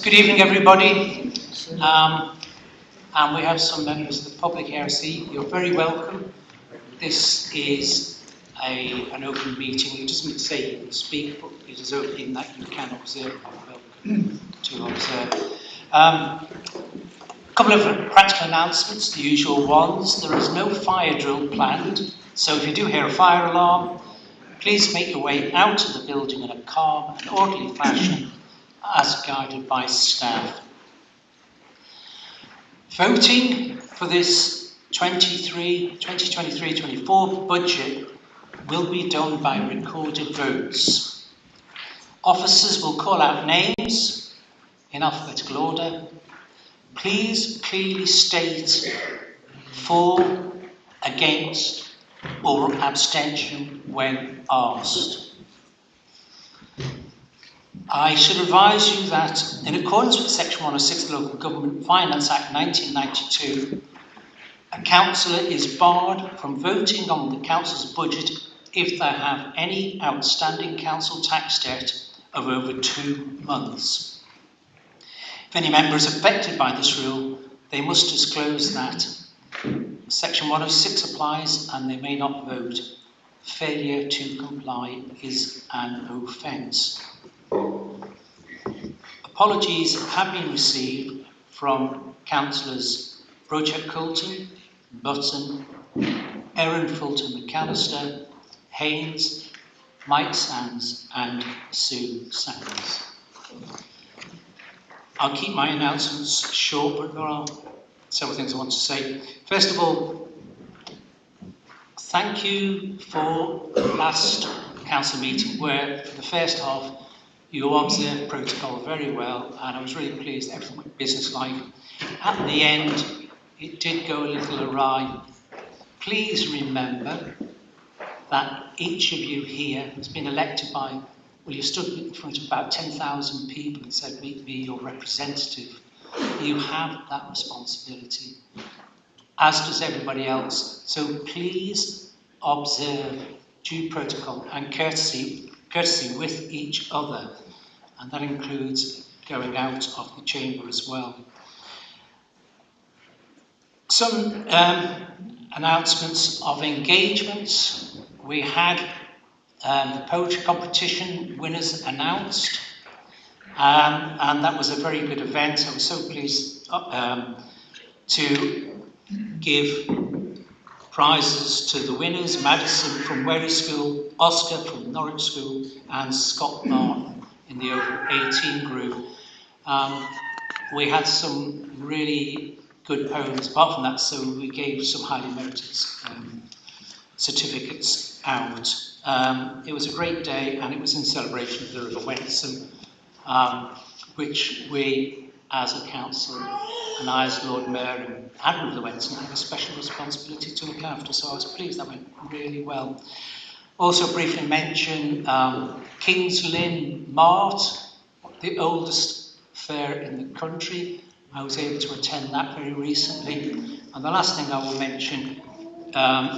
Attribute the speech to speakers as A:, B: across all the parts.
A: Good evening, everybody. And we have some members of the public here. You're very welcome. This is an open meeting. It doesn't say you can speak, but it is open in that you can observe. Welcome to observe. A couple of practical announcements, the usual ones. There is no fire drill planned, so if you do hear a fire alarm, please make your way out of the building in a calm and orderly fashion as guided by staff. Voting for this 2023-24 budget will be done by recorded votes. Officers will call out names in alphabetical order. Please clearly state for, against, or abstention when asked. I should advise you that, in accordance with Section 106 of the Local Government Finance Act 1992, a councillor is barred from voting on the council's budget if they have any outstanding council tax debt of over 2 months. If any member is affected by this rule, they must disclose that. Section 106 applies and they may not vote. Failure to comply is an offence. Apologies have been received from councillors Brochett Coulton, Button, Erin Fulton McAllister, Haynes, Mike Sands and Sue Sands. I'll keep my announcements short, but there are several things I want to say. First of all, thank you for the last council meeting where for the first half you observed protocol very well, and I was really pleased everything went business-like. At the end, it did go a little awry. Please remember that each of you here has been elected by, well, you stood in front of about 10,000 people and said, meet me, your representative. You have that responsibility, as does everybody else. So please observe due protocol and courtesy with each other, and that includes going out of the chamber as well. Some announcements of engagements. We had the poetry competition winners announced, and that was a very good event. I was so pleased to give prizes to the winners: Madison from Wherry School, Oscar from Norwich School, and Scott Martin in the over 18 group. We had some really good poems apart from that, so we gave some highly merited certificates out. It was a great day, and it was in celebration of the River Wensum, which we as a council and I as Lord Mayor and Admiral of the Wensum have a special responsibility to look after, so I was pleased that went really well. Also briefly mention King's Lynn Mart, the oldest fair in the country. I was able to attend that very recently. And the last thing I will mention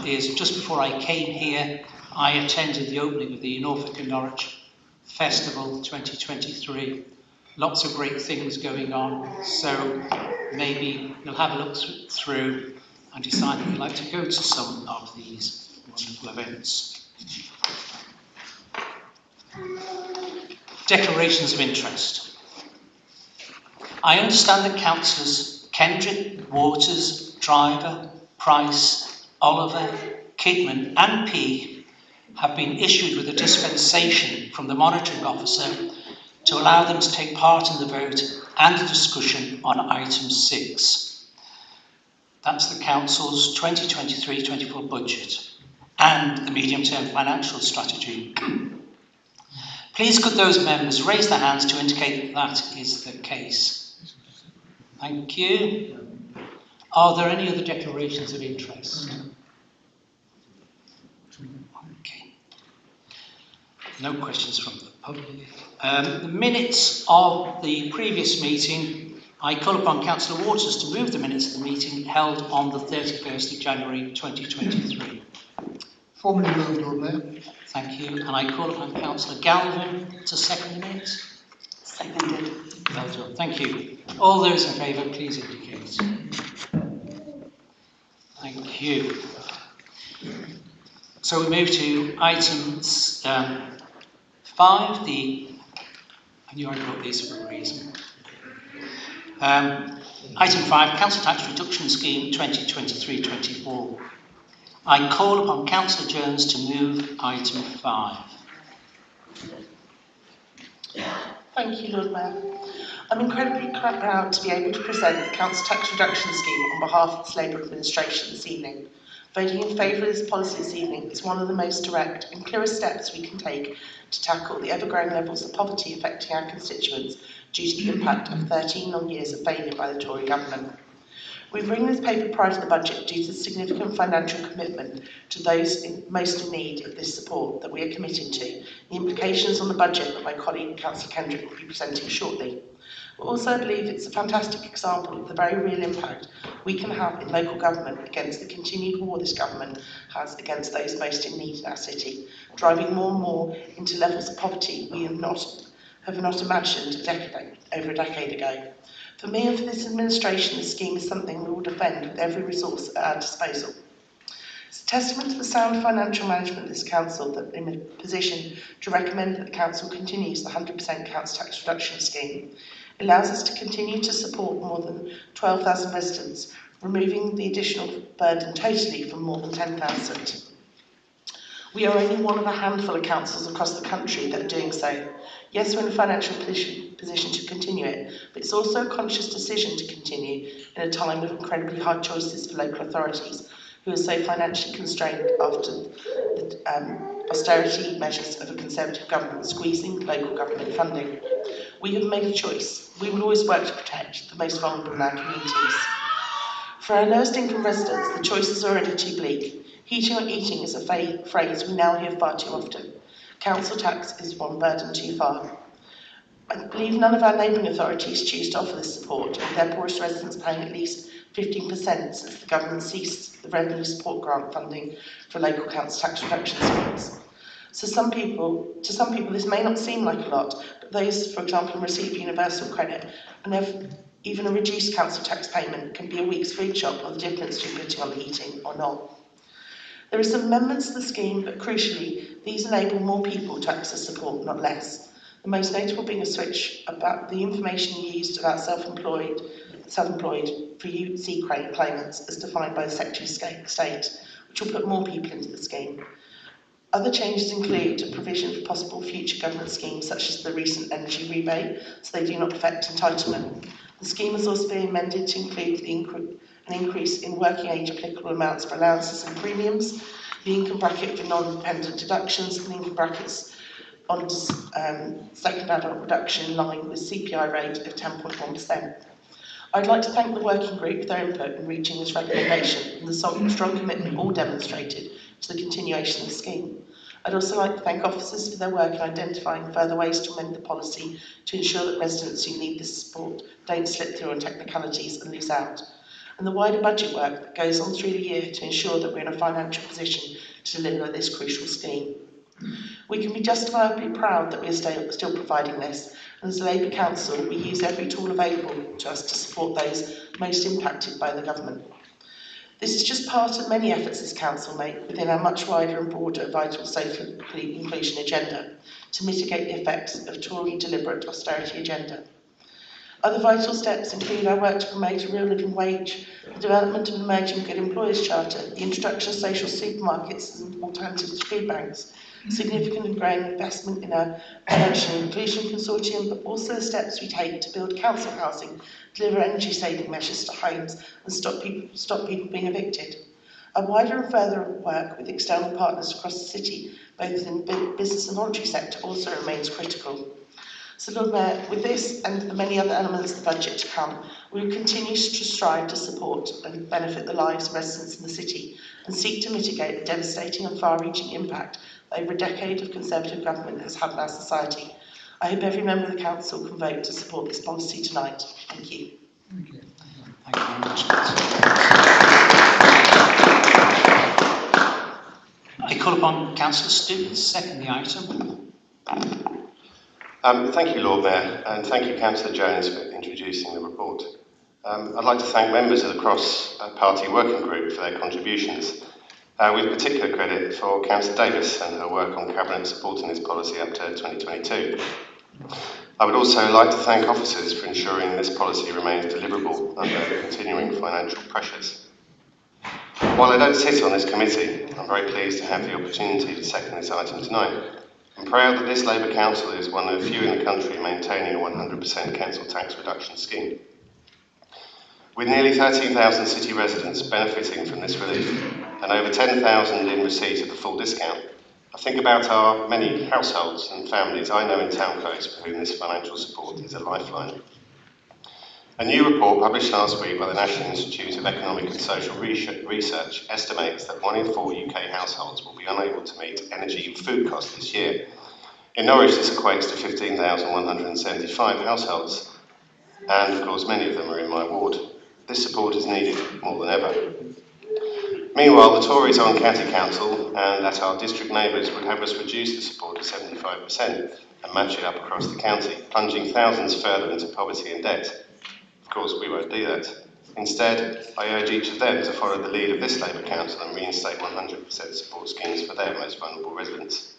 A: is just before I came here, I attended the opening of the Norfolk and Norwich Festival 2023. Lots of great things going on, so maybe you'll have a look through and decide that you'd like to go to some of these wonderful events. Declarations of interest. I understand that councillors Kendrick, Waters, Driver, Price, Oliver, Kidman and Peake have been issued with a dispensation from the monitoring officer to allow them to take part in the vote and the discussion on item 6. That's the council's 2023-24 budget and the medium-term financial strategy. Please could those members raise their hands to indicate that that is the case. Thank you. Are there any other declarations of interest? Okay. No questions from the public. The minutes of the previous meeting, I call upon Councillor Waters to move the minutes of the meeting held on the 31st of January 2023.
B: Formally moved, Lord Mayor.
A: Thank you. And I call upon Councillor Galvin to second the minutes.
B: Seconded.
A: Well done, thank you. All those in favour, please indicate. Thank you. So we move to items 5, I knew I brought these for a reason. Item 5, Council Tax Reduction Scheme 2023-24. I call upon Councillor Jones to move item 5.
B: Thank you, Lord Mayor. I'm incredibly proud to be able to present the Council Tax Reduction Scheme on behalf of the Labour administration this evening. Voting in favour of this policy this evening is one of the most direct and clearest steps we can take to tackle the ever-growing levels of poverty affecting our constituents due to the impact of 13 long years of failure by the Tory government. We bring this paper prior to the budget due to the significant financial commitment to those most in need of this support that we are committing to, the implications on the budget that my colleague Councillor Kendrick will be presenting shortly. But also I believe it's a fantastic example of the very real impact we can have in local government against the continued war this government has against those most in need in our city, driving more and more into levels of poverty we have not imagined over a decade ago. For me and for this administration, this scheme is something we will defend with every resource at our disposal. It's a testament to the sound financial management of this council that in a position to recommend that the council continues the 100% council tax reduction scheme. It allows us to continue to support more than 12,000 residents, removing the additional burden totally from more than 10,000. We are only one of a handful of councils across the country that are doing so. Yes, we're in a financial position to continue it, but it's also a conscious decision to continue in a time of incredibly hard choices for local authorities who are so financially constrained after the austerity measures of a Conservative government squeezing local government funding. We have made a choice. We will always work to protect the most vulnerable in our communities. For our lowest income residents, the choice is already too bleak. Heating or eating is a phrase we now hear far too often. Council tax is one burden too far. I believe none of our neighbouring authorities choose to offer this support, with their poorest residents paying at least 15% since the government ceased the revenue support grant funding for local council tax reduction schemes. To some people, this may not seem like a lot, but those, for example, who receive universal credit and have even a reduced council tax payment can be a week's food shop on the difference between putting on the heating or not. There are some amendments to the scheme, but crucially, these enable more people to access support, not less. The most notable being a switch about the information used about self-employed for UC claimants as defined by the Secretary of State, which will put more people into the scheme. Other changes include a provision for possible future government schemes such as the recent energy rebate, so they do not affect entitlement. The scheme has also been amended to include an increase in working age applicable amounts for allowances and premiums, the income bracket for non-dependent deductions, and income brackets on second adult reduction in line with CPI rate of 10.1%. I'd like to thank the working group for their input in reaching this recommendation and the strong commitment all demonstrated to the continuation of the scheme. I'd also like to thank officers for their work in identifying further ways to amend the policy to ensure that residents who need this support don't slip through on technicalities and lose out, and the wider budget work that goes on through the year to ensure that we're in a financial position to deliver this crucial scheme. We can be justifiably proud that we are still providing this, and as a Labour Council, we use every tool available to us to support those most impacted by the government. This is just part of many efforts this Council make within our much wider and broader vital social inclusion agenda to mitigate the effects of Tory deliberate austerity agenda. Other vital steps include our work to promote a real living wage, the development of an emerging good employers charter, the introduction of social supermarkets and alternatives to food banks, significant and growing investment in our financial inclusion consortium, but also the steps we take to build council housing, deliver energy saving measures to homes and stop people being evicted. A wider and further work with external partners across the city, both in the business and voluntary sector, also remains critical. So Lord Mayor, with this and the many other elements of the budget to come, we will continue to strive to support and benefit the lives of residents in the city and seek to mitigate the devastating and far-reaching impact that over a decade of Conservative government has had on our society. I hope every member of the Council can vote to support this policy tonight. Thank you.
A: Thank you. Thank you very much. I call upon Councillor Stewart to second the item.
C: Thank you, Lord Mayor, and thank you, Councillor Jones, for introducing the report. I'd like to thank members of the cross-party working group for their contributions, with particular credit for Councillor Davis and her work on Cabinet supporting this policy up to 2022. I would also like to thank officers for ensuring this policy remains deliverable under continuing financial pressures. While I don't sit on this committee, I'm very pleased to have the opportunity to second this item tonight. I'm proud that this Labour Council is one of the few in the country maintaining a 100% council tax reduction scheme. With nearly 13,000 city residents benefiting from this relief and over 10,000 in receipt of the full discount, I think about our many households and families I know in town close for whom this financial support is a lifeline. A new report published last week by the National Institute of Economic and Social Research estimates that 1 in 4 UK households will be unable to meet energy and food costs this year. In Norwich, this equates to 15,175 households, and of course many of them are in my ward. This support is needed more than ever. Meanwhile, the Tories on County Council and at our district neighbours would have us reduce the support to 75% and match it up across the county, plunging thousands further into poverty and debt. Of course, we won't do that. Instead, I urge each of them to follow the lead of this Labour Council and reinstate 100% support schemes for their most vulnerable residents.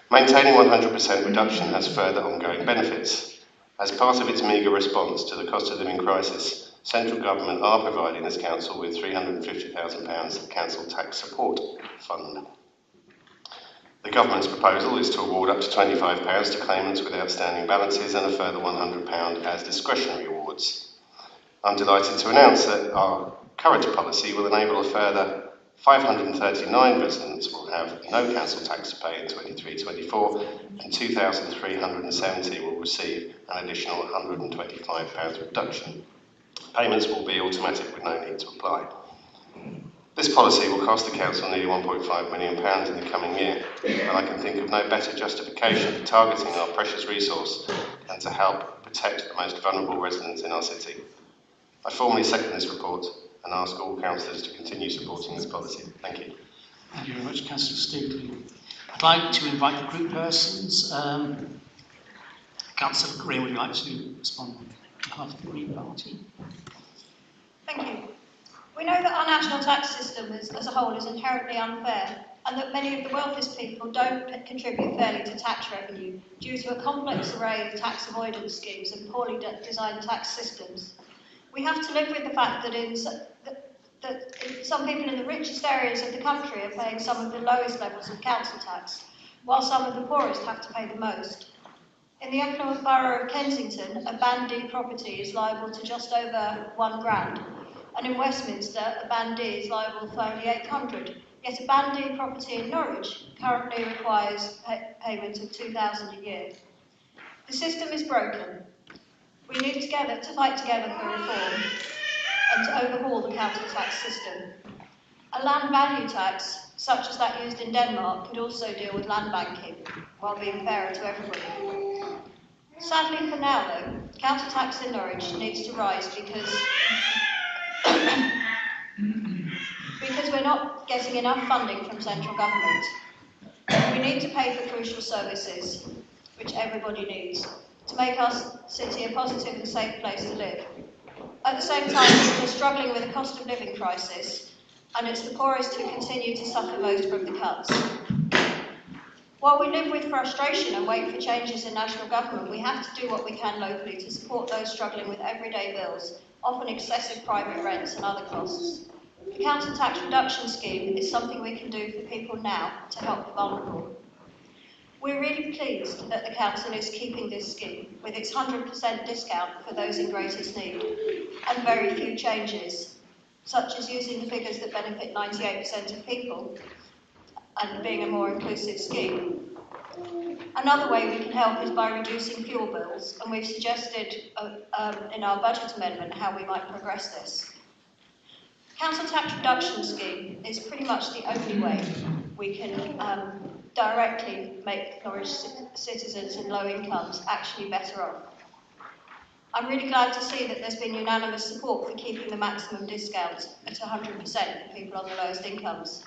C: Maintaining 100% reduction has further ongoing benefits. As part of its meagre response to the cost of living crisis, central government are providing this council with £350,000 council tax support fund. The government's proposal is to award up to £25 to claimants with outstanding balances and a further £100 as discretionary awards. I'm delighted to announce that our current policy will enable a further 539 residents will have no council tax to pay in 23-24 and 2,370 will receive an additional £125 reduction. Payments will be automatic with no need to apply. This policy will cost the council nearly £1.5 million in the coming year, and I can think of no better justification for targeting our precious resource than to help protect the most vulnerable residents in our city. I formally second this report and ask all councillors to continue supporting this policy. Thank you.
A: Thank you very much, Councillor Stapleton. I'd like to invite the group persons. Councillor Green, would you like to respond on behalf of the Green Party?
D: Thank you. We know that our national tax system as a whole is inherently unfair, and that many of the wealthiest people don't contribute fairly to tax revenue due to a complex array of tax avoidance schemes and poorly designed tax systems. We have to live with the fact that some people in the richest areas of the country are paying some of the lowest levels of council tax, while some of the poorest have to pay the most. In the affluent borough of Kensington, a Band D property is liable to just over £1,000, and in Westminster, a Band D is liable for only £800. Yet a Band D property in Norwich currently requires payment of £2,000 a year. The system is broken. We need to fight together for reform and to overhaul the council tax system. A land value tax, such as that used in Denmark, could also deal with land banking, while being fairer to everybody. Sadly for now, though, council tax in Norwich needs to rise because we're not getting enough funding from central government. We need to pay for crucial services, which everybody needs, to make our city a positive and safe place to live. At the same time, people are struggling with a cost of living crisis, and it's the poorest who continue to suffer most from the cuts. While we live with frustration and wait for changes in national government, we have to do what we can locally to support those struggling with everyday bills, often excessive private rents and other costs. The council tax reduction scheme is something we can do for people now to help the vulnerable. We're really pleased that the council is keeping this scheme with its 100% discount for those in greatest need and very few changes, such as using the figures that benefit 98% of people and being a more inclusive scheme. Another way we can help is by reducing fuel bills, and we've suggested in our budget amendment how we might progress this. Council tax reduction scheme is pretty much the only way we can directly make Norwich citizens in low incomes actually better off. I'm really glad to see that there's been unanimous support for keeping the maximum discount at 100% for people on the lowest incomes.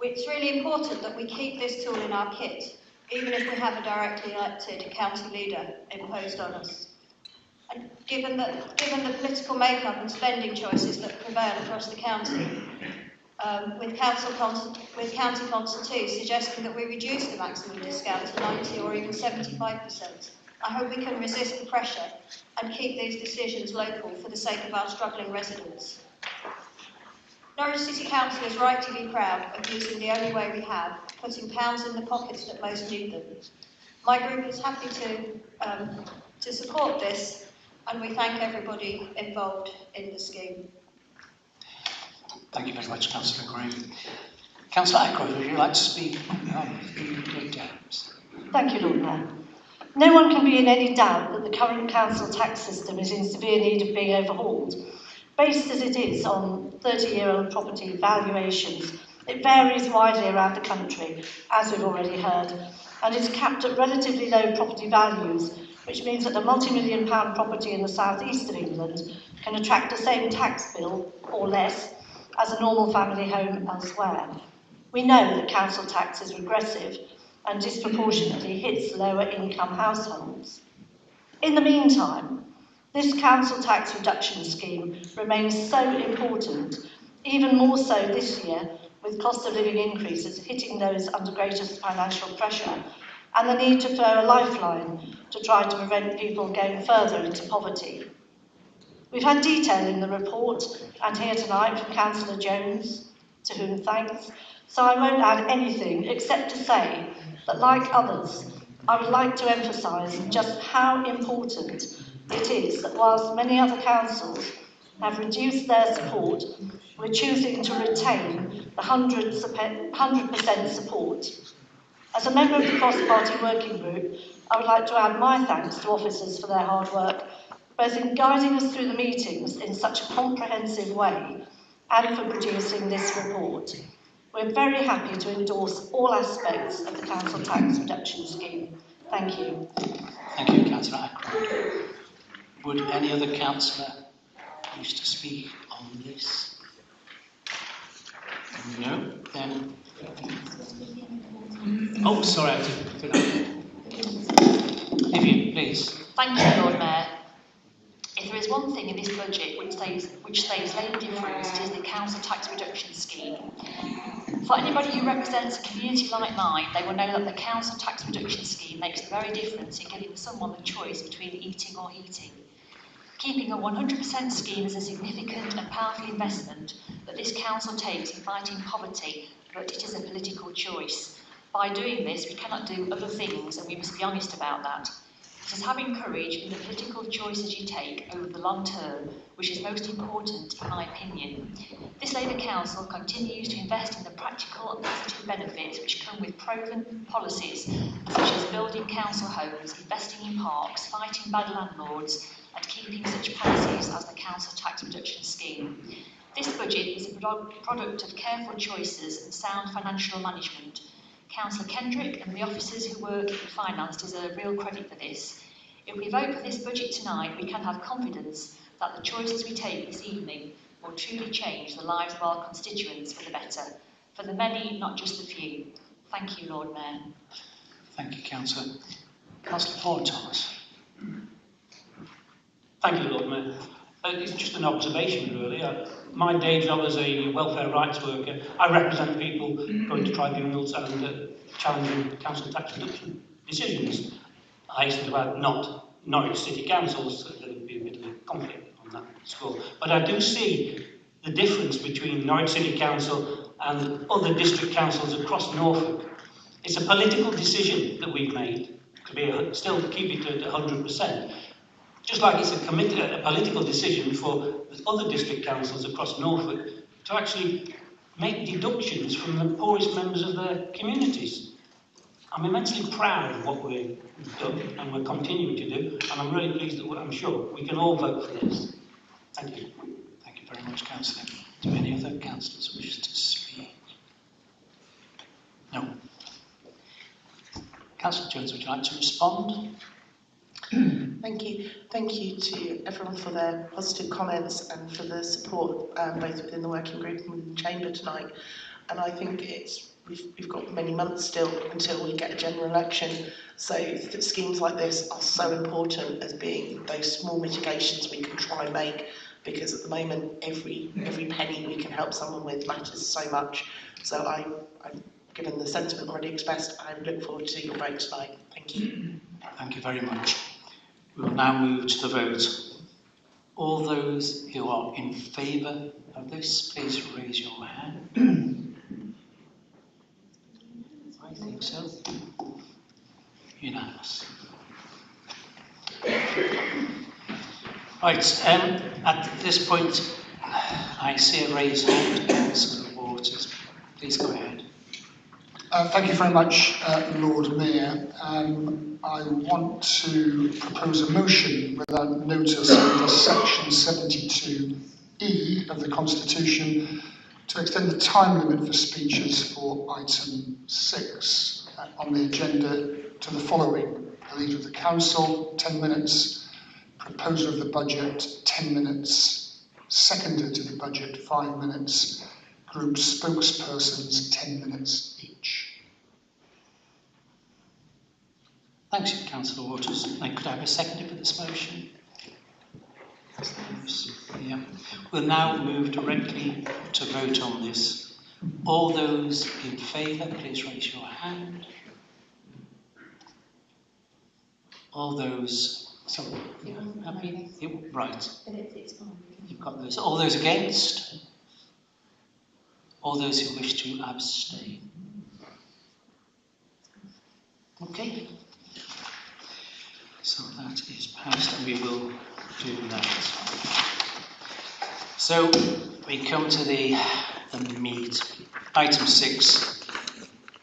D: It's really important that we keep this tool in our kit even if we have a directly elected county leader imposed on us. And given the political makeup and spending choices that prevail across the county, with County Council 2 suggesting that we reduce the maximum discount to 90 or even 75%. I hope we can resist the pressure and keep these decisions local for the sake of our struggling residents. Norwich City Council is right to be proud of using the only way we have, putting pounds in the pockets that most need them. My group is happy to support this, and we thank everybody involved in the scheme.
A: Thank you very much, Councillor Green. Councillor Ackroyd, would you like to speak on the breakdowns?
E: Thank you, Lord Mayor. No one can be in any doubt that the current council tax system is in severe need of being overhauled. Based as it is on 30-year-old property valuations, it varies widely around the country, as we've already heard, and is capped at relatively low property values, which means that a multi-million-pound property in the southeast of England can attract the same tax bill, or less, as a normal family home elsewhere. We know that council tax is regressive and disproportionately hits lower income households. In the meantime, this council tax reduction scheme remains so important, even more so this year, with cost of living increases hitting those under greatest financial pressure, and the need to throw a lifeline to try to prevent people going further into poverty. We've had detail in the report and here tonight from Councillor Jones, to whom thanks, so I won't add anything except to say that, like others, I would like to emphasise just how important it is that whilst many other councils have reduced their support, we're choosing to retain the 100% support. As a member of the cross-party working group, I would like to add my thanks to officers for their hard work, both in guiding us through the meetings in such a comprehensive way and for producing this report. We're very happy to endorse all aspects of the council tax reduction scheme. Thank you.
A: Thank you, Councillor Ackroyd. Would any other councillor wish to speak on this? No? Then... Oh, sorry, I didn't. Vivian, please.
F: Thank you, Lord Mayor. If there is one thing in this budget which stays Labour different, it is the council tax reduction scheme. For anybody who represents a community like mine, they will know that the council tax reduction scheme makes a very difference in giving someone the choice between eating or heating. Keeping a 100% scheme is a significant and powerful investment that this council takes in fighting poverty, but it is a political choice. By doing this, we cannot do other things, and we must be honest about that. It is having courage in the political choices you take over the long term, which is most important, in my opinion. This Labour Council continues to invest in the practical and positive benefits which come with proven policies, such as building council homes, investing in parks, fighting bad landlords, and keeping such policies as the council tax reduction scheme. This budget is a product of careful choices and sound financial management. Councillor Kendrick and the officers who work in finance deserve real credit for this. If we vote for this budget tonight, we can have confidence that the choices we take this evening will truly change the lives of our constituents for the better, for the many, not just the few. Thank you, Lord Mayor.
A: Thank you, Councillor. Councillor Ford Thomas.
G: Thank you, Lord Mayor. It's just an observation, really. My day job as a welfare rights worker, I represent people going to tribunals and challenging council tax reduction decisions. I hasten to add, not Norwich City Councils, so there would be a bit of a conflict on that score. But I do see the difference between Norwich City Council and other district councils across Norfolk. It's a political decision that we've made to still keep it at 100%. Just like it's a political decision for the other district councils across Norfolk to actually make deductions from the poorest members of their communities. I'm immensely proud of what we've done and we're continuing to do, and I'm really pleased that I'm sure we can all vote for this. Thank you.
A: Thank you very much, Councillor. Do any other councillors wish to speak? No. Councillor Jones, would you like to respond?
B: Thank you. Thank you to everyone for their positive comments and for the support both within the working group and within the chamber tonight. And I think it's we've got many months still until we get a general election. So schemes like this are so important as being those small mitigations we can try and make, because at the moment every penny we can help someone with matters so much. So I'm given the sentiment already expressed, I look forward to your vote tonight. Thank you.
A: Thank you very much. We will now move to the vote. All those who are in favour of this, please raise your hand. I think so. Unanimous. Right, at this point, I see a raised hand, Councillor Waters. Please go ahead.
H: Thank you very much, Lord Mayor. I want to propose a motion without notice under section 72E of the Constitution to extend the time limit for speeches for item 6 on the agenda to the following: the Leader of the Council, 10 minutes, Proposer of the Budget, 10 minutes, Seconder to the Budget, 5 minutes, Group Spokespersons, 10 minutes each.
A: Thanks, Councillor Waters. And could I have a seconder for this motion? Yeah. We'll now move directly to vote on this. All those in favour, please raise your hand. All those, sorry, happy? Right. You've got those. All those against? All those who wish to abstain? Okay. So that is passed, and we will do that. So we come to the meat. Item 6,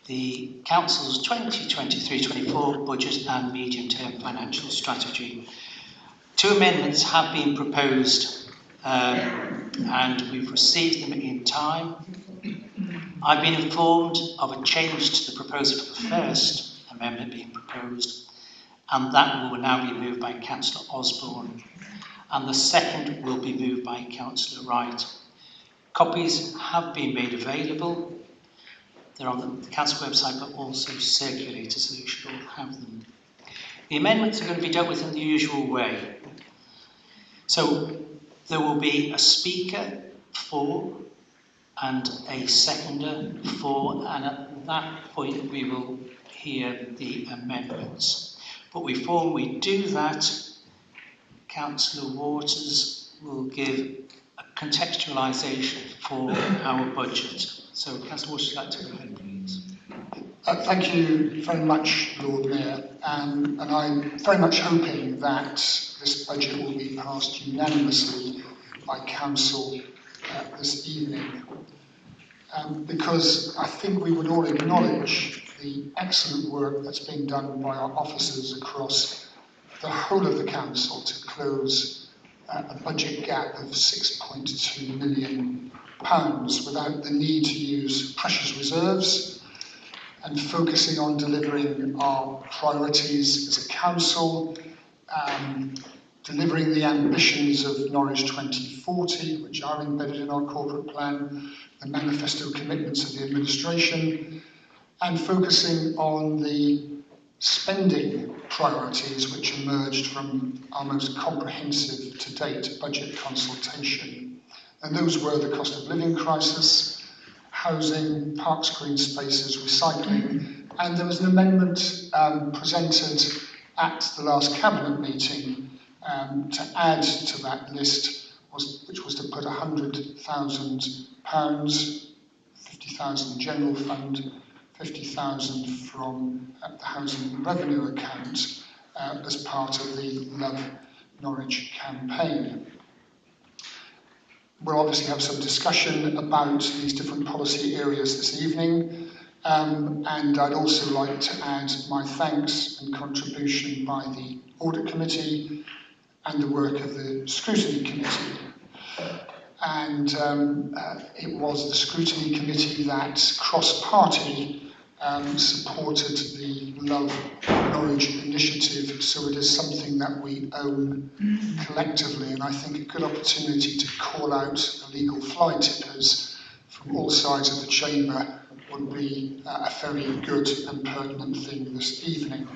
A: the Council's 2023-24 budget and medium-term financial strategy. 2 amendments have been proposed, and we've received them in time. I've been informed of a change to the proposal for the first amendment being proposed, and that will now be moved by Councillor Osborne, and the second will be moved by Councillor Wright. Copies have been made available. They're on the Council website, but also circulated, so you should all have them. The amendments are going to be dealt with in the usual way. So there will be a speaker for and a seconder for, and at that point we will hear the amendments. But before we do that, Councillor Waters will give a contextualisation for our budget. So, Councillor Waters, would you like to go ahead, please?
H: Thank you very much, Lord Mayor, and I'm very much hoping that this budget will be passed unanimously by Council this evening, because I think we would all acknowledge the excellent work that's been done by our officers across the whole of the Council to close a budget gap of £6.2 million without the need to use precious reserves, and focusing on delivering our priorities as a council, delivering the ambitions of Norwich 2040, which are embedded in our corporate plan, the manifesto commitments of the administration, and focusing on the spending priorities which emerged from our most comprehensive to date budget consultation. And those were the cost of living crisis, housing, parks, green spaces, recycling, and there was an amendment presented at the last cabinet meeting to add to that list, which was to put £100,000, 50,000 general fund, 50,000 from the housing revenue account as part of the Love Norwich campaign. We'll obviously have some discussion about these different policy areas this evening, and I'd also like to add my thanks and contribution by the Audit Committee and the work of the Scrutiny Committee. And it was the Scrutiny Committee that cross-party supported the Love Norwich initiative, so it is something that we own collectively, and I think a good opportunity to call out illegal fly tippers from all sides of the chamber would be a very good and pertinent thing this evening.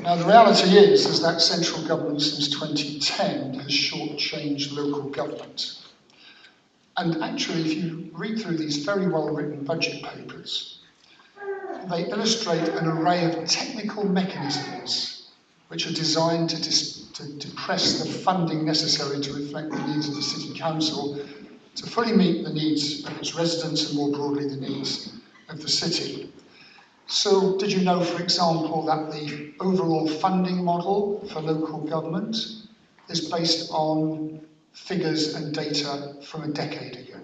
H: Now, the reality is that central government since 2010 has shortchanged local government. And actually, if you read through these very well-written budget papers, they illustrate an array of technical mechanisms which are designed to depress the funding necessary to reflect the needs of the City Council to fully meet the needs of its residents and more broadly the needs of the city. So did you know, for example, that the overall funding model for local government is based on figures and data from a decade ago?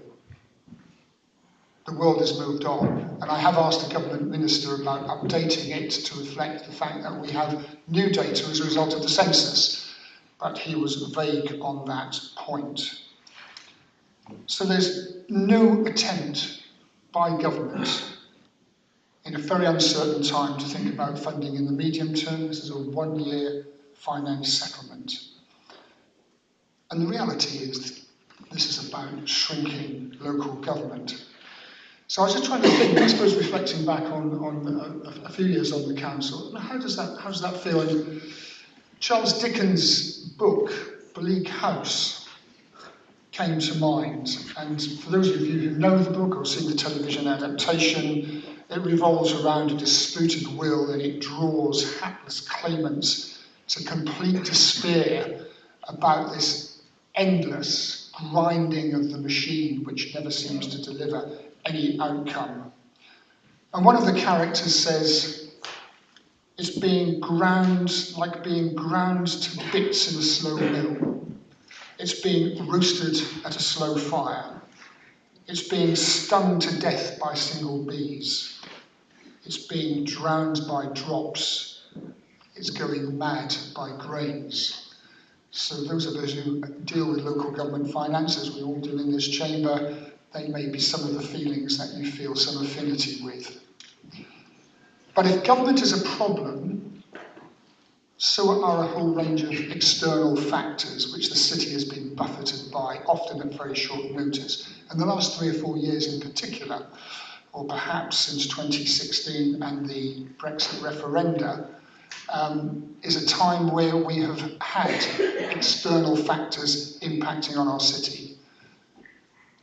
H: The world has moved on, and I have asked the government minister about updating it to reflect the fact that we have new data as a result of the census, but he was vague on that point. So there's no attempt by government in a very uncertain time to think about funding in the medium term. This is a one-year finance settlement. And the reality is this is about shrinking local government. So I was just trying to think, I suppose reflecting back on a few years on the council, how does that feel? And Charles Dickens' book, Bleak House, came to mind. And for those of you who know the book or seen the television adaptation, it revolves around a disputed will and it draws hapless claimants to complete despair about this endless grinding of the machine which never seems to deliver any outcome. And one of the characters says, it's being ground, like being ground to bits in a slow mill. It's being roasted at a slow fire. It's being stung to death by single bees. It's being drowned by drops. It's going mad by grains. So those of us who deal with local government finances, we all do in this chamber, they may be some of the feelings that you feel some affinity with. But if government is a problem, so are a whole range of external factors which the city has been buffeted by, often at very short notice. And the last 3 or 4 years in particular, or perhaps since 2016 and the Brexit referenda, is a time where we have had external factors impacting on our city.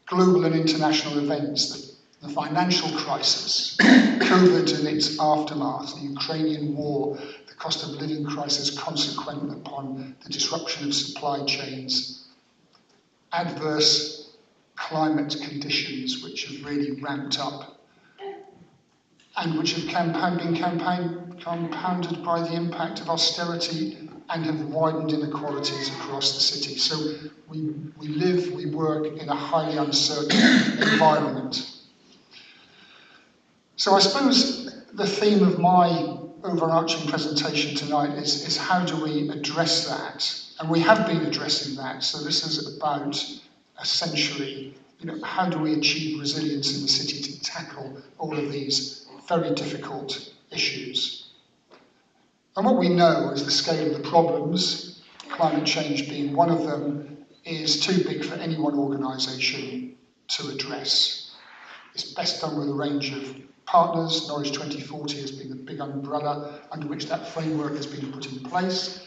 H: Global and international events, the financial crisis, COVID and its aftermath, the Ukrainian war, the cost of living crisis consequent upon the disruption of supply chains, adverse climate conditions which have really ramped up and which have been compounded by the impact of austerity and have widened inequalities across the city. So we live, we work in a highly uncertain environment. So I suppose the theme of my overarching presentation tonight is how do we address that? And we have been addressing that. So this is about essentially, how do we achieve resilience in the city to tackle all of these very difficult issues. And what we know is the scale of the problems, climate change being one of them, is too big for any one organisation to address. It's best done with a range of partners. Norwich 2040 has been the big umbrella under which that framework has been put in place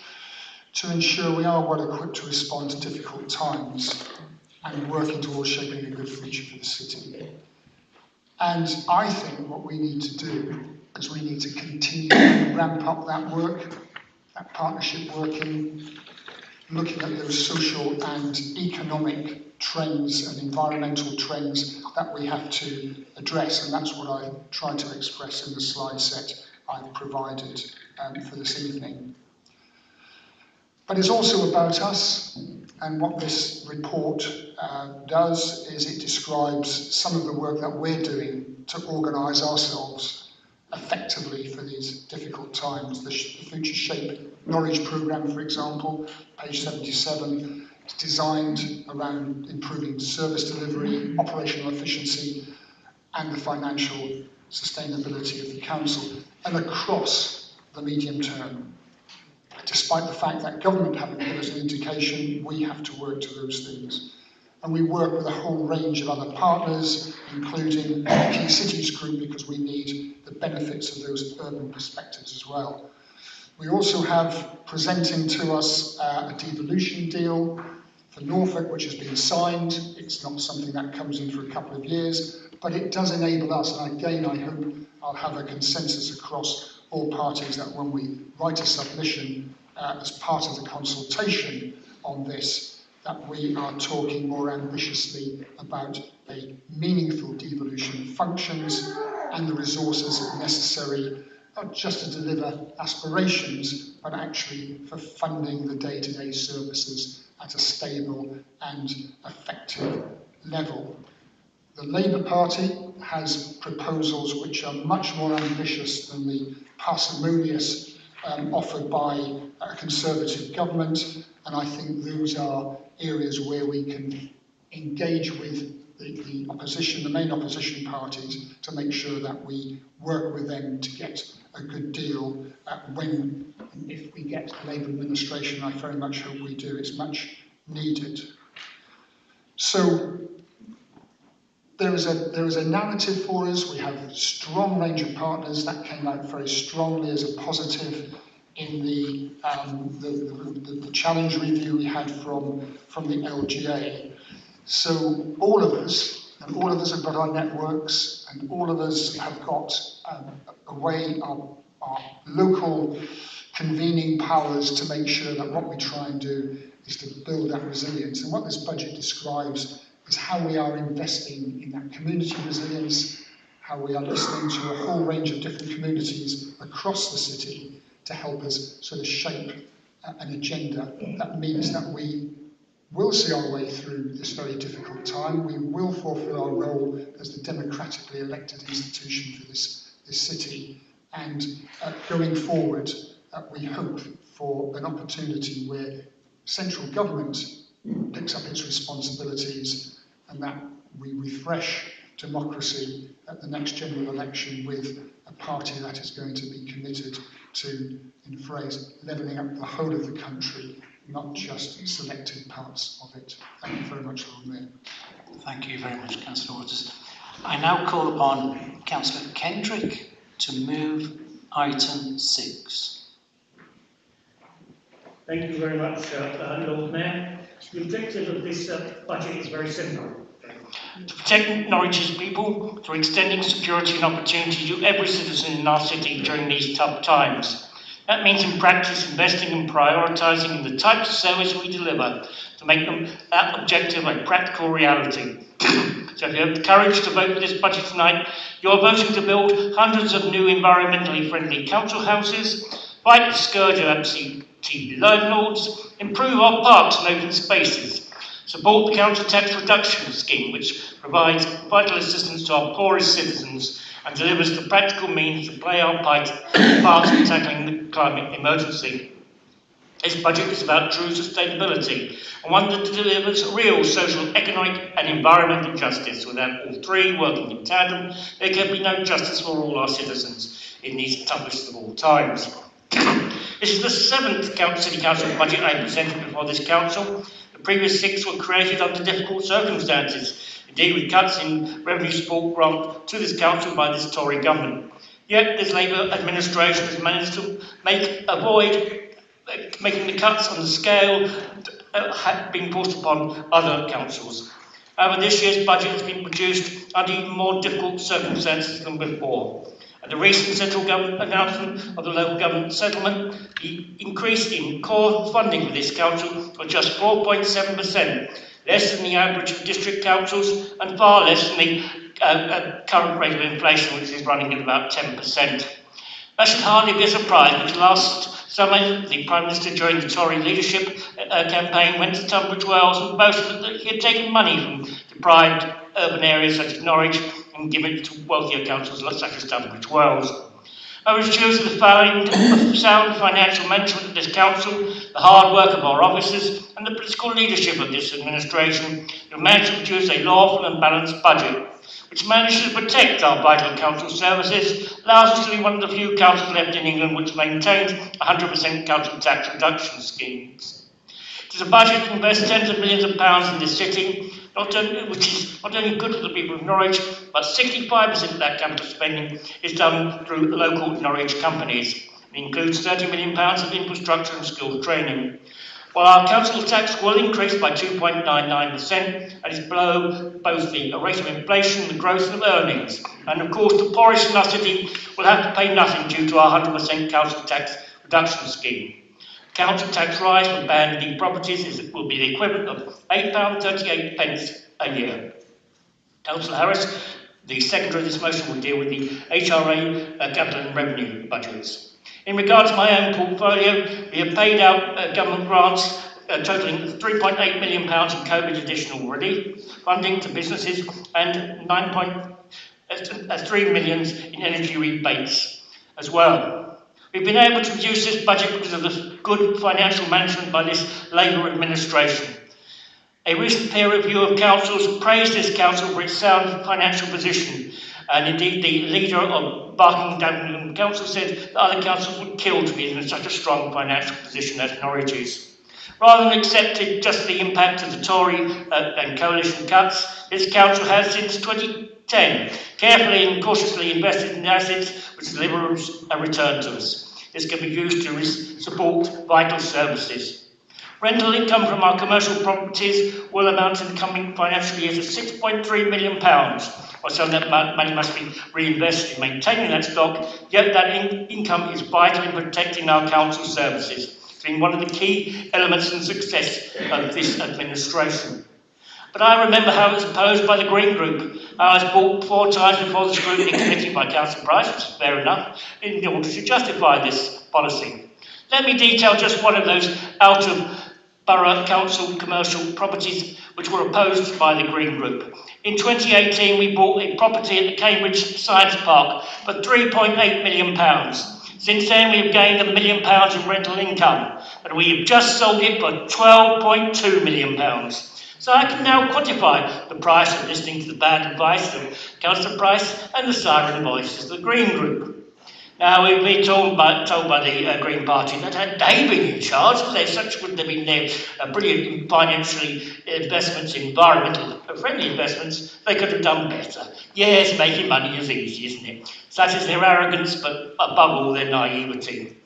H: to ensure we are well equipped to respond to difficult times and working towards shaping a good future for the city. And I think what we need to do is we need to continue to ramp up that work, that partnership working, looking at those social and economic trends and environmental trends that we have to address. And that's what I tried to express in the slide set I've provided for this evening. But it's also about us, and what this report does is it describes some of the work that we're doing to organise ourselves effectively for these difficult times. The Future Shape Norwich programme, for example, page 77, is designed around improving service delivery, operational efficiency, and the financial sustainability of the council, and across the medium term. Despite the fact that government haven't given us an indication, we have to work to those things. and we work with a whole range of other partners, including the Key Cities Group, because we need the benefits of those urban perspectives as well. We also have presenting to us a devolution deal for Norfolk, which has been signed. It's not something that comes in for a couple of years, but it does enable us, and again, I hope I'll have a consensus across all parties that when we write a submission as part of the consultation on this, that we are talking more ambitiously about a meaningful devolution of functions and the resources necessary, not just to deliver aspirations, but actually for funding the day-to-day services at a stable and effective level. The Labour Party has proposals which are much more ambitious than the parsimonious offered by a Conservative government, and I think those are areas where we can engage with the opposition, the main opposition parties, to make sure that we work with them to get a good deal when and if we get a Labour administration. I very much hope we do. It's much needed. So there is a narrative for us. We have a strong range of partners that came out very strongly as a positive in the challenge review we had from the LGA. So all of us have got our networks, and all of us have got a way, our local convening powers to make sure that what we try and do is to build that resilience. And what this budget describes is how we are investing in that community resilience, how we are listening to a whole range of different communities across the city to help us sort of shape an agenda that means that we will see our way through this very difficult time. We will fulfill our role as the democratically elected institution for this city. And going forward, we hope for an opportunity where central government picks up its responsibilities and that we refresh democracy at the next general election with a party that is going to be committed to, in a phrase, levelling up the whole of the country, not just selected parts of it. Thank you very much, Lord Mayor.
A: Thank you very much, Councillor Waters. I now call upon Councillor Kendrick to move item 6.
I: Thank you very much, Lord Mayor. The objective of this budget is very simple.
G: To protect Norwich's people through extending security and opportunity to every citizen in our city during these tough times. That means in practice investing and prioritising in the types of service we deliver to make them that objective a practical reality. So if you have the courage to vote for this budget tonight, you're voting to build hundreds of new environmentally friendly council houses, fight the scourge of absentee landlords, improve our parks and open spaces, support the council tax reduction scheme, which provides vital assistance to our poorest citizens and delivers the practical means to play our part in tackling the climate emergency. This budget is about true sustainability, and one that delivers real social, economic and environmental justice. Without all three working in tandem, there can be no justice for all our citizens in these toughest of all times. This is the 7th City Council budget I presented before this council. The previous 6 were created under difficult circumstances, indeed with cuts in revenue support grant to this council by this Tory government. Yet this Labour administration has managed to avoid making the cuts on the scale that had been forced upon other councils. However, this year's budget has been produced under even more difficult circumstances than before. At the recent central government announcement of the local government settlement, the increase in core funding for this council was just 4.7%, less than the average of district councils and far less than the current rate of inflation, which is running at about 10%. That should hardly be a surprise, because last summer the Prime Minister, during the Tory leadership campaign, went to Tunbridge Wells and boasted that he had taken money from deprived urban areas such as Norwich and given it to wealthier councils such as Tunbridge Wells. I was due to the sound financial management of this council, the hard work of our officers and the political leadership of this administration who managed to produce a lawful and balanced budget, which manages to protect our vital council services, allows us to be one of the few councils left in England which maintains 100% council tax reduction schemes. It is a budget that invests tens of millions of pounds in this city, which is not only good for the people of Norwich, but 65% of that capital spending is done through local Norwich companies. It includes £30 million of infrastructure and skills training. While our council tax will increase by 2.99% and is below both the rate of inflation and the growth of earnings. And of course, the poorest in our city will have to pay nothing due to our 100% council tax reduction scheme. Council tax rise for banned D properties will be the equivalent of £8.38 a year. Councillor Harris, the secretary of this motion, will deal with the HRA capital and revenue budgets. In regard to my own portfolio, we have paid out government grants totalling £3.8 million in COVID additional relief funding to businesses and £9.3 million in energy rebates as well. We've been able to reduce this budget because of the good financial management by this Labour administration. A recent peer review of councils praised this council for its sound financial position, and indeed the leader of Barking Council said that other councils would kill to be in such a strong financial position as Norwich is. Rather than accepting just the impact of the Tory and coalition cuts, this council has since 2010 carefully and cautiously invested in assets which deliver a return to us. This can be used to support vital services. Rental income from our commercial properties will amount in the coming financial year to £6.3 million. While some of that money must be reinvested in maintaining that stock, yet that income is vital in protecting our council services. It's been one of the key elements in the success of this administration. But I remember how it was opposed by the Green Group. I was brought 4 times before the scrutiny committee by Councillor Price, which is fair enough, in order to justify this policy. Let me detail just one of those out of borough council commercial properties which were opposed by the Green Group. In 2018, we bought a property at the Cambridge Science Park for £3.8 million. Since then, we have gained £1 million in rental income, but we have just sold it for £12.2 million. So I can now quantify the price of listening to the bad advice of Councillor Price and the siren voices of the Green Group. Now, we've been told by the Green Party that had they been in charge, would have been their brilliant financially investments, environmental friendly investments, they could have done better. Yes, making money is easy, isn't it? Such is their arrogance, but above all their naivety.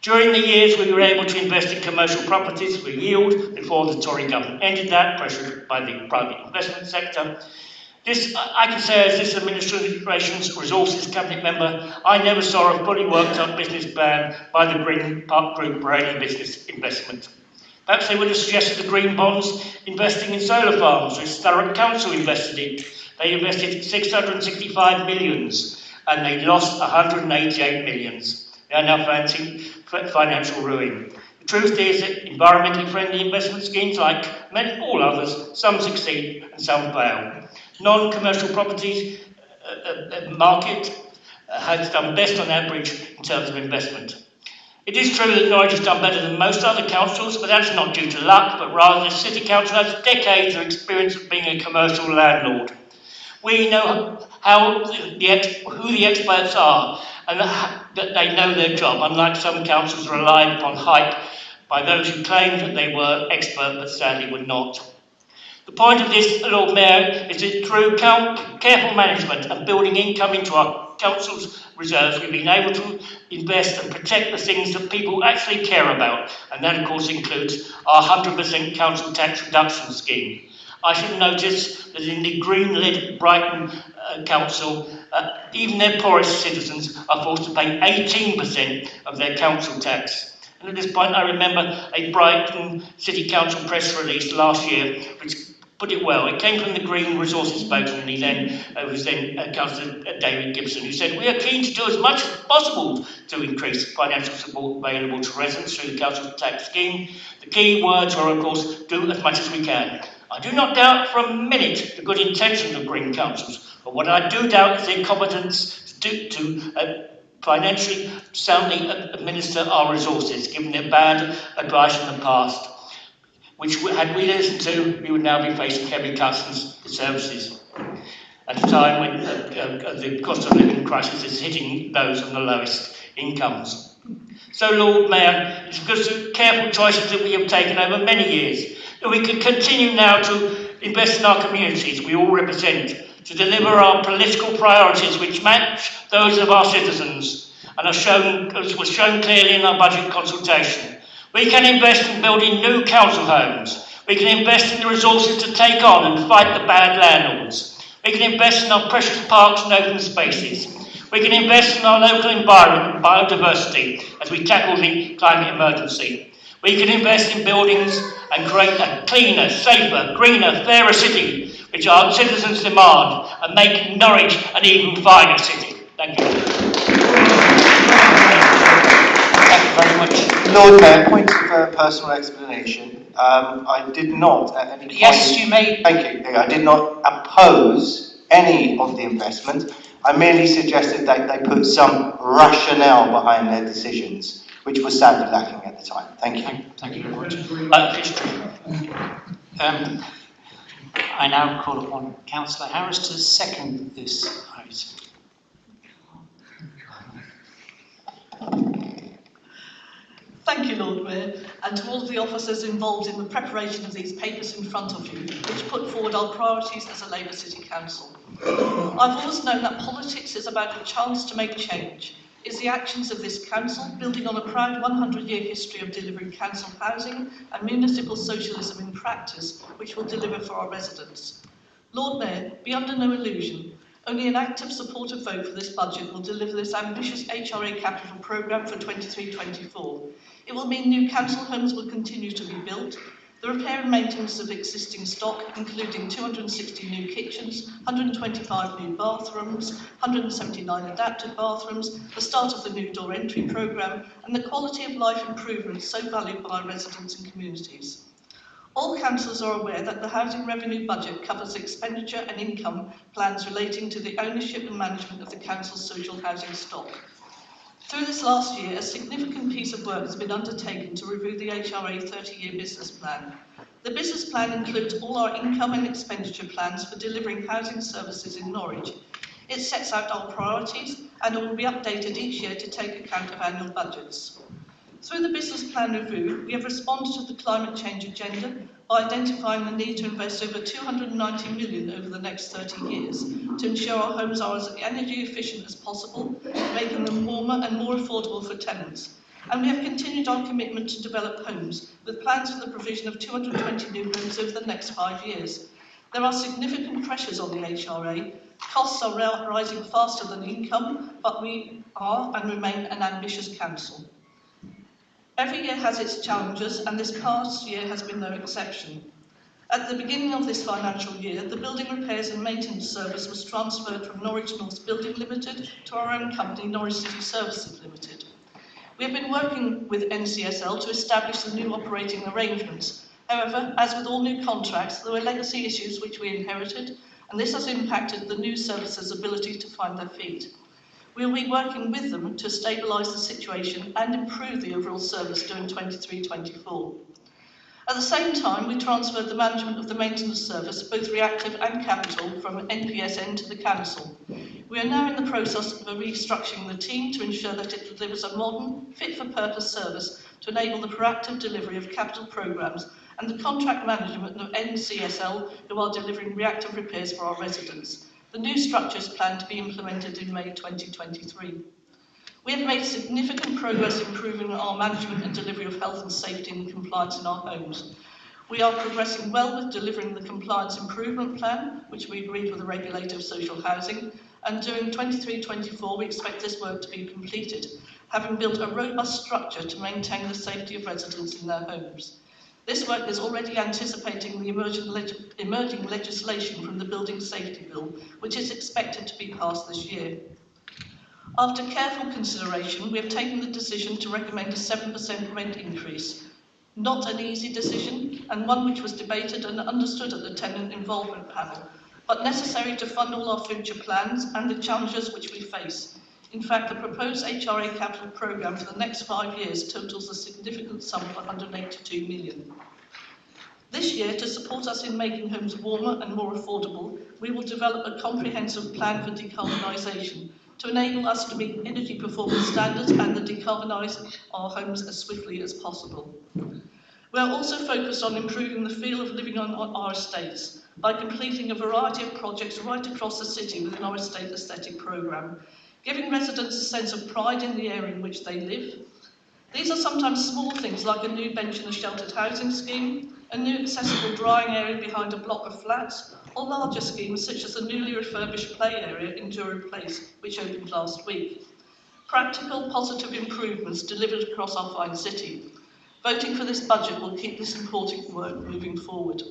G: During the years, we were able to invest in commercial properties for yield before the Tory government ended that, pressured by the private investment sector. This, I can say, as this administration's resources cabinet member, I never saw a fully worked up business plan by the Green Park Group for any business investment. Perhaps they would have suggested the Green Bonds investing in solar farms, which Thurrock Council invested in. They invested 665 millions and they lost 188 millions. They are now facing financial ruin. The truth is that environmentally friendly investment schemes, like all others, some succeed and some fail. Non-commercial properties market has done best on average in terms of investment. It is true that Norwich has done better than most other councils, but that's not due to luck, but rather the City Council has decades of experience of being a commercial landlord. We know who the experts are, and that they know their job, unlike some councils relied upon hype by those who claimed that they were expert, but sadly were not. The point of this, Lord Mayor, is that through careful management and building income into our council's reserves, we've been able to invest and protect the things that people actually care about, and that of course includes our 100% council tax reduction scheme. I should notice that in the Green-led Brighton Council, even their poorest citizens are forced to pay 18% of their council tax. And at this point, I remember a Brighton City Council press release last year which put it well. It came from the Green Resources spokesman, who was then Councillor David Gibson, who said, "We are keen to do as much as possible to increase financial support available to residents through the council tax scheme. The key words are, of course, do as much as we can. I do not doubt for a minute the good intentions of Green councils, but what I do doubt is their competence to financially soundly administer our resources, given their bad advice in the past, which had we listened to, we would now be facing heavy cuts in services at a time when the cost of living crisis is hitting those on the lowest incomes. So, Lord Mayor, it's because of careful choices that we have taken over many years that we can continue now to
J: invest in our communities we all represent, to deliver our political priorities which match those of our citizens, and as was shown clearly in our budget consultation. We can invest in building new council homes. We can invest in the resources to take on and fight the bad landlords. We can invest in our precious parks and open spaces. We can invest in our local environment and biodiversity as we tackle the climate emergency. We can invest in buildings and create a cleaner, safer, greener, fairer city, which our citizens demand, and make Norwich an even finer city. Thank you.
K: Thank you very much. Lord Mayor, point of personal explanation. I did not at any point...
A: Yes, you may.
K: Thank you. I did not oppose any of the investment. I merely suggested that they put some rationale behind their decisions, which was sadly lacking at the time. Thank you.
A: Thank you very much. I now call upon Councillor Harris to second this item.
L: Thank you, Lord Mayor, and to all the officers involved in the preparation of these papers in front of you, which put forward our priorities as a Labour City Council. I've always known that politics is about a chance to make change. It's the actions of this council, building on a proud 100-year history of delivering council housing and municipal socialism in practice, which will deliver for our residents. Lord Mayor, be under no illusion. Only an active supportive vote for this budget will deliver this ambitious HRA capital programme for 23-24. It will mean new council homes will continue to be built, the repair and maintenance of existing stock, including 260 new kitchens, 125 new bathrooms, 179 adapted bathrooms, the start of the new door entry programme, and the quality of life improvements so valued by our residents and communities. All councillors are aware that the housing revenue budget covers expenditure and income plans relating to the ownership and management of the council's social housing stock. Through this last year, a significant piece of work has been undertaken to review the HRA 30-year business plan. The business plan includes all our income and expenditure plans for delivering housing services in Norwich. It sets out our priorities and it will be updated each year to take account of annual budgets. Through the business plan review, we have responded to the climate change agenda by identifying the need to invest over 290 million over the next 30 years to ensure our homes are as energy efficient as possible, making them warmer and more affordable for tenants. And we have continued our commitment to develop homes, with plans for the provision of 220 new homes over the next 5 years. There are significant pressures on the HRA. Costs are rising faster than income, but we are and remain an ambitious council. Every year has its challenges, and this past year has been no exception. At the beginning of this financial year, the building repairs and maintenance service was transferred from Norwich North Building Limited to our own company, Norwich City Services Limited. We have been working with NCSL to establish the new operating arrangements. However, as with all new contracts, there were legacy issues which we inherited, and this has impacted the new services' ability to find their feet. We will be working with them to stabilise the situation and improve the overall service during 23-24. At the same time, we transferred the management of the maintenance service, both reactive and capital, from NPSN to the council. We are now in the process of restructuring the team to ensure that it delivers a modern, fit-for-purpose service to enable the proactive delivery of capital programmes and the contract management of NCSL, who are delivering reactive repairs for our residents. The new structure is planned to be implemented in May 2023. We have made significant progress improving our management and delivery of health and safety and compliance in our homes. We are progressing well with delivering the compliance improvement plan, which we agreed with the regulator of social housing, and during 23-24 we expect this work to be completed, having built a robust structure to maintain the safety of residents in their homes. This work is already anticipating the emerging legislation from the Building Safety Bill, which is expected to be passed this year. After careful consideration, we have taken the decision to recommend a 7% rent increase. Not an easy decision, and one which was debated and understood at the tenant involvement panel, but necessary to fund all our future plans and the challenges which we face. In fact, the proposed HRA capital programme for the next 5 years totals a significant sum of 182 million. This year, to support us in making homes warmer and more affordable, we will develop a comprehensive plan for decarbonisation to enable us to meet energy performance standards and to decarbonise our homes as swiftly as possible. We are also focused on improving the feel of living on our estates. by completing a variety of projects right across the city within our estate aesthetic programme, giving residents a sense of pride in the area in which they live. These are sometimes small things like a new bench in the sheltered housing scheme, a new accessible drying area behind a block of flats, or larger schemes such as the newly refurbished play area in Durham Place, which opened last week. Practical, positive improvements delivered across our fine city. Voting for this budget will keep this important work moving forward.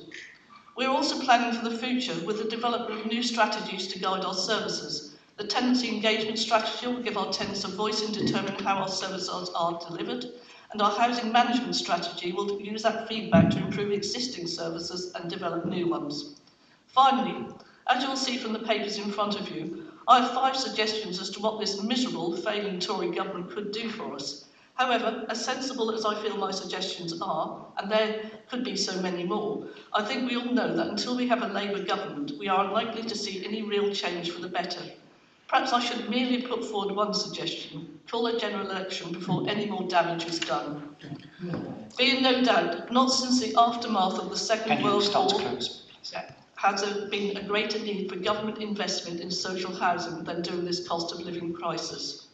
L: We're also planning for the future with the development of new strategies to guide our services. The tenancy engagement strategy will give our tenants a voice in determining how our services are delivered, and our housing management strategy will use that feedback to improve existing services and develop new ones. Finally, as you'll see from the papers in front of you, I have 5 suggestions as to what this miserable, failing Tory government could do for us. However, as sensible as I feel my suggestions are, and there could be so many more, I think we all know that until we have a Labour government, we are unlikely to see any real change for the better. Perhaps I should merely put forward one suggestion: call a general election before any more damage is done. Be in no doubt, not since the aftermath of the Second World War has there been a greater need for government investment in social housing than during this cost of living crisis.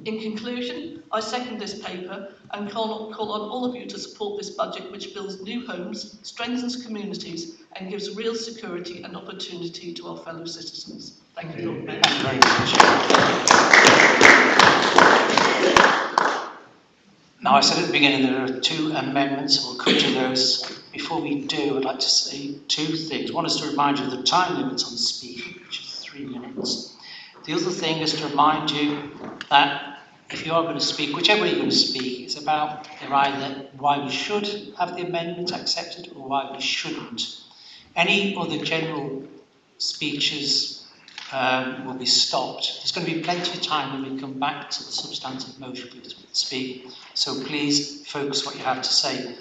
L: In conclusion, I second this paper and call on all of you to support this budget, which builds new homes, strengthens communities and gives real security and opportunity to our fellow citizens. Thank you, Lord Mayor.
A: Thank you very much. Now, I said at the beginning there are 2 amendments. We'll come to those. Before we do, I'd like to say 2 things. One is to remind you of the time limits on speaking, which is 3 minutes. The other thing is to remind you that if you are going to speak, whichever way you're going to speak, it's about either why we should have the amendment accepted or why we shouldn't. Any other general speeches will be stopped. There's going to be plenty of time when we come back to the substantive motion for you to speak, so please focus what you have to say.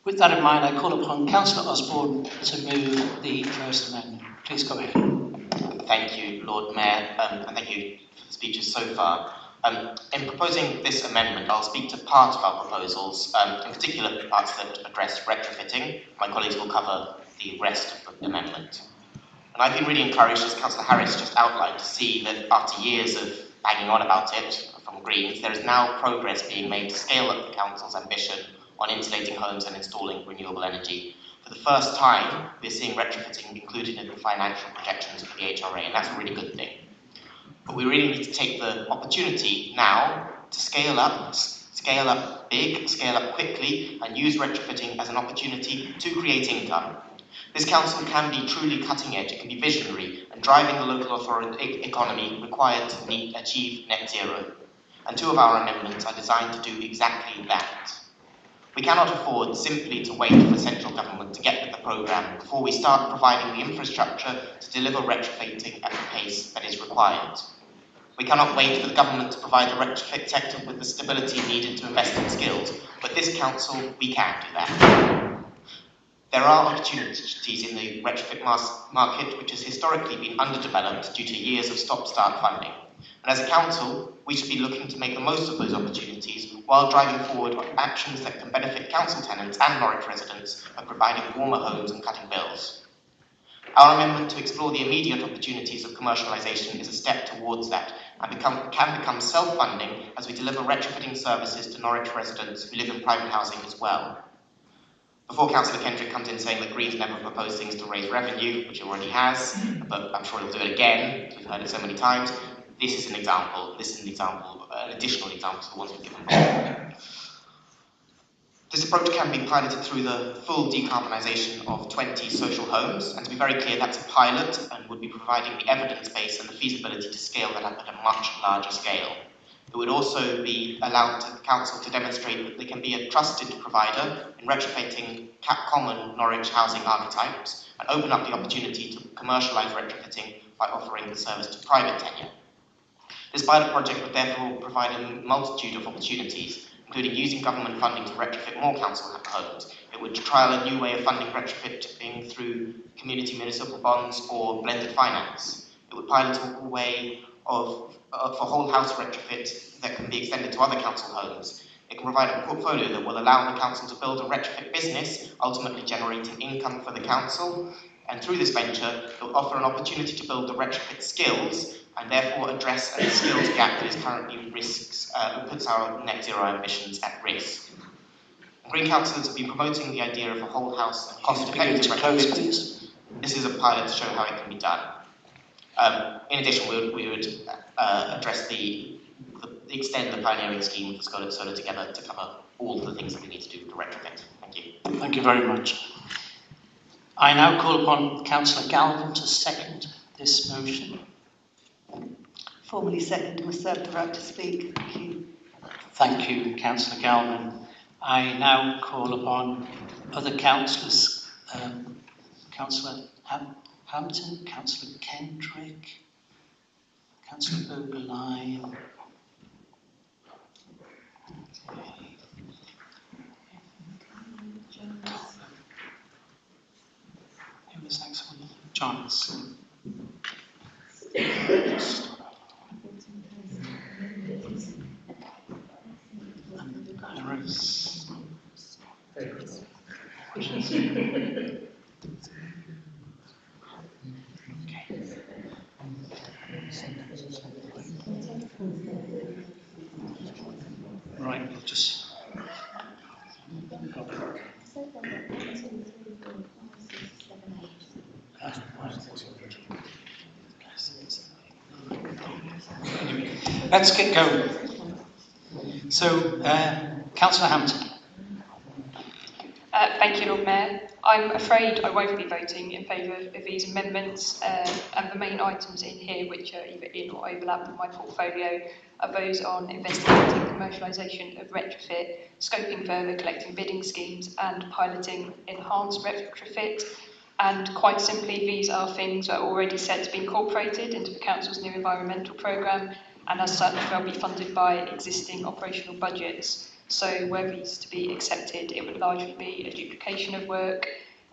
A: With that in mind, I call upon Councillor Osborne to move the first amendment. Please go ahead.
M: Thank you, Lord Mayor, and thank you for the speeches so far. In proposing this amendment, I'll speak to part of our proposals, in particular parts that address retrofitting. My colleagues will cover the rest of the amendment. And I've been really encouraged, as Councillor Harris just outlined, to see that after years of banging on about it from Greens, there is now progress being made to scale up the Council's ambition on insulating homes and installing renewable energy. For the first time, we're seeing retrofitting included in the financial projections for the HRA, and that's a really good thing. But we really need to take the opportunity now to scale up big, scale up quickly, and use retrofitting as an opportunity to create income. This council can be truly cutting edge, it can be visionary, and driving the local authority economy required to achieve net zero. And 2 of our amendments are designed to do exactly that. We cannot afford simply to wait for central government to get with the programme before we start providing the infrastructure to deliver retrofitting at the pace that is required. We cannot wait for the government to provide the retrofit sector with the stability needed to invest in skills, but this council, we can do that. There are opportunities in the retrofit market which has historically been underdeveloped due to years of stop-start funding. And as a council, we should be looking to make the most of those opportunities while driving forward on actions that can benefit council tenants and Norwich residents by providing warmer homes and cutting bills. Our amendment to explore the immediate opportunities of commercialisation is a step towards that and can become self-funding as we deliver retrofitting services to Norwich residents who live in private housing as well. Before Councillor Kendrick comes in saying that Greens never proposed things to raise revenue, which he already has, but I'm sure he'll do it again, we've heard it so many times, this is an example, an additional example to the ones we've given before. This approach can be piloted through the full decarbonisation of 20 social homes, and to be very clear, that's a pilot and would be providing the evidence base and the feasibility to scale that up at a much larger scale. It would also be allowed to the council to demonstrate that they can be a trusted provider in retrofitting common Norwich housing archetypes and open up the opportunity to commercialise retrofitting by offering the service to private tenure. This pilot project would therefore provide a multitude of opportunities, including using government funding to retrofit more council homes. It would trial a new way of funding retrofitting through community municipal bonds or blended finance. It would pilot a way for whole house retrofit that can be extended to other council homes. It can provide a portfolio that will allow the council to build a retrofit business, ultimately generating income for the council. And through this venture, it will offer an opportunity to build the retrofit skills and therefore address a skills gap that is currently puts our net zero ambitions at risk. Green councillors have been promoting the idea of a whole house and cost-effective retrofit. This is a pilot to show how it can be done. In addition, we would address extend the pioneering scheme with Scholar Solar together to cover all the things that we need to do with the retrofit. Thank you.
A: Thank you very much. I now call upon Councillor Galvin to second this motion.
E: Formally second and reserve the right to speak. Thank you.
A: Thank you, Councillor Galvin. I now call upon other councillors. Councillor Hampton, Councillor Kendrick, Councillor Oberline. Who was next one? Johnson. Harris. Right, we'll just. Anyway, let's get going. So, Councillor Hampton.
N: Thank you, Lord Mayor. I'm afraid I won't be voting in favour of these amendments, and the main items in here, which are either in or overlap with my portfolio, are those on investigating commercialisation of retrofit, scoping further collecting bidding schemes, and piloting enhanced retrofit. And quite simply, these are things that are already set to be incorporated into the Council's new environmental programme, and as such, they'll be funded by existing operational budgets. So were these to be accepted, it would largely be a duplication of work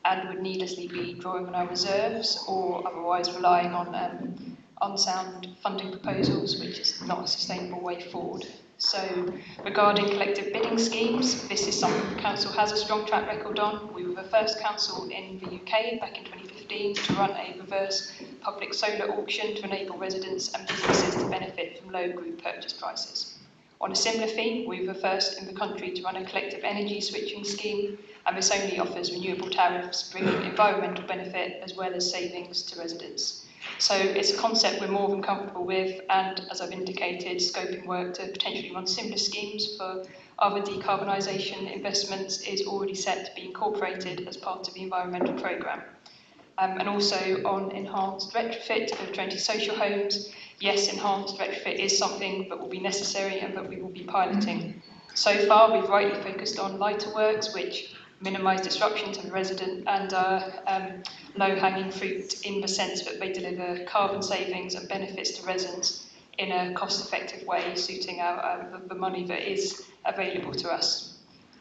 N: and would needlessly be drawing on our reserves or otherwise relying on unsound funding proposals, which is not a sustainable way forward. So regarding collective bidding schemes, this is something the Council has a strong track record on. We were the first council in the UK back in 2015 to run a reverse public solar auction to enable residents and businesses to benefit from low group purchase prices. On a similar theme, we were the first in the country to run a collective energy switching scheme, and this only offers renewable tariffs, bringing environmental benefit as well as savings to residents. So it's a concept we're more than comfortable with, and as I've indicated, scoping work to potentially run similar schemes for other decarbonisation investments is already set to be incorporated as part of the environmental programme. And also on enhanced retrofit of 20 social homes, yes, enhanced retrofit is something that will be necessary and that we will be piloting. So far, we've rightly focused on lighter works, which minimise disruption to the resident and are low-hanging fruit in the sense that they deliver carbon savings and benefits to residents in a cost-effective way, suiting the money that is available to us.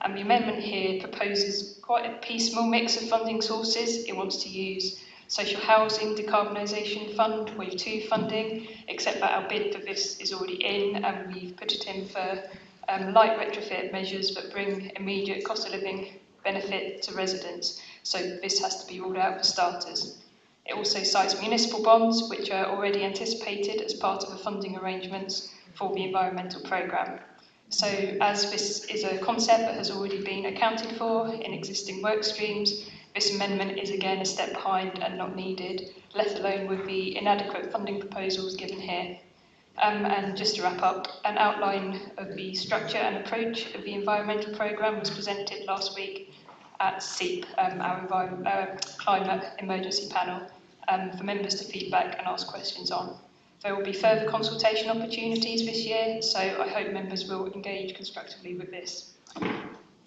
N: And the amendment here proposes quite a piecemeal mix of funding sources. It wants to use Social Housing Decarbonisation Fund, Wave 2 funding, except that our bid for this is already in, and we've put it in for light retrofit measures that bring immediate cost of living benefit to residents. So this has to be ruled out for starters. It also cites municipal bonds, which are already anticipated as part of the funding arrangements for the environmental programme. So as this is a concept that has already been accounted for in existing work streams, this amendment is again a step behind and not needed, let alone with the inadequate funding proposals given here. And just to wrap up, an outline of the structure and approach of the environmental programme was presented last week at SEEP, our climate emergency panel, for members to feedback and ask questions on. There will be further consultation opportunities this year, so I hope members will engage constructively with this.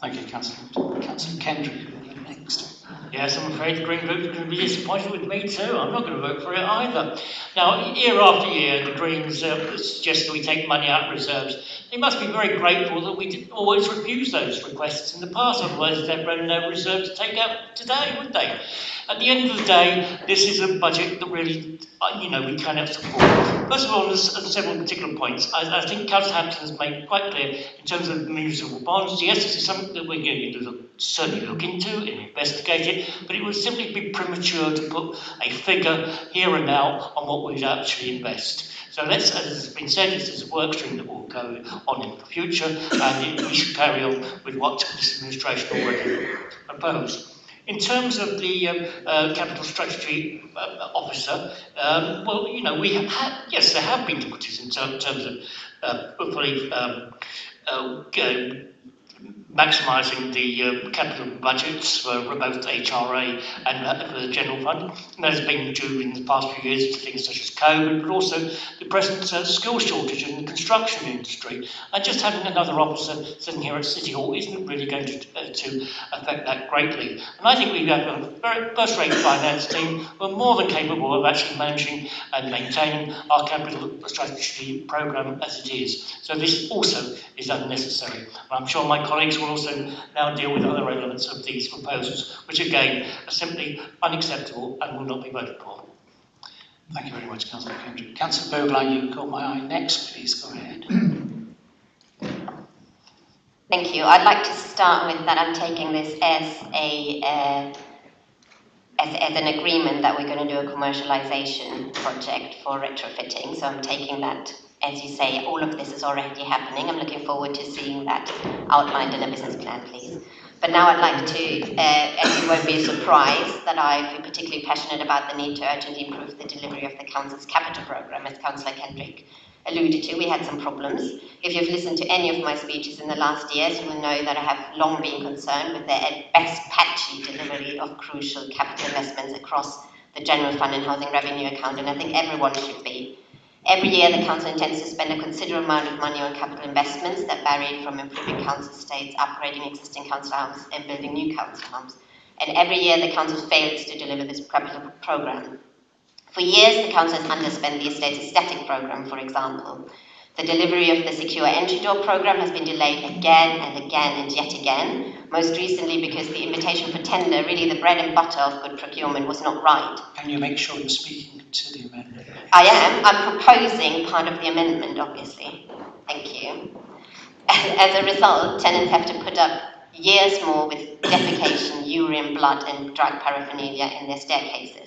A: Thank you, Councillor. Councillor Kendrick, next.
J: Yes, I'm afraid the Green Group is going to be disappointed with me too. I'm not going to vote for it either. Now, year after year, the Greens suggest that we take money out of reserves. He must be very grateful that we didn't always refuse those requests in the past, otherwise they'd run no reserve to take out today, would they? At the end of the day, this is a budget that really, we cannot support. First of all, there's several particular points. I think Councillor Hampton has made quite clear in terms of municipal bonds. Yes, this is something that we're going to certainly look into and investigate it, but it would simply be premature to put a figure here and now on what we'd actually invest. So let's, as has been said, this is a work stream that will go on in the future, and we should carry on with what this administration already proposed. In terms of the capital strategy officer, we have had, yes, there have been difficulties in terms of hopefully maximising the capital budgets for both HRA and for the general fund. And that has been due in the past few years to things such as COVID, but also the present skill shortage in the construction industry. And just having another officer sitting here at City Hall isn't really going to affect that greatly. And I think we have a very first-rate finance team who are more than capable of actually managing and maintaining our capital strategy programme as it is. So this also is unnecessary. I'm sure my colleagues will also now deal with other elements of these proposals, which again are simply unacceptable and will not be voted for.
A: Thank you very much, Councillor Kendrick. Councillor Vogler, you caught my eye next, please go ahead.
O: Thank you. I'd like to start with that I'm taking this as an agreement that we're going to do a commercialisation project for retrofitting. So I'm taking that, as you say, all of this is already happening. I'm looking forward to seeing that outlined in a business plan, please. But now I'd like to, as it won't be a surprise, that I feel particularly passionate about the need to urgently improve the delivery of the Council's capital programme, as Councillor Kendrick alluded to. We had some problems. If you've listened to any of my speeches in the last years, you will know that I have long been concerned with the at best patchy delivery of crucial capital investments across the general fund and housing revenue account, and I think everyone should be. Every year, the Council intends to spend a considerable amount of money on capital investments that vary from improving council estates, upgrading existing council homes, and building new council homes. And every year, the Council fails to deliver this capital programme. For years, the Council has underspent the estate's static programme, for example. The delivery of the Secure Entry Door programme has been delayed again and again and yet again, most recently because the invitation for tender, really the bread and butter of good procurement, was not right.
A: Can you make sure you're speaking to the amendment?
O: I am. I'm proposing part of the amendment, obviously. Thank you. As a result, tenants have to put up years more with defecation, urine, blood, and drug paraphernalia in their staircases.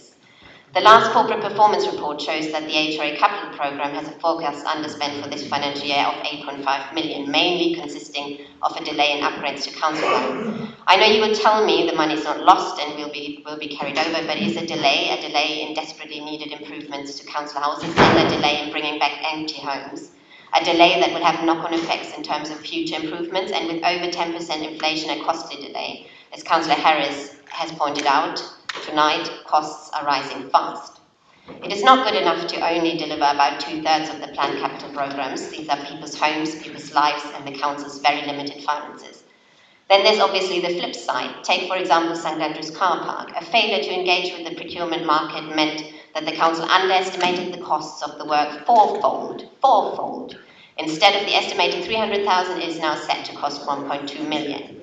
O: The last corporate performance report shows that the HRA capital programme has a forecast underspend for this financial year of 8.5 million, mainly consisting of a delay in upgrades to council home. I know you will tell me the money is not lost and will be carried over, but is a delay in desperately needed improvements to council houses, and a delay in bringing back empty homes. A delay that will have knock-on effects in terms of future improvements, and with over 10% inflation, a costly delay. As Councillor Harris has pointed out, tonight, costs are rising fast. It is not good enough to only deliver about 2/3 of the planned capital programmes. These are people's homes, people's lives, and the Council's very limited finances. Then there's obviously the flip side. Take, for example, St Andrews Car Park. A failure to engage with the procurement market meant that the Council underestimated the costs of the work fourfold. Instead of the estimated 300,000, it is now set to cost 1.2 million.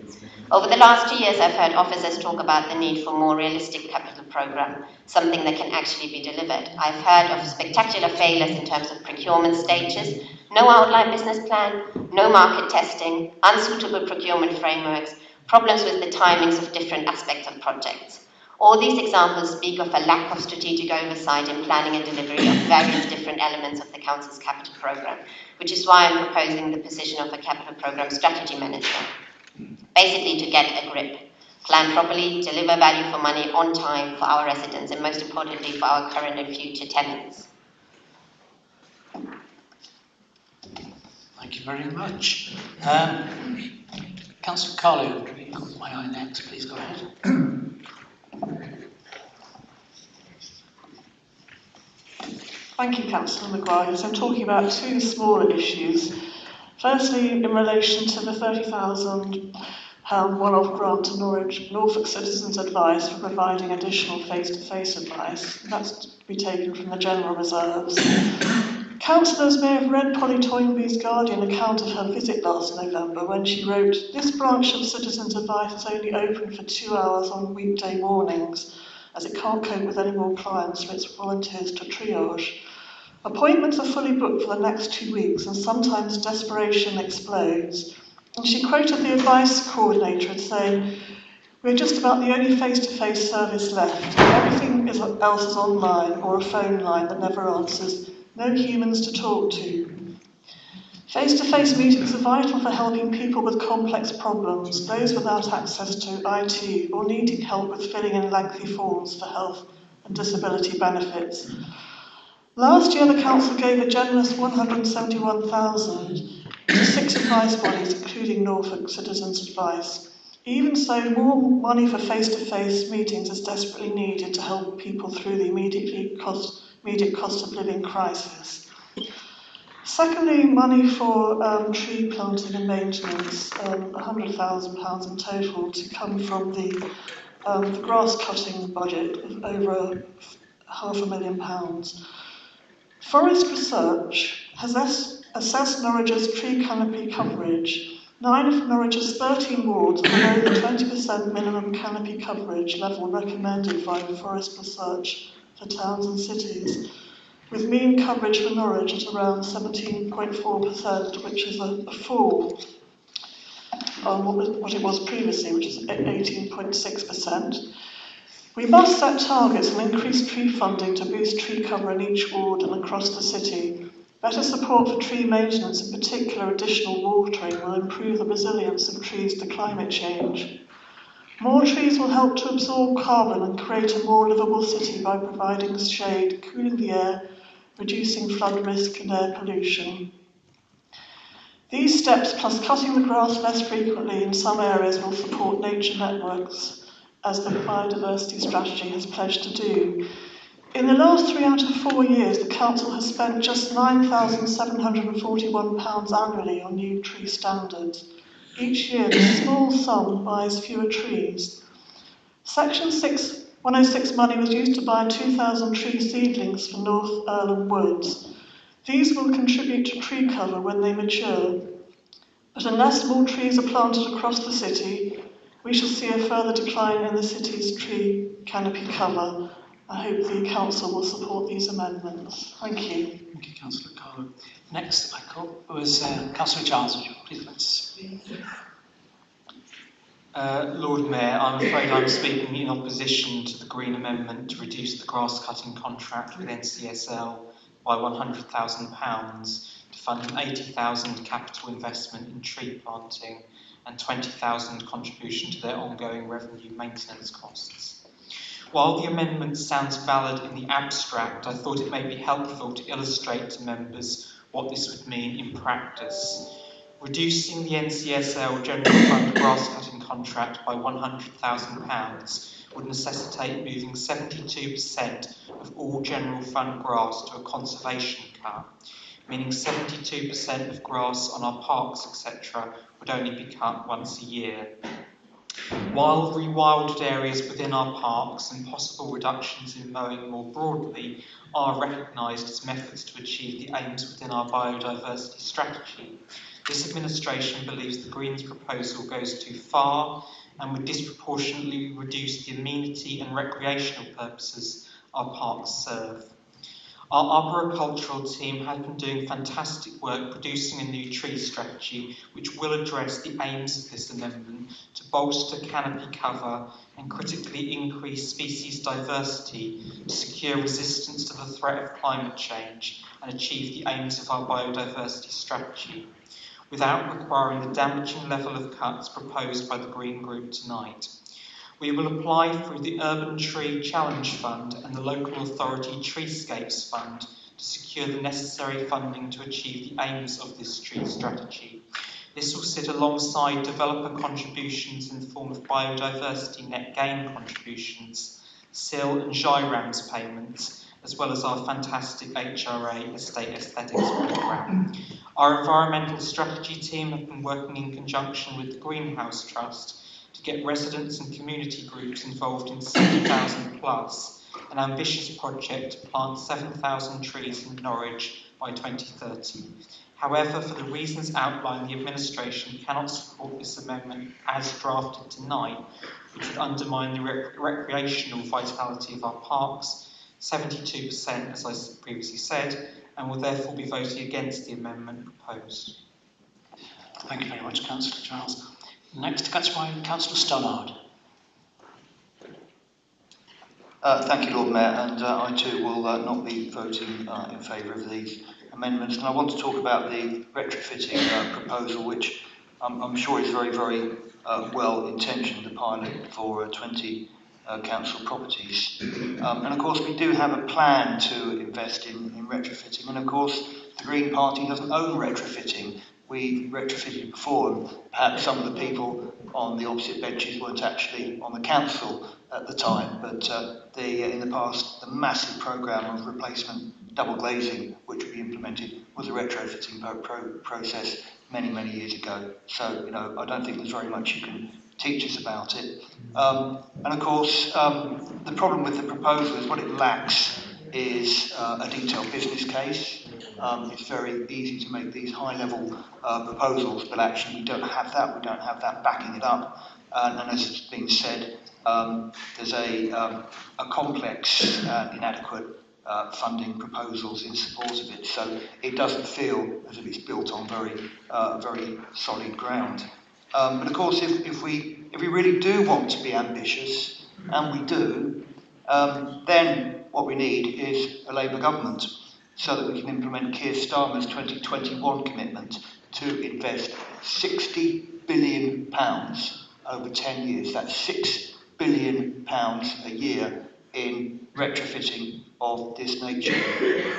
O: Over the last 2 years, I've heard officers talk about the need for a more realistic capital programme, something that can actually be delivered. I've heard of spectacular failures in terms of procurement stages, no outline business plan, no market testing, unsuitable procurement frameworks, problems with the timings of different aspects of projects. All these examples speak of a lack of strategic oversight in planning and delivery of various different elements of the Council's capital programme, which is why I'm proposing the position of a capital programme strategy manager. Basically to get a grip, plan properly, deliver value for money on time for our residents, and most importantly for our current and future tenants.
A: Thank you very much. Councillor Carlo, you got my eye next, please go ahead.
L: Thank you, Councillor Maguire. So I'm talking about two smaller issues. Firstly, in relation to the £30,000 one-off grant to Norfolk Citizens Advice for providing additional face-to-face advice. That's to be taken from the general reserves. Councillors may have read Polly Toynbee's Guardian account of her visit last November when she wrote, "This branch of Citizens Advice is only open for 2 hours on weekday mornings, as it can't cope with any more clients for its volunteers to triage. Appointments are fully booked for the next 2 weeks and sometimes desperation explodes." And she quoted the advice coordinator as saying, "We're just about the only face-to-face service left. Everything else is online or a phone line that never answers. No humans to talk to." Face-to-face meetings are vital for helping people with complex problems, those without access to IT or needing help with filling in lengthy forms for health and disability benefits. Last year, the council gave a generous £171,000 to 6 advice bodies, including Norfolk Citizens Advice. Even so, more money for face-to-face meetings is desperately needed to help people through the immediate cost of living crisis. Secondly, money for tree planting and maintenance, £100,000 in total, to come from the grass cutting budget of over £500,000. Forest Research has assessed Norwich's tree canopy coverage. 9 of Norwich's 13 wards are below the 20% minimum canopy coverage level recommended by Forest Research for towns and cities, with mean coverage for Norwich at around 17.4%, which is a fall on what it was previously, which is 18.6%. We must set targets and increase tree funding to boost tree cover in each ward and across the city. Better support for tree maintenance, in particular additional watering, will improve the resilience of trees to climate change. More trees will help to absorb carbon and create a more livable city by providing shade, cooling the air, reducing flood risk and air pollution. These steps, plus cutting the grass less frequently in some areas, will support nature networks, as the biodiversity strategy has pledged to do. In the last 3 out of 4 years, the council has spent just £9,741 annually on new tree standards. Each year, this small sum buys fewer trees. Section 106 money was used to buy 2,000 tree seedlings for North Earlham Woods. These will contribute to tree cover when they mature. But unless more trees are planted across the city, we shall see a further decline in the city's tree canopy cover. I hope the council will support these amendments. Thank you.
A: Thank you, Councillor Carlo. Next, I call was Councillor Giles. Would you please like to speak?
P: Lord Mayor, I'm afraid I'm speaking in opposition to the Green Amendment to reduce the grass cutting contract with NCSL by £100,000 to fund an £80,000 capital investment in tree planting and £20,000 contribution to their ongoing revenue maintenance costs. While the amendment sounds valid in the abstract, I thought it may be helpful to illustrate to members what this would mean in practice. Reducing the NCSL General Fund grass cutting contract by £100,000 would necessitate moving 72% of all General Fund grass to a conservation cut, meaning 72% of grass on our parks, etc., would only be cut once a year. While rewilded areas within our parks and possible reductions in mowing more broadly are recognised as methods to achieve the aims within our biodiversity strategy, this administration believes the Greens' proposal goes too far and would disproportionately reduce the amenity and recreational purposes our parks serve. Our arboricultural team has been doing fantastic work producing a new tree strategy which will address the aims of this amendment to bolster canopy cover and critically increase species diversity to secure resistance to the threat of climate change and achieve the aims of our biodiversity strategy, without requiring the damaging level of cuts proposed by the Green Group tonight. We will apply through the Urban Tree Challenge Fund and the Local Authority Treescapes Fund to secure the necessary funding to achieve the aims of this tree strategy. This will sit alongside developer contributions in the form of biodiversity net gain contributions, SIL and GIRAMS payments, as well as our fantastic HRA Estate Aesthetics programme. Our environmental strategy team have been working in conjunction with the Greenhouse Trust to get residents and community groups involved in 7,000 plus, an ambitious project to plant 7,000 trees in Norwich by 2030. However, for the reasons outlined, the administration cannot support this amendment as drafted tonight, which would undermine the recreational vitality of our parks, 72%, as I previously said, and will therefore be voting against the amendment proposed.
A: Thank you very much, Councillor Charles. Next, Councillor Stannard.
Q: Thank you, Lord Mayor, and I too will not be voting in favour of these amendments. And I want to talk about the retrofitting proposal, which I'm sure is very, very well intentioned, the pilot for 20 council properties. And of course, we do have a plan to invest in retrofitting. And of course, the Green Party doesn't own retrofitting. We retrofitted before, and perhaps some of the people on the opposite benches weren't actually on the council at the time, but in the past, the massive programme of replacement double glazing, which we implemented, was a retrofitting process many, many years ago. So, I don't think there's very much you can teach us about it. And of course, the problem with the proposal is what it lacks is a detailed business case. It's very easy to make these high-level proposals, but actually we don't have that. We don't have that backing it up. And as it's been said, there's a complex and inadequate funding proposals in support of it. So it doesn't feel as if it's built on very solid ground. But of course, if we really do want to be ambitious, and we do, then what we need is a Labour government, so that we can implement Keir Starmer's 2021 commitment to invest £60 billion over 10 years. That's £6 billion a year in retrofitting of this nature.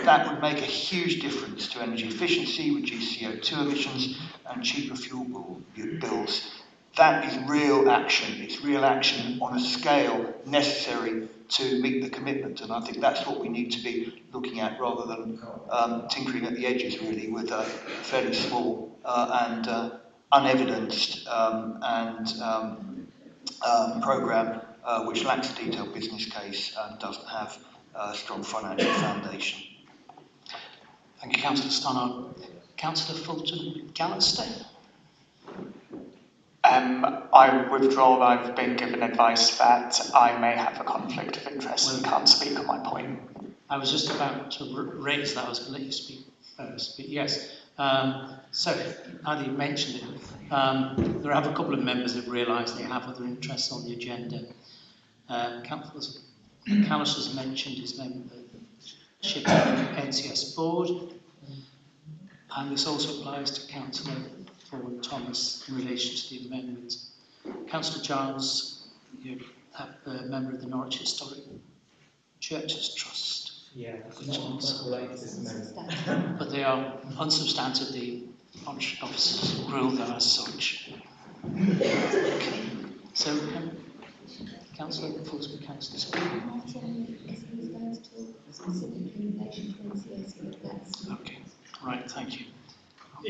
Q: That would make a huge difference to energy efficiency, reduce CO2 emissions, and cheaper fuel bills. That is real action. It's real action on a scale necessary to meet the commitment, and I think that's what we need to be looking at, rather than tinkering at the edges, really, with a fairly small and unevidenced programme which lacks a detailed business case and doesn't have a strong financial foundation.
A: Thank you, Councillor Stannard. Councillor Fulton Gallister.
R: I withdraw. I've been given advice that I may have a conflict of interest and can't speak on my point.
A: I was just about to raise that. I was going to let you speak first, but yes. So, now that you mentioned it, there are a couple of members that realise they have other interests on the agenda. Councillor McAllister's mentioned his membership on the NCS board, and this also applies to Councillor Ford Thomas in relation to the amendment. Councillor Giles, you're a member of the Norwich Historic Churches Trust.
S: Yeah, it's not related to this amendment.
A: But they are unsubstantive. The officers rule them as such. Okay. So, Councillor Fulton, Councillor Scott. Okay, right, thank you.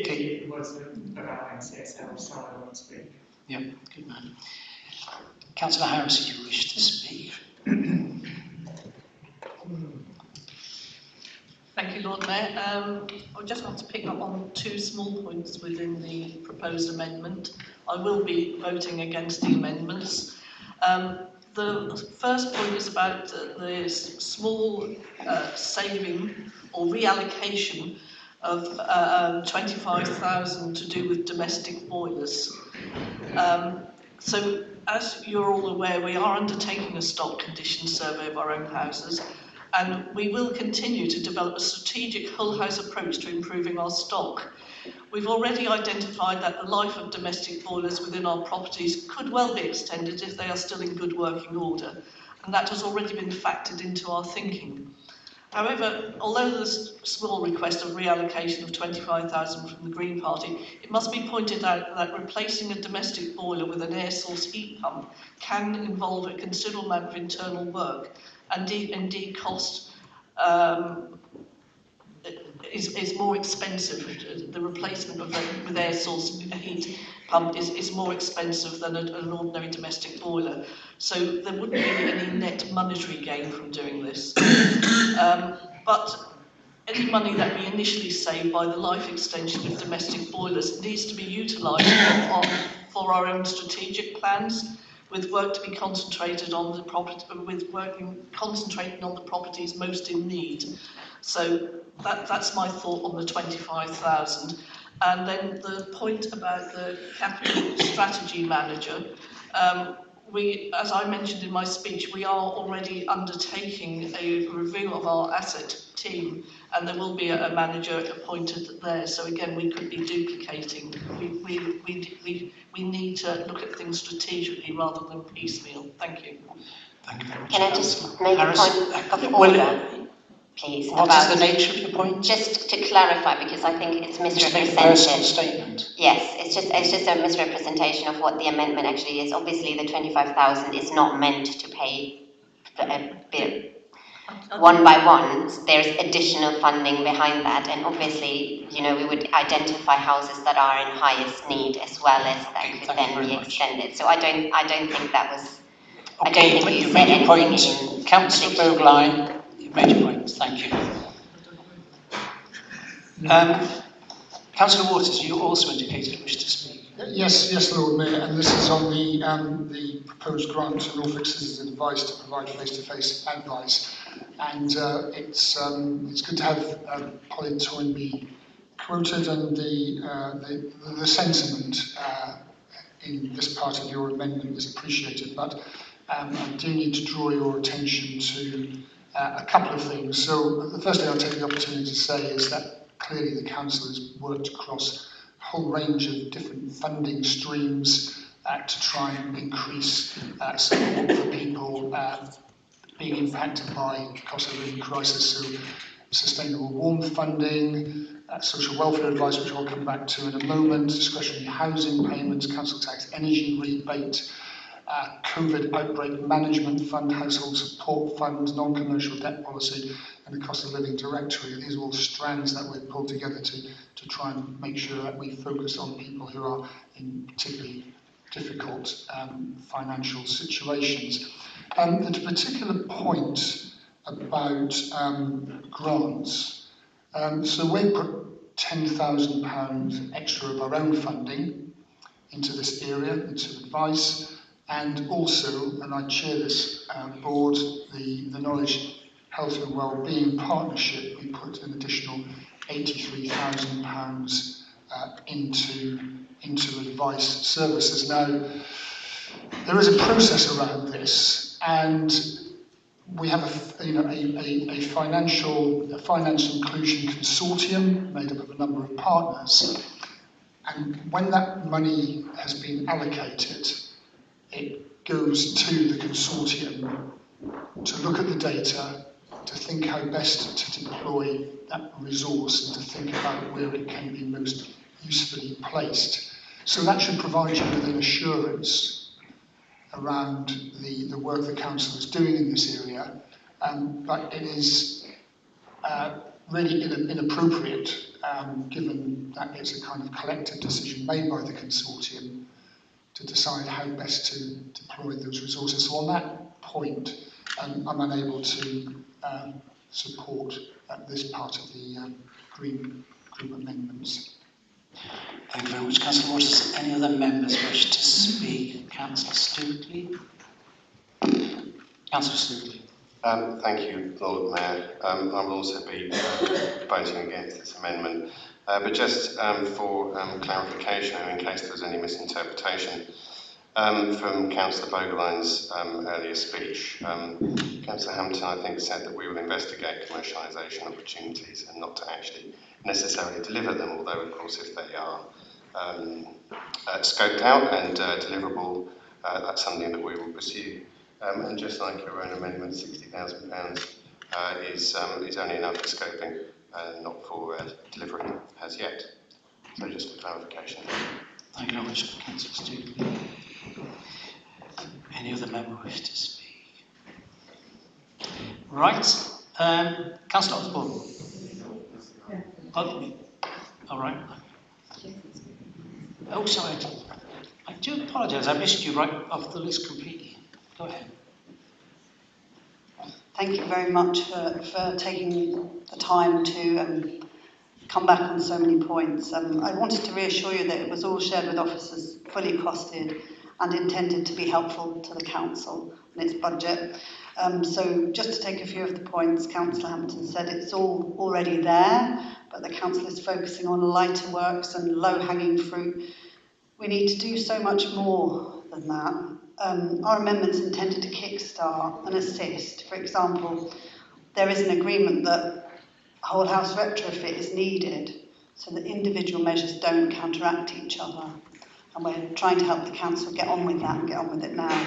A: Okay.
S: It was about NCSL, so I won't speak.
A: Yeah, good man. Councillor Harris, if you wish to speak.
L: Thank you, Lord Mayor. I just want to pick up on two small points within the proposed amendment. I will be voting against the amendments. The first point is about the small saving or reallocation of 25,000 to do with domestic boilers. So, as you're all aware, we are undertaking a stock condition survey of our own houses, and we will continue to develop a strategic whole house approach to improving our stock. We've already identified that the life of domestic boilers within our properties could well be extended if they are still in good working order, and that has already been factored into our thinking. However, although there's a small request of reallocation of 25,000 from the Green Party, it must be pointed out that replacing a domestic boiler with an air source heat pump can involve a considerable amount of internal work, and indeed cost is more expensive. The replacement of with air source heat pump is more expensive than an ordinary domestic boiler. So there wouldn't be any net monetary gain from doing this. But any money that we initially save by the life extension of domestic boilers needs to be utilised for our own strategic plans, with work to be concentrated on the concentrating on the properties most in need. So that's my thought on the 25,000. And then the point about the capital strategy manager, as I mentioned in my speech, we are already undertaking a review of our asset team, and there will be a manager appointed there. So again, we could be duplicating. We need to look at things strategically rather than piecemeal. Thank you.
A: Thank you very much.
O: Can I just make a point of order, please?
A: What is the nature of your point?
O: Just to clarify, because I think it's misrepresented.
A: Just a personal statement.
O: Yes, it's just a misrepresentation of what the amendment actually is. Obviously, the 25,000 is not meant to pay for a bill. One by one, there's additional funding behind that, and obviously, you know, we would identify houses that are in highest need as well as that could then be extended. So I don't think that was.
A: Okay, you've made your point. Councillor Bogline, you've made your point. Thank you. Councillor Waters, you also indicated you wish to speak.
H: Yes, Lord Mayor, and this is on the proposed grant to Norwich Citizens Advice to provide face-to-face advice. And it's good to have Polly Toynbee quoted, and the sentiment in this part of your amendment is appreciated. But I do need to draw your attention to a couple of things. So the first thing I'll take the opportunity to say is that clearly the council has worked across a whole range of different funding streams to try and increase support for people being impacted by the cost of living crisis. So sustainable warmth funding, social welfare advice, which I'll come back to in a moment, discretionary housing payments, council tax energy rebate, COVID outbreak management fund, household support funds, non-commercial debt policy, and the cost of living directory. These are all strands that we've pulled together to try and make sure that we focus on people who are in particularly difficult financial situations. The particular point about grants, so we put £10,000 extra of our own funding into this area, into advice. And also, and I chair this board, the Norwich Health and Wellbeing Partnership, we put an additional £83,000 into advice services. Now, there is a process around this, and we have a finance inclusion consortium made up of a number of partners, and when that money has been allocated, it goes to the consortium to look at the data, to think how best to deploy that resource, and to think about where it can be most usefully placed. So that should provide you with an assurance around the work the council is doing in this area, but it is really inappropriate, given that it's a kind of collective decision made by the consortium to decide how best to deploy those resources. So on that point, I'm unable to support this part of the Green Group amendments.
A: Thank you very much, Councillor Waters. Any other members wish to speak? Councillor Stookley. Councillor Stookley.
C: Thank you, Lord Mayor. I will also be voting against this amendment. But just for clarification, in case there was any misinterpretation, from Councillor Bogeline's earlier speech, Councillor Hampton, I think, said that we will investigate commercialisation opportunities and not to actually necessarily deliver them, although, of course, if they are scoped out and deliverable, that's something that we will pursue. And just like your own amendment, £60,000 is only enough for scoping and not for delivery as yet. So just for clarification.
A: Thank you very much, Councillor Stookley. Any other member wish to speak? Right. Councillor Osborne. Oh, all right. Oh, sorry. I do apologise. I missed you right off the list completely. Go ahead.
T: Thank you very much for taking the time to come back on so many points. I wanted to reassure you that it was all shared with officers, fully costed and intended to be helpful to the council and its budget. So just to take a few of the points, Councillor Hampton said it's all already there, but the council is focusing on lighter works and low-hanging fruit. We need to do so much more than that. Our amendments intended to kickstart and assist. For example, there is an agreement that whole house retrofit is needed so that individual measures don't counteract each other. And we're trying to help the council get on with that and get on with it now.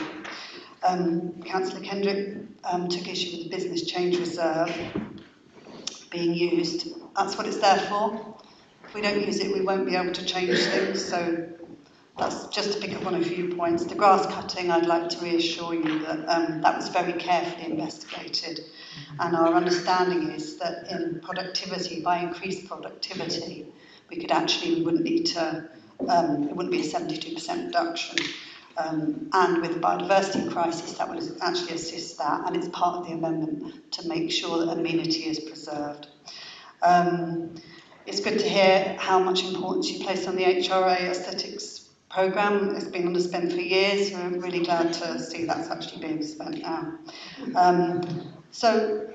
T: Councillor Kendrick took issue with the business change reserve being used. That's what it's there for. If we don't use it, we won't be able to change things. So that's just to pick up on a few points. The grass cutting, I'd like to reassure you that that was very carefully investigated. And our understanding is that in productivity, by increased productivity, we wouldn't need to, it wouldn't be a 72% reduction. And with the biodiversity crisis, that will actually assist that, and it's part of the amendment to make sure that amenity is preserved. It's good to hear how much importance you place on the HRA aesthetics programme. It's been underspent for years, so I'm really glad to see that's actually being spent now. So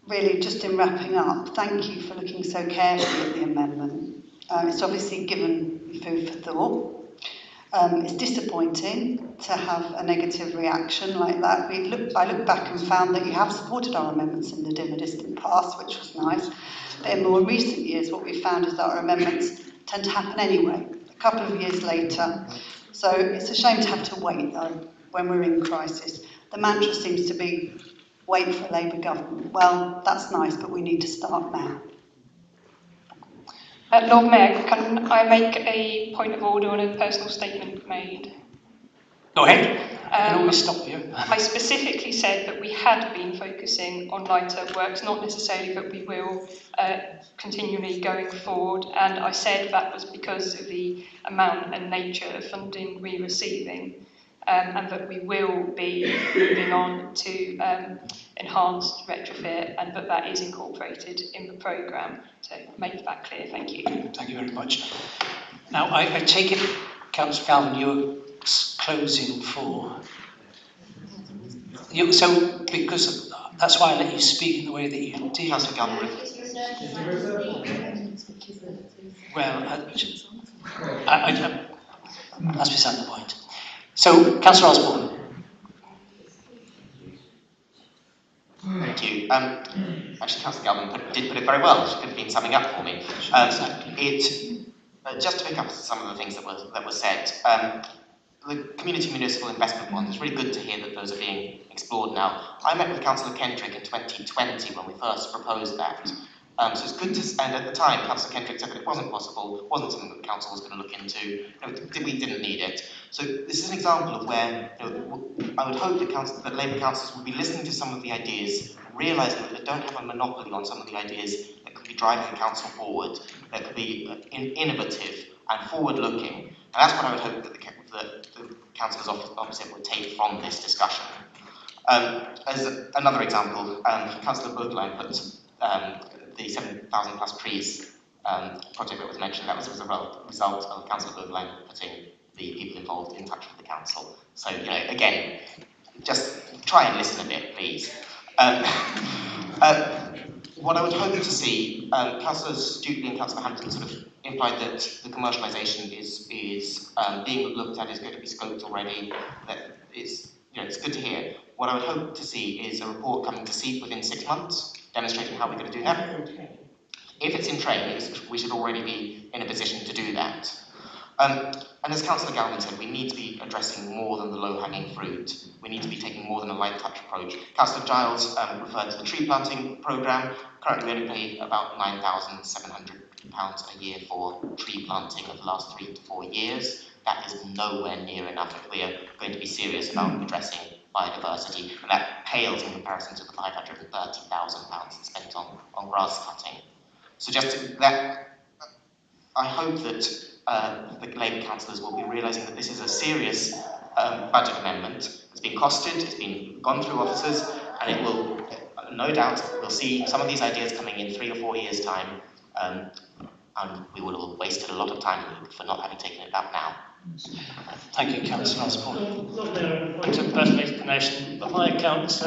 T: really, just in wrapping up, thank you for looking so carefully at the amendment. It's obviously given food for thought. It's disappointing to have a negative reaction like that. I looked back and found that you have supported our amendments in the dim and distant past, which was nice. But in more recent years, what we found is that our amendments tend to happen anyway, a couple of years later. So it's a shame to have to wait, though, when we're in crisis. The mantra seems to be, wait for a Labour government. Well, that's nice, but we need to start now.
N: Lord Mayor, can I make a point of order on a personal statement made?
J: Go ahead. I can always stop you.
N: I specifically said that we had been focusing on lighter works, not necessarily that we will continually going forward. And I said that was because of the amount and nature of funding we're receiving, and that we will be moving on to enhanced retrofit, and that is incorporated in the programme. So make that clear. Thank you.
J: Thank you very much. Now, I take it, Councillor Calvin, you're closing for... So, because that's why I let you speak in the way that you did.
M: Councillor Calvin.
J: Well, that's beside the point. So, Councillor Osborne.
M: Thank you. Actually, Councillor Galvin did put it very well. She could have been summing up for me. Just to pick up some of the things that were said, the Community Municipal Investment Bond, it's really good to hear that those are being explored now. I met with Councillor Kendrick in 2020 when we first proposed that. So it's good to, and at the time, Councillor Kendrick said that it wasn't possible, wasn't something that the council was going to look into, we didn't need it. So this is an example of where I would hope that Labour councillors would be listening to some of the ideas, realising that they don't have a monopoly on some of the ideas that could be driving the council forward, that could be innovative and forward-looking. And that's what I would hope that the councillors opposite would take from this discussion. As another example, Councillor Berglein put the 7,000 plus trees project that was mentioned. That was as a result of Councillor Berglein putting the people involved in touch with the council. So, again, just try and listen a bit, please. What I would hope to see, Councillor Stutely and Councillor Hampton sort of implied that the commercialisation is being looked at, is going to be scoped already. That it's good to hear. What I would hope to see is a report coming to SEEP within 6 months, demonstrating how we're going to do that. If it's in train, we should already be in a position to do that. And as Councillor Galvin said, we need to be addressing more than the low-hanging fruit. We need to be taking more than a light touch approach. Councillor Giles referred to the tree planting programme. Currently, we only pay about £9,700 a year for tree planting over the last 3 to 4 years. That is nowhere near enough if we are going to be serious about addressing biodiversity, and that pales in comparison to the £530,000 spent on grass cutting. So I hope that the Labour councillors will be realising that this is a serious budget amendment. It's been costed, it's been gone through officers, and it will, no doubt, we'll see some of these ideas coming in 3 or 4 years' time, and we will have wasted a lot of time for not having taken it up now.
A: Thank you, Councillor Osborne.
J: Point of personal explanation. My accounts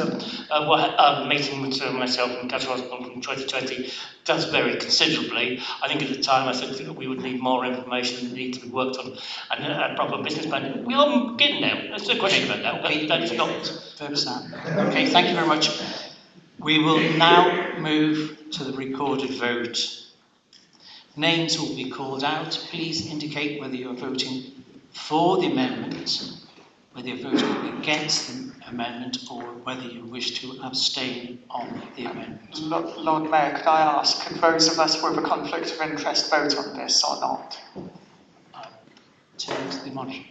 J: meeting with myself and Councillor Osborne from 2020 does vary considerably. I think at the time I said that we would need more information, need to be worked on, and a proper business plan. We are getting there. There's no question about that. That's not.
A: Okay, thank you very much. We will now move to the recorded vote. Names will be called out. Please indicate whether you are voting for the amendment, whether you're voting against the amendment, or whether you wish to abstain on the amendment.
R: Lord Mayor, could I ask, could those of us with a conflict of interest vote on this or not?
A: The monitor.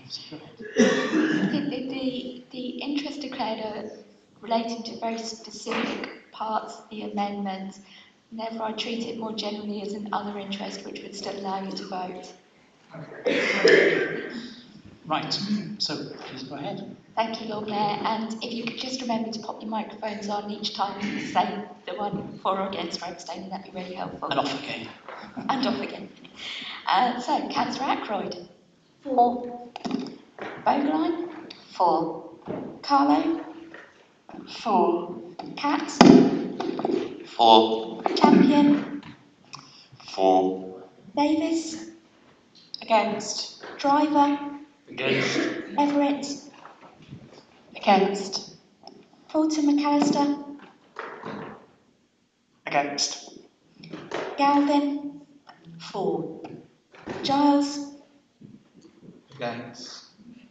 U: The interest declared are relating to very specific parts of the amendment, and therefore I treat it more generally as an other interest which would still allow you to vote.
A: Right, so please go ahead.
U: Thank you, Lord Mayor, and if you could just remember to pop your microphones on each time you say the one for or against or abstaining, that'd be really helpful.
A: And off again.
U: And off again. So, Councillor Ackroyd. 4. Bogeline.
O: 4.
U: Carlo. 4. Cat.
M: 4.
U: Champion.
M: 4.
U: Davis. Against. Driver.
J: Against.
U: Everett. Against. Fulton McAllister.
R: Against.
U: Galvin. 4. Giles.
P: Against.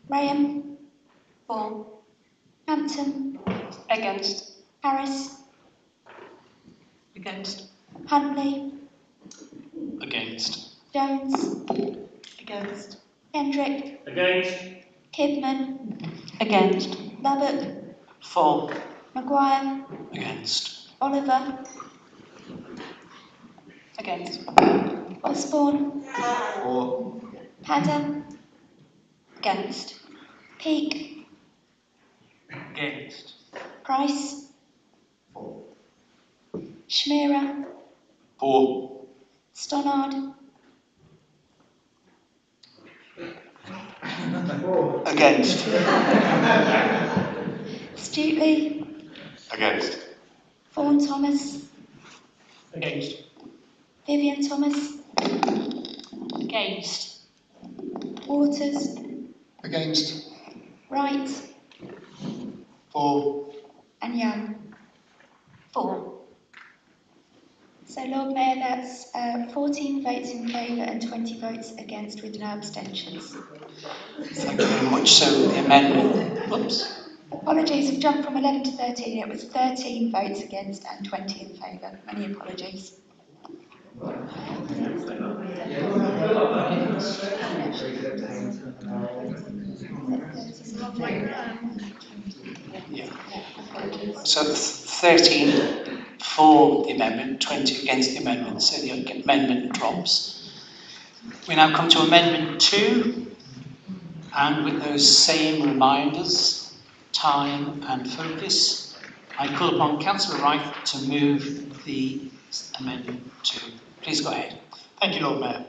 U: Graham. 4. Hampton.
N: Against.
U: Harris.
L: Against.
U: Huntley.
A: Against.
U: Jones.
L: Against.
U: Kendrick.
J: Against.
U: Kidman.
E: Against.
U: Lubbock.
A: 4.
U: Maguire.
A: Against.
U: Oliver.
L: Against.
U: Osborne.
P: 4.
U: Padder. Against. Peake.
J: Against.
U: Price. 4. Schmierer.
A: 4.
U: Stonnard.
Q: Against.
U: Stuteley.
C: Against.
U: Vaughan Thomas.
J: Against.
U: Vivian Thomas.
F: Against.
U: Waters.
H: Against.
U: Wright.
H: 4.
U: And Young. 4. So, Lord Mayor, that's 14 votes in favour and 20 votes against with no abstentions.
A: Thank you very much. So the amendment, whoops.
U: Apologies, I've jumped from 11 to 13. It was 13 votes against and 20 in favour. Many apologies.
A: Yeah. So 13 for the amendment, 20 against the amendment, so the amendment drops. We now come to Amendment 2, and with those same reminders, time and focus, I call upon Councillor Wright to move the Amendment 2. Please go ahead.
V: Thank you, Lord Mayor.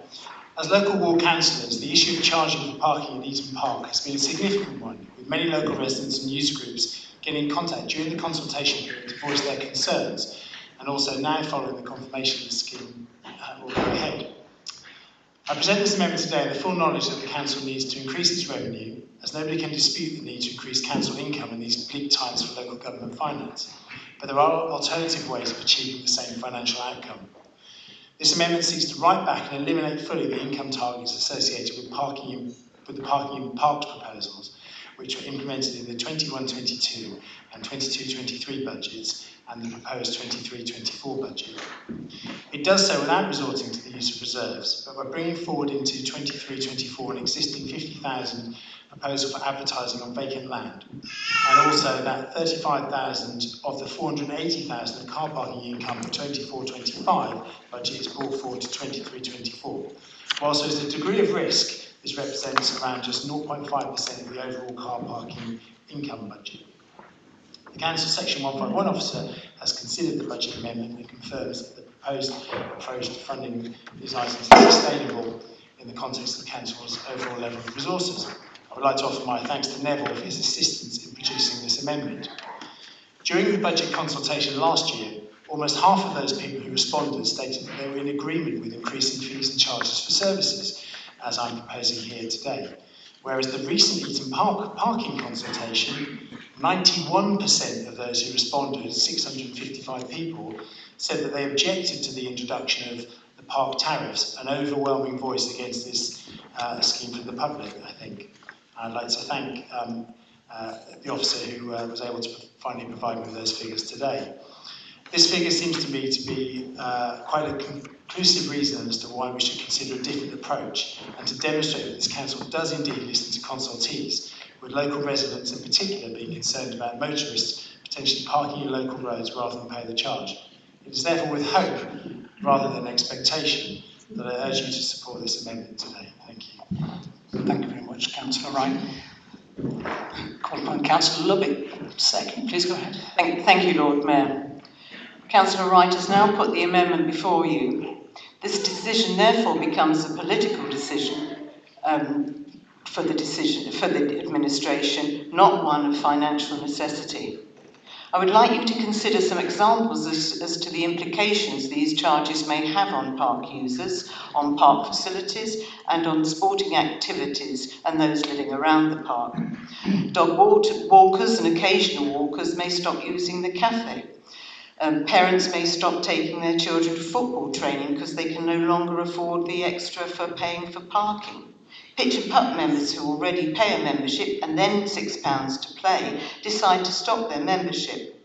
V: As local ward councillors, the issue of charging for parking at Eaton Park has been a significant one, with many local residents and user groups getting in contact during the consultation period to voice their concerns, and also now following the confirmation the scheme will go ahead. I present this amendment today in the full knowledge that the council needs to increase its revenue, as nobody can dispute the need to increase council income in these bleak times for local government finance. But there are alternative ways of achieving the same financial outcome. This amendment seeks to write back and eliminate fully the income targets associated with the parking in parked proposals, which were implemented in the 21-22 and 22-23 budgets and the proposed 23-24 budget. It does so without resorting to the use of reserves, but by bringing forward into 23-24 an existing 50,000 proposal for advertising on vacant land, and also that 35,000 of the 480,000 of car parking income for 24-25 budget is brought forward to 23-24. Whilst there is a degree of risk, this represents around just 0.5% of the overall car parking income budget. The Council Section 151 officer has considered the budget amendment and confirms that the proposed approach to funding these items is sustainable in the context of the Council's overall level of resources. I would like to offer my thanks to Neville for his assistance in producing this amendment. During the budget consultation last year, almost half of those people who responded stated that they were in agreement with increasing fees and charges for services, as I'm proposing here today. Whereas the recent Eaton Park parking consultation, 91% of those who responded, 655 people, said that they objected to the introduction of the park tariffs, an overwhelming voice against this scheme from the public, I think. I'd like to thank the officer who was able to finally provide me with those figures today. This figure seems to me to be quite a conclusive reason as to why we should consider a different approach and to demonstrate that this council does indeed listen to consultees, with local residents in particular being concerned about motorists potentially parking in local roads rather than pay the charge. It is therefore with hope rather than expectation that I urge you to support this amendment today. Thank you.
B: Thank you very much, Councillor Wright. Call upon Councillor Lubbock. Second, please go ahead.
D: Thank you, Lord Mayor. Councillor Wright has now put the amendment before you. This decision therefore becomes a political decision for the administration, not one of financial necessity. I would like you to consider some examples as to the implications these charges may have on park users, on park facilities, and on sporting activities and those living around the park. Dog walkers and occasional walkers may stop using the cafe. Parents may stop taking their children to football training because they can no longer afford the extra for paying for parking. Pitch and putt members who already pay a membership and then £6 to play decide to stop their membership.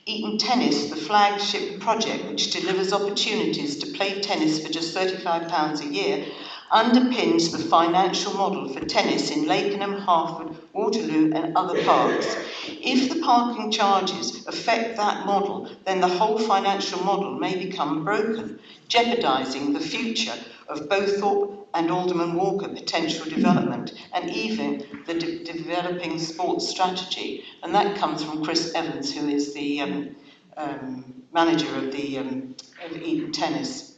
D: Eton Tennis, the flagship project which delivers opportunities to play tennis for just £35 a year, underpins the financial model for tennis in Lakenham, Hartford, Waterloo and other parks. If the parking charges affect that model, then the whole financial model may become broken, jeopardising the future of Bowthorpe and Alderman Walker potential development, and even the developing sports strategy. And that comes from Chris Evans, who is the manager of Eton Tennis.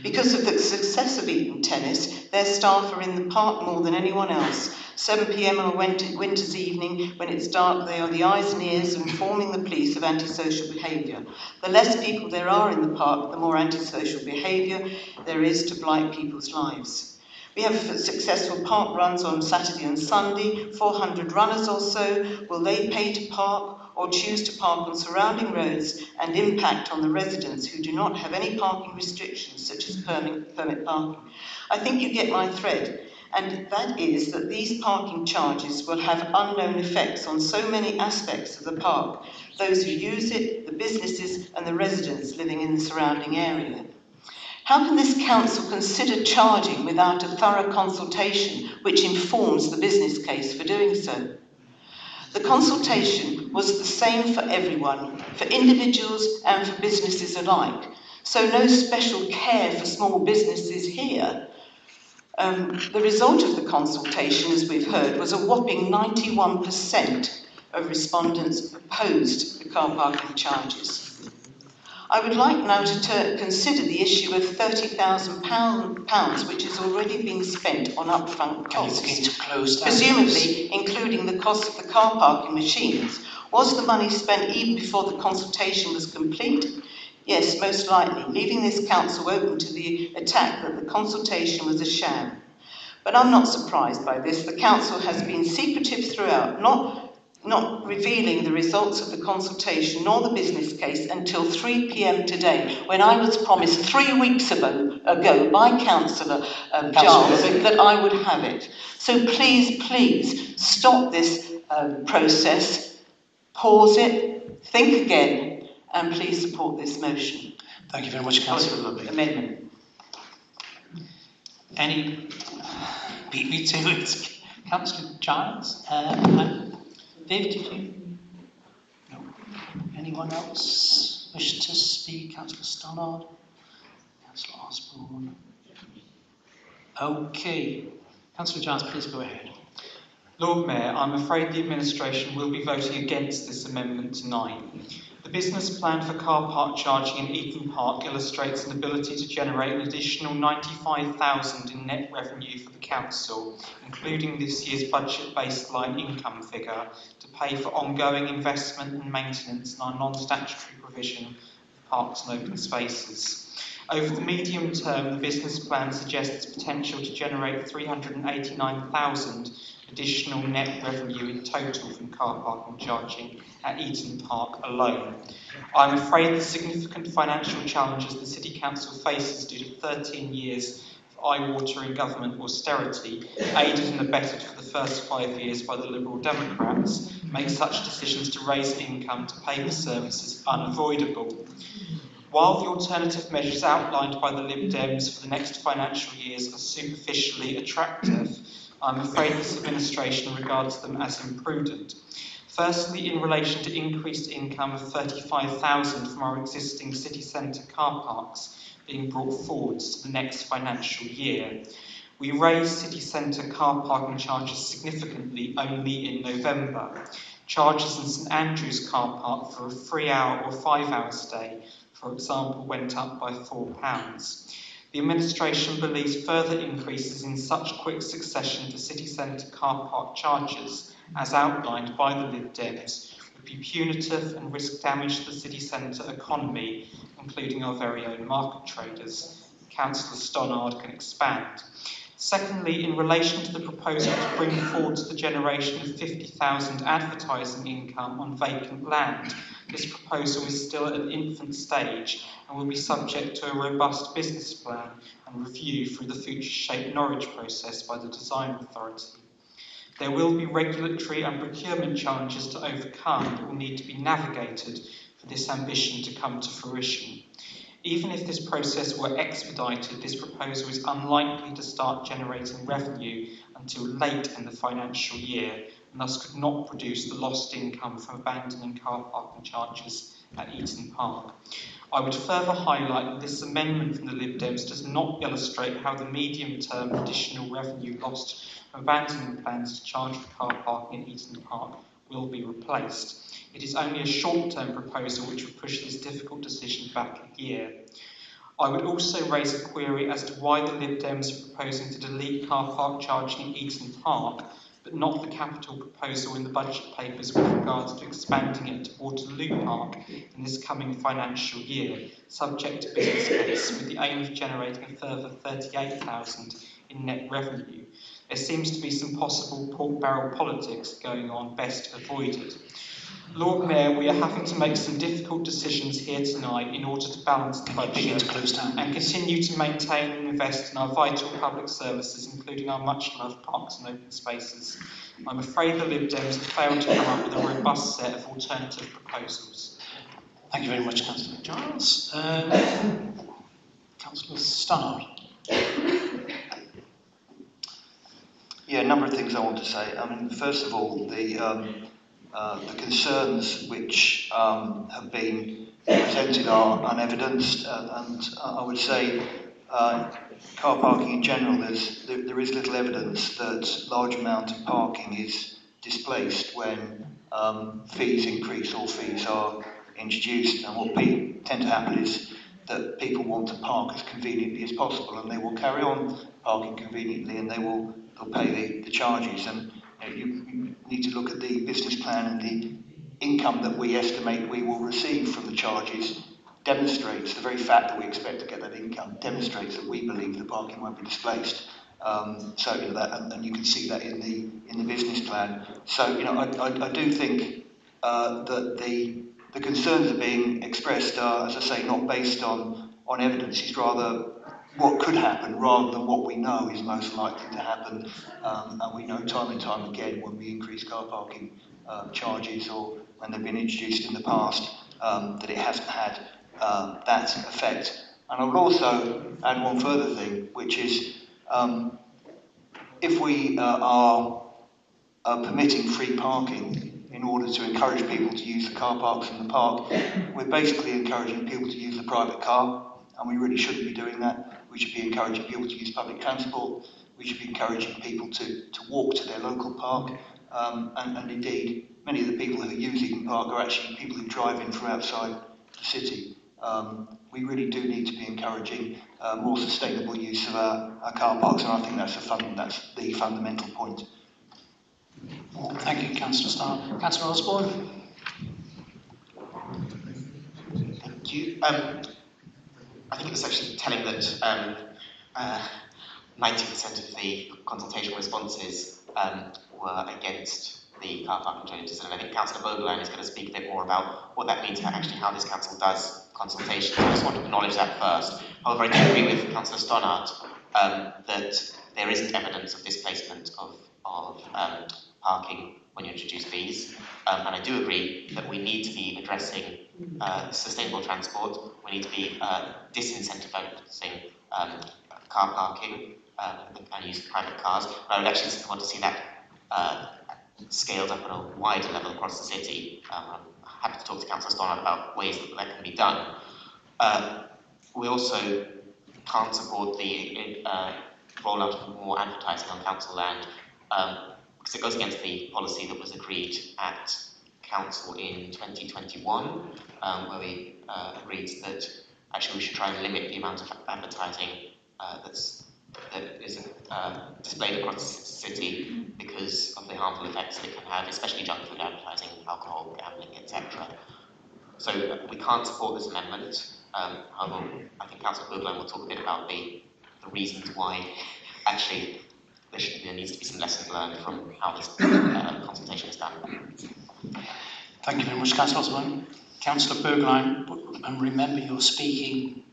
D: Because of the success of Eton Tennis, their staff are in the park more than anyone else. 7 p.m. on a winter's evening, when it's dark, they are the eyes and ears informing the police of antisocial behaviour. The less people there are in the park, the more antisocial behaviour there is to blight people's lives. We have successful park runs on Saturday and Sunday, 400 runners or so. Will they pay to park or choose to park on surrounding roads and impact on the residents who do not have any parking restrictions such as permit parking? I think you get my thread, and that is that these parking charges will have unknown effects on so many aspects of the park, those who use it, the businesses and the residents living in the surrounding area. How can this council consider charging without a thorough consultation which informs the business case for doing so? The consultation was the same for everyone, for individuals and for businesses alike, so no special care for small businesses here. The result of the consultation, as we've heard, was a whopping 91% of respondents opposed the car parking charges. I would like now to consider the issue of £30,000, which has already been spent on upfront costs, presumably including the cost of the car parking machines. Was the money spent even before the consultation was complete? Yes, most likely, leaving this council open to the attack that the consultation was a sham. But I'm not surprised by this. The council has been secretive throughout, not revealing the results of the consultation nor the business case until 3 p.m. today, when I was promised 3 weeks ago by Councillor Giles that I would have it. So please stop this process, pause it, think again, and please support this motion.
B: Thank you very much, Councillor Lubbock.
D: Amendment.
B: Any beat me to it? Councillor Giles? And David, did you? No. Anyone else wish to speak? Councillor Stannard? Councillor Osborne? Okay. Councillor Giles, please go ahead.
P: Lord Mayor, I'm afraid the administration will be voting against this amendment tonight. The business plan for car park charging in Eaton Park illustrates an ability to generate an additional £95,000 in net revenue for the council, including this year's budget baseline income figure, to pay for ongoing investment and maintenance in our non-statutory provision of parks and open spaces. Over the medium term, the business plan suggests potential to generate £389,000 additional net revenue in total from car parking charging at Eaton Park alone. I'm afraid the significant financial challenges the City Council faces due to 13 years of eye-watering government austerity, aided and abetted for the first 5 years by the Liberal Democrats, make such decisions to raise income to pay for services unavoidable. While the alternative measures outlined by the Lib Dems for the next financial years are superficially attractive, I'm afraid this administration regards them as imprudent. Firstly, in relation to increased income of £35,000 from our existing city centre car parks being brought forwards to the next financial year. We raised city centre car parking charges significantly only in November. Charges in St Andrew's car park for a 3-hour or 5-hour stay, for example, went up by £4. The administration believes further increases in such quick succession to city centre car park charges, as outlined by the Lib Dems, would be punitive and risk damage to the city centre economy, including our very own market traders. Councillor Stonnard can expand. Secondly, in relation to the proposal to bring forward the generation of £50,000 advertising income on vacant land, this proposal is still at an infant stage and will be subject to a robust business plan and review through the Future Shape Norwich process by the Design Authority. There will be regulatory and procurement challenges to overcome that will need to be navigated for this ambition to come to fruition. Even if this process were expedited, this proposal is unlikely to start generating revenue until late in the financial year, and thus could not produce the lost income from abandoning car parking charges at Eaton Park. I would further highlight that this amendment from the Lib Dems does not illustrate how the medium-term additional revenue lost from abandoning plans to charge for car parking at Eaton Park will be replaced. It is only a short-term proposal which would push this difficult decision back a year. I would also raise a query as to why the Lib Dems are proposing to delete car park charging in Eaton Park, but not the capital proposal in the budget papers with regards to expanding it to Waterloo Park in this coming financial year, subject to business case, with the aim of generating a further £38,000 in net revenue. There seems to be some possible pork barrel politics going on, best avoided. Lord Mayor, we are having to make some difficult decisions here tonight in order to balance the budget and continue to maintain and invest in our vital public services, including our much-loved parks and open spaces. I'm afraid the Lib Dems have failed to come up with a robust set of alternative proposals.
B: Thank you very much, Councillor Giles. Councillor Stannard.
Q: Yeah, a number of things I want to say. I mean, first of all, the concerns which have been presented are unevidenced, and I would say car parking in general, there is little evidence that large amount of parking is displaced when fees increase or fees are introduced. And what tend to happen is that people want to park as conveniently as possible, and they will carry on parking conveniently, and they'll pay the charges. And you need to look at the business plan, and the income that we estimate we will receive from the charges demonstrates, the very fact that we expect to get that income demonstrates that we believe the parking won't be displaced. So and you can see that in the business plan. So I do think that the concerns are being expressed are, as I say, not based on evidence. It's rather what could happen rather than what we know is most likely to happen. And we know time and time again when we increase car parking charges or when they've been introduced in the past that it hasn't had that effect. And I would also add one further thing, which is if we are permitting free parking in order to encourage people to use the car parks in the park, we're basically encouraging people to use the private car, and we really shouldn't be doing that. We should be encouraging people to use public transport. we should be encouraging people to walk to their local park, and indeed, many of the people who use Eden Park are actually people who drive in from outside the city. We really do need to be encouraging more sustainable use of our car parks, and I think that's the fundamental point.
B: Thank you, Councillor Starr. Councillor Osborne.
M: Thank you. I think it's actually telling that 90% of the consultation responses were against the car parking changes, and I think Councillor Bogerline is going to speak a bit more about what that means and actually how this council does consultations. I just want to acknowledge that first. However, I do agree with Councillor Stonnard that there isn't evidence of displacement of parking when you introduce fees, and I do agree that we need to be addressing sustainable transport. We need to be disincentivizing car parking and use of private cars. But I would actually want to see that scaled up on a wider level across the city. I'm happy to talk to Councillor Stonnard about ways that can be done. We also can't support the rollout of more advertising on council land because it goes against the policy that was agreed at council in 2021, where we agreed that actually we should try and limit the amount of advertising that is displayed across the city because of the harmful effects that it can have, especially junk food advertising, alcohol, gambling, etc. So we can't support this amendment. However, I think Councillor Bogerline will talk a bit about the reasons why actually there needs to be some lessons learned from how this consultation is done.
B: Thank you very much, Councillor Osborne. Councillor Bogerline, and remember you're speaking.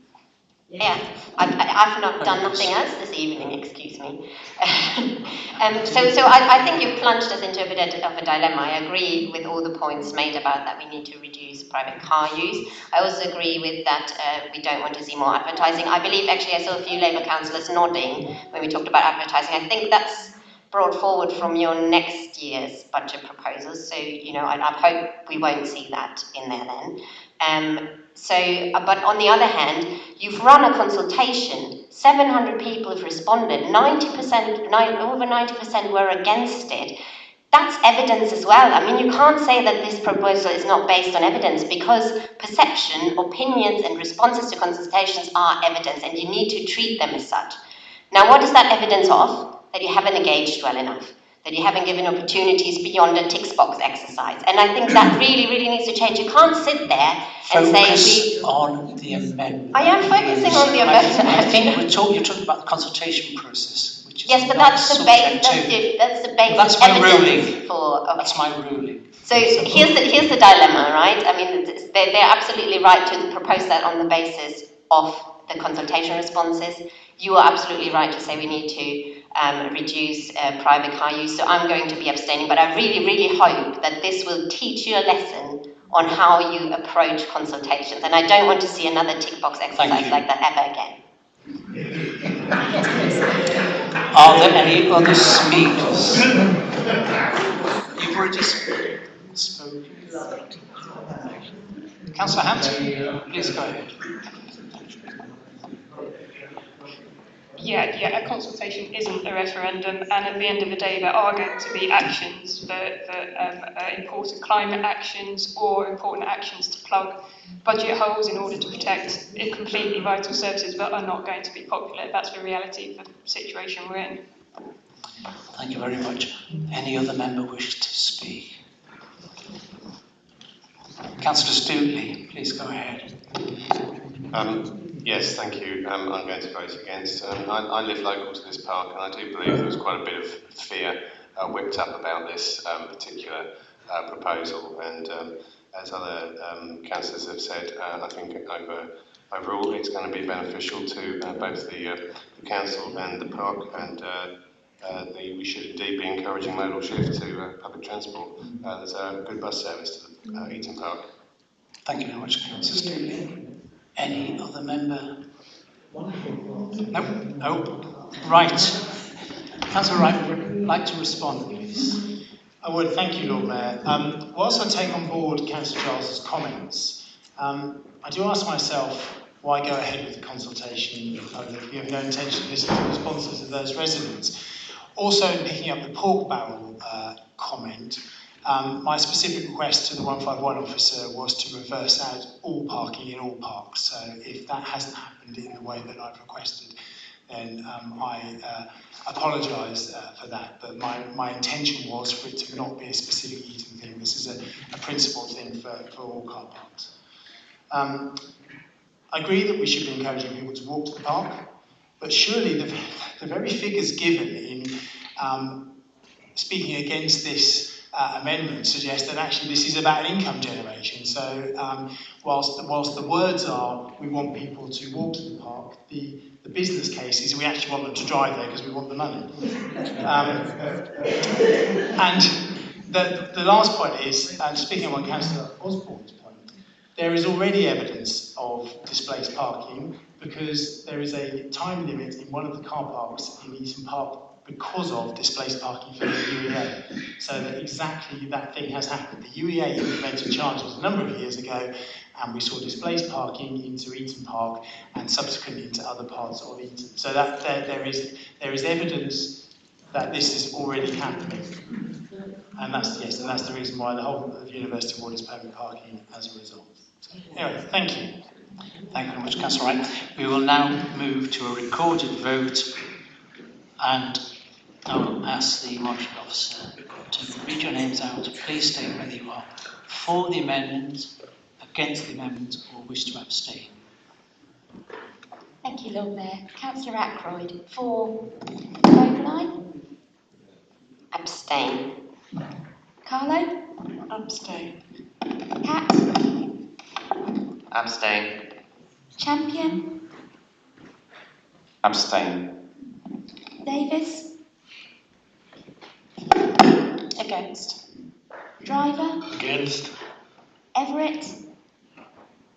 O: Yeah, I've not done nothing else this evening, excuse me. So I think you've plunged us into a bit of a dilemma. I agree with all the points made about that we need to reduce private car use. I also agree with that we don't want to see more advertising. I believe actually I saw a few Labour councillors nodding when we talked about advertising. I think that's brought forward from your next year's budget proposals. So, you know, I hope we won't see that in there then. But on the other hand, you've run a consultation, 700 people have responded, over 90% were against it. That's evidence as well. I mean, you can't say that this proposal is not based on evidence because perception, opinions and responses to consultations are evidence and you need to treat them as such. Now, what is that evidence of? That you haven't engaged well enough, that you haven't given opportunities beyond a tick box exercise. And I think that really, really needs to change. You can't sit there and
B: Focus on the amendment.
O: I am focusing on the amendment.
B: I think you're talking about the consultation process, which is
O: yes, but that's the base. That's the base.
B: That's my ruling. That's my ruling.
O: So here's the dilemma, right? I mean, they're absolutely right to propose that on the basis of the consultation responses. You are absolutely right to say we need to reduce private car use, so I'm going to be abstaining, but I really, really hope that this will teach you a lesson on how you approach consultations, and I don't want to see another tick box exercise like that ever again.
B: Are there any other speakers? You've already spoken. Councillor Hampton, please go ahead.
N: Yeah, a consultation isn't a referendum, and at the end of the day, there are going to be actions for important climate actions or important actions to plug budget holes in order to protect completely vital services that are not going to be popular. That's the reality of the situation we're in.
B: Thank you very much. Any other member wish to speak? Councillor Stootley, please go ahead.
C: Yes, thank you. I'm going to vote against. I live local to this park, and I do believe there was quite a bit of fear whipped up about this particular proposal. And as other councillors have said, I think overall it's going to be beneficial to both the council and the park, and we should indeed be encouraging modal shift to public transport. There's a good bus service to the Eaton Park.
B: Thank you very much, Councillor Stootley. Any other member? No. Right. Councillor Wright would like to respond, please.
V: I would. Thank you, Lord Mayor. Whilst I take on board Councillor Charles's comments, I do ask myself why go ahead with the consultation if you have no intention to listen to the responses of those residents? Also, in picking up the pork barrel comment, my specific request to the 151 officer was to reverse out all parking in all parks. So if that hasn't happened in the way that I've requested, then I apologise for that. But my intention was for it to not be a specific Eton thing. This is a principal thing for all car parks. I agree that we should be encouraging people to walk to the park, but surely the very figures given in speaking against this amendment suggest that actually this is about income generation. So whilst the words are we want people to walk to the park, the business case is we actually want them to drive there because we want the money. And the last point is, speaking on Councillor Osborne's point, there is already evidence of displaced parking because there is a time limit in one of the car parks in Eaton Park because of displaced parking for the UEA. So that exactly that thing has happened. The UEA implemented charges a number of years ago, and we saw displaced parking into Eaton Park and subsequently into other parts of Eaton. So that there is evidence that this is already happening. And that's the reason why the whole of University Ward is permit parking as a result. So, anyway, thank you.
B: Thank you very much, Councillor Wright. We will now move to a recorded vote, and I will ask the monitoring officer to read your names out. Please state whether you are for the amendment, against the amendment, or wish to abstain.
U: Thank you, Lord Mayor. Councillor Ackroyd, for. Overline?
O: Abstain.
U: Carlo?
D: Abstain.
U: Cat?
M: Abstain.
U: Champion?
M: Abstain.
U: Davis?
D: Against.
U: Driver?
J: Against.
U: Everett?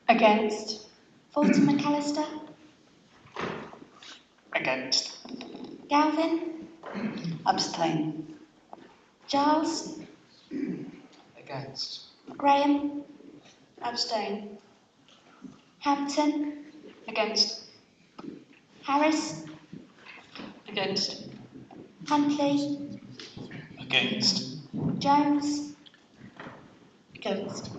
D: Against.
U: Fulton McAllister?
R: Against.
U: Galvin?
T: Abstain.
U: Giles?
P: Against.
U: Graham?
D: Abstain.
U: Hampton?
D: Against.
U: Harris?
D: Against.
U: Huntley?
V: Against.
U: Jones?
D: Against.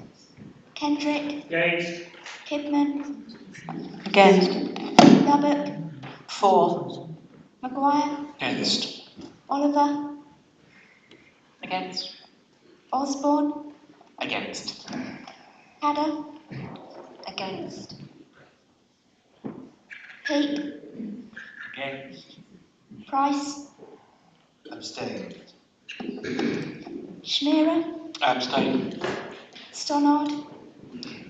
U: Kendrick?
J: Against.
U: Kidman?
D: Against.
U: Lubbock?
D: For.
U: Maguire?
B: Against.
U: Oliver?
D: Against.
U: Osborne?
M: Against.
U: Hadder?
D: Against.
U: Peake?
J: Against.
U: Price?
K: Abstain.
U: Schmierer?
J: Abstain.
U: Stonnard?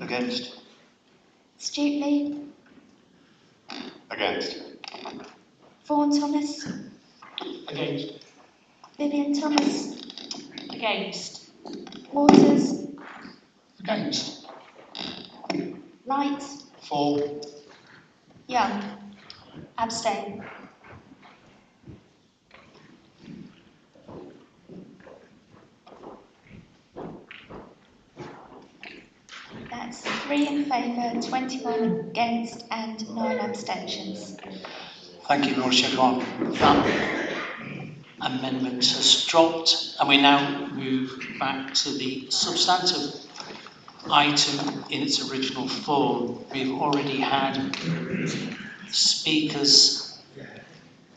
K: Against.
U: Stutely?
C: Against.
U: Vaughan Thomas?
J: Against.
U: Vivian Thomas?
D: Against.
U: Waters?
V: Against.
U: Wright?
V: For.
U: Young? Abstain. That's 3 in favour, 21 against and 9 abstentions.
B: Thank you very much, everyone. That amendment has dropped, and we now move back to the substantive item in its original form. We've already had speakers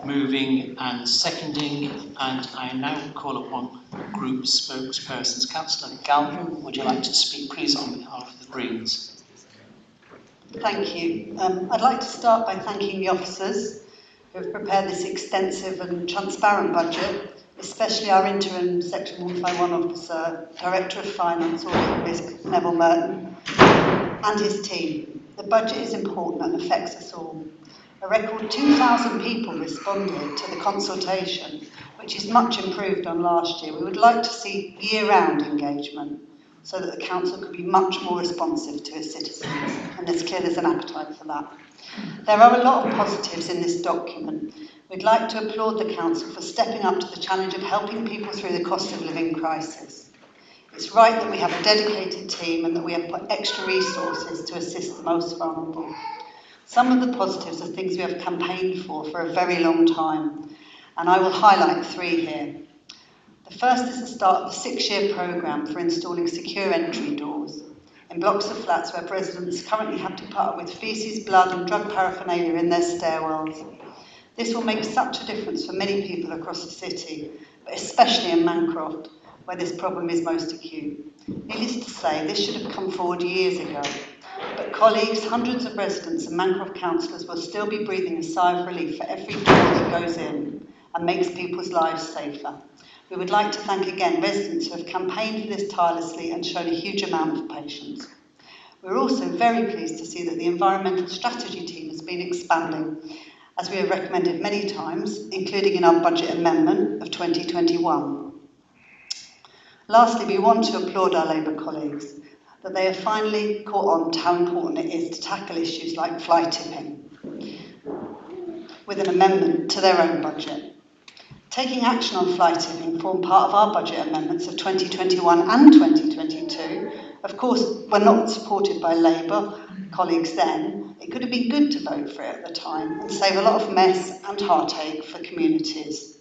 B: moving and seconding, and I now call upon group spokespersons. Councillor Galvin, would you like to speak, please, on behalf of the Greens?
T: Thank you. I'd like to start by thanking the officers who have prepared this extensive and transparent budget, especially our interim Section 151 officer, Director of Finance, Audit and Risk, Neville Merton, and his team. The budget is important and affects us all. A record 2,000 people responded to the consultation, which is much improved on last year. We would like to see year-round engagement so that the council could be much more responsive to its citizens, and it's clear there's an appetite for that. There are a lot of positives in this document. We'd like to applaud the council for stepping up to the challenge of helping people through the cost of living crisis. It's right that we have a dedicated team and that we have put extra resources to assist the most vulnerable. Some of the positives are things we have campaigned for a very long time, and I will highlight 3 here. The first is the start of the 6-year programme for installing secure entry doors in blocks of flats where residents currently have to put up with faeces, blood and drug paraphernalia in their stairwells. This will make such a difference for many people across the city, but especially in Mancroft, where this problem is most acute. Needless to say, this should have come forward years ago, but colleagues, hundreds of residents and Mancroft councillors will still be breathing a sigh of relief for every door that goes in and makes people's lives safer. We would like to thank again residents who have campaigned for this tirelessly and shown a huge amount of patience. We're also very pleased to see that the environmental strategy team has been expanding, as we have recommended many times, including in our budget amendment of 2021. Lastly, we want to applaud our Labour colleagues that they have finally caught on to how important it is to tackle issues like fly tipping with an amendment to their own budget. Taking action on fly tipping formed part of our budget amendments of 2021 and 2022. Of course, we're not supported by Labour colleagues then. It could have been good to vote for it at the time and save a lot of mess and heartache for communities.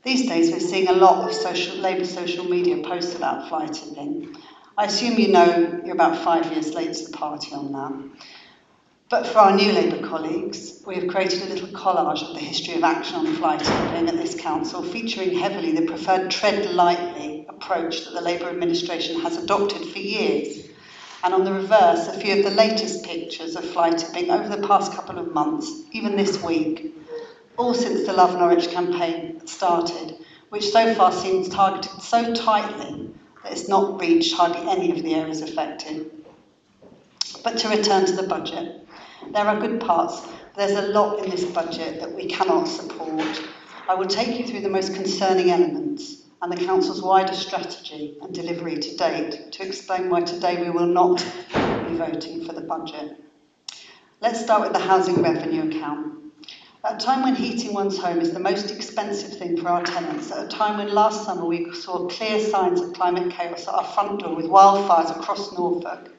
T: These days we're seeing a lot of Labour social media posts about fly tipping. I assume you know you're about 5 years late to the party on that. But for our new Labour colleagues, we have created a little collage of the history of action on fly tipping at this council, featuring heavily the preferred tread lightly approach that the Labour administration has adopted for years. And on the reverse, a few of the latest pictures of fly tipping over the past couple of months, even this week, all since the Love Norwich campaign started, which so far seems targeted so tightly that it's not reached hardly any of the areas affected. But to return to the budget, there are good parts, but there's a lot in this budget that we cannot support. I will take you through the most concerning elements and the Council's wider strategy and delivery to date to explain why today we will not be voting for the budget. Let's start with the housing revenue account. At a time when heating one's home is the most expensive thing for our tenants, at a time when last summer we saw clear signs of climate chaos at our front door with wildfires across Norfolk,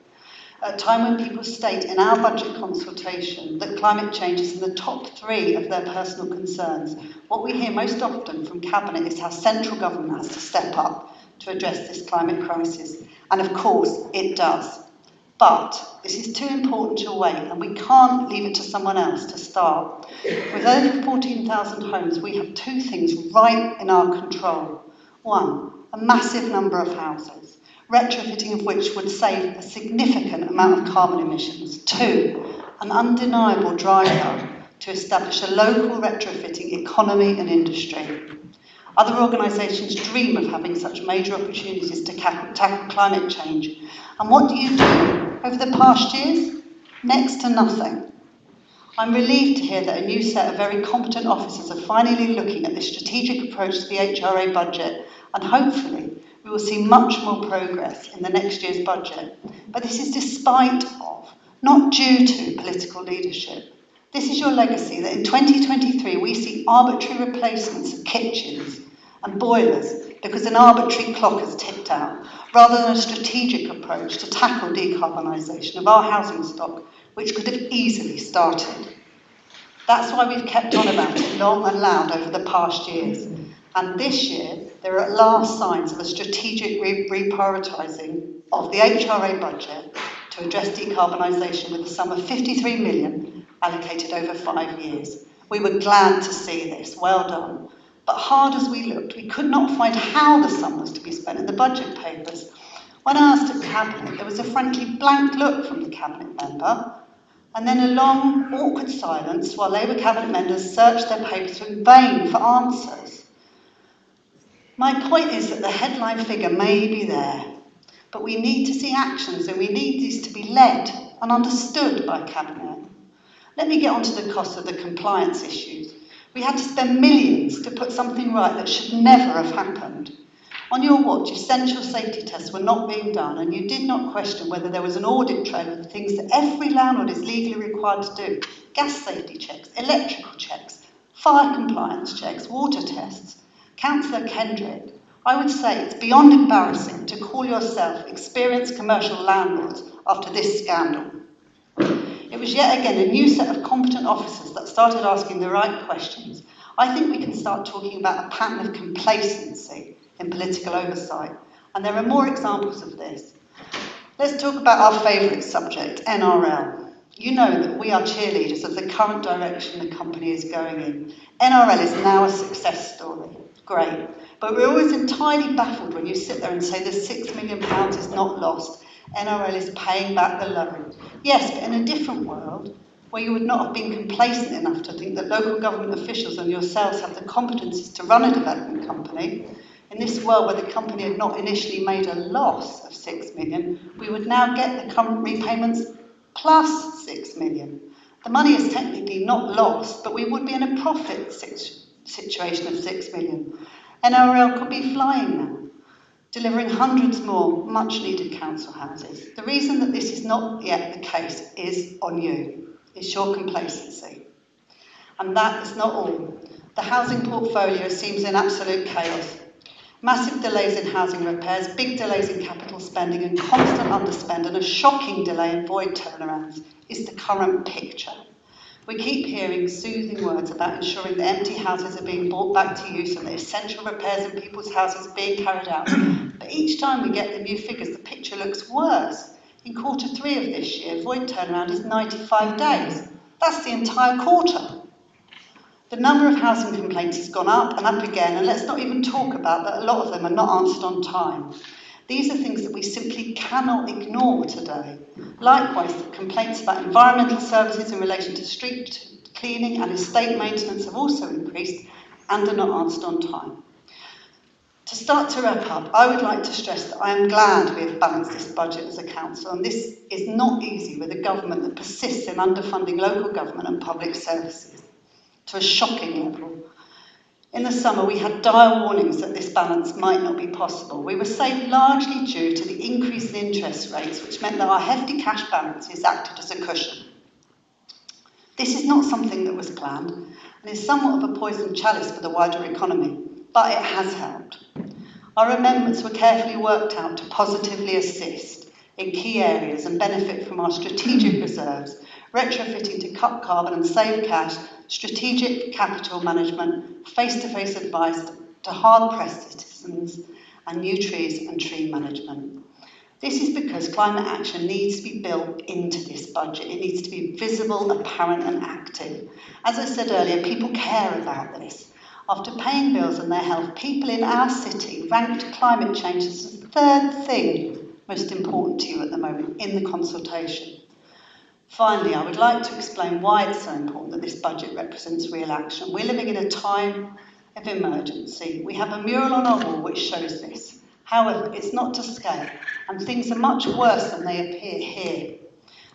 T: at a time when people state in our budget consultation that climate change is in the top 3 of their personal concerns, what we hear most often from Cabinet is how central government has to step up to address this climate crisis. And of course, it does. But this is too important to wait, and we can't leave it to someone else to start. With over 14,000 homes, we have 2 things right in our control. 1, a massive number of houses, retrofitting of which would save a significant amount of carbon emissions. 2, an undeniable driver to establish a local retrofitting economy and industry. Other organisations dream of having such major opportunities to tackle climate change. And what do you do over the past years? Next to nothing. I'm relieved to hear that a new set of very competent officers are finally looking at this strategic approach to the HRA budget, and hopefully we will see much more progress in the next year's budget. But this is despite of, not due to, political leadership. This is your legacy, that in 2023 we see arbitrary replacements of kitchens and boilers because an arbitrary clock has ticked out, rather than a strategic approach to tackle decarbonisation of our housing stock, which could have easily started. That's why we've kept on about it long and loud over the past years. And this year, there are at last signs of a strategic reprioritising of the HRA budget to address decarbonisation with a sum of 53 million allocated over 5 years. We were glad to see this, well done. But hard as we looked, we could not find how the sum was to be spent in the budget papers. When I asked at Cabinet, there was a frankly blank look from the Cabinet member, and then a long, awkward silence while Labour Cabinet members searched their papers in vain for answers. My point is that the headline figure may be there, but we need to see actions, and we need these to be led and understood by Cabinet. Let me get on to the cost of the compliance issues. We had to spend millions to put something right that should never have happened. On your watch, essential safety tests were not being done, and you did not question whether there was an audit trail of the things that every landlord is legally required to do. Gas safety checks, electrical checks, fire compliance checks, water tests. Councillor Kendrick, I would say it's beyond embarrassing to call yourself experienced commercial landlords after this scandal. It was yet again a new set of competent officers that started asking the right questions. I think we can start talking about a pattern of complacency in political oversight, and there are more examples of this. Let's talk about our favourite subject, NRL. You know that we are cheerleaders of the current direction the company is going in. NRL is now a success story. Great. But we're always entirely baffled when you sit there and say the £6 million is not lost. NRL is paying back the loan. Yes, but in a different world, where you would not have been complacent enough to think that local government officials and yourselves have the competencies to run a development company, in this world where the company had not initially made a loss of 6 million, we would now get the current repayments plus 6 million. The money is technically not lost, but we would be in a profit situation of 6 million. NRL could be flying now, delivering hundreds more much needed council houses. The reason that this is not yet the case is on you. It's your complacency. And that is not all. The housing portfolio seems in absolute chaos. Massive delays in housing repairs, big delays in capital spending and constant underspend and a shocking delay in void turnarounds is the current picture. We keep hearing soothing words about ensuring that empty houses are being brought back to use and that essential repairs in people's houses are being carried out. But each time we get the new figures, the picture looks worse. In Q3 of this year, void turnaround is 95 days. That's the entire quarter. The number of housing complaints has gone up and up again, and let's not even talk about that a lot of them are not answered on time. These are things that we simply cannot ignore today. Likewise, the complaints about environmental services in relation to street cleaning and estate maintenance have also increased and are not answered on time. To start to wrap up, I would like to stress that I am glad we have balanced this budget as a council, and this is not easy with a government that persists in underfunding local government and public services to a shocking level. In the summer, we had dire warnings that this balance might not be possible. We were saved largely due to the increase in interest rates, which meant that our hefty cash balances acted as a cushion. This is not something that was planned, and is somewhat of a poisoned chalice for the wider economy, but it has helped. Our amendments were carefully worked out to positively assist in key areas and benefit from our strategic reserves, retrofitting to cut carbon and save cash, strategic capital management, face-to-face advice to hard-pressed citizens, and new trees and tree management. This is because climate action needs to be built into this budget. It needs to be visible, apparent and active. As I said earlier, people care about this. After paying bills and their health, people in our city ranked climate change as the third thing most important to you at the moment in the consultation. Finally, I would like to explain why it's so important that this budget represents real action. We're living in a time of emergency. We have a mural on our wall which shows this. However, it's not to scale, and things are much worse than they appear here.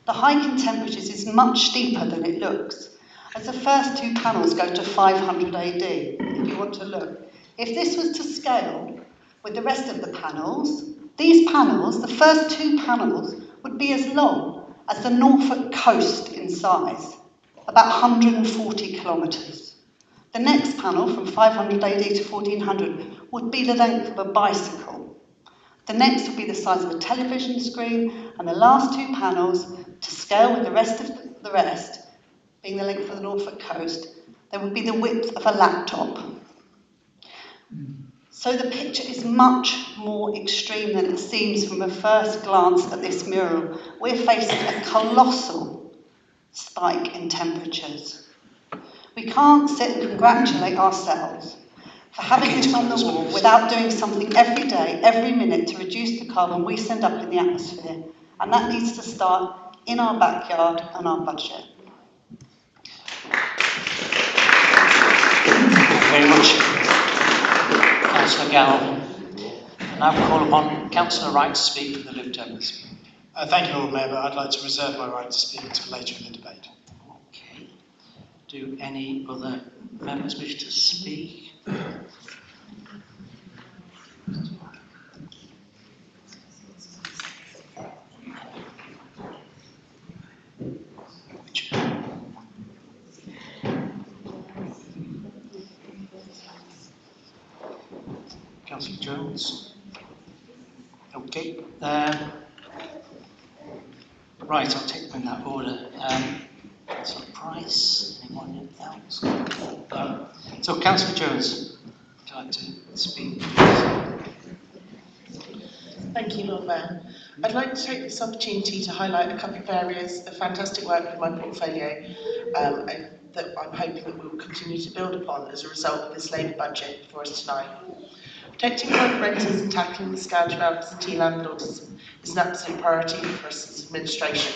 T: The hike in temperatures is much steeper than it looks, as the first two panels go to 500 AD, if you want to look. If this was to scale with the rest of the panels, these panels, the first two panels, would be as long as the Norfolk coast in size, about 140 kilometres. The next panel, from 500 AD to 1400, would be the length of a bicycle. The next would be the size of a television screen, and the last two panels, to scale with the rest, being the length of the Norfolk coast, they would be the width of a laptop. So the picture is much more extreme than it seems from a first glance at this mural. We're facing a colossal spike in temperatures. We can't sit and congratulate ourselves for having this on the wall without doing something every day, every minute to reduce the carbon we send up in the atmosphere. And that needs to start in our backyard and our budget.
B: Thank you very much, Councillor Galvin. And I will call upon Councillor Wright to speak for the Lieutenants.
V: Thank you, Lord Mayor, but I'd like to reserve my right to speak until later in the debate.
B: Okay. Do any other members wish to speak? Councillor Jones. Okay. Right, I'll take them in that order. Councillor Price, anyone else? So Councillor Jones, would you like to speak?
G: Thank you, Lord Mayor. I'd like to take this opportunity to highlight a couple of areas of fantastic work in my portfolio that I'm hoping that we will continue to build upon as a result of this Labour budget for us tonight. Protecting private renters and tackling the scourge of absentee landlords is an absolute priority for us as administration.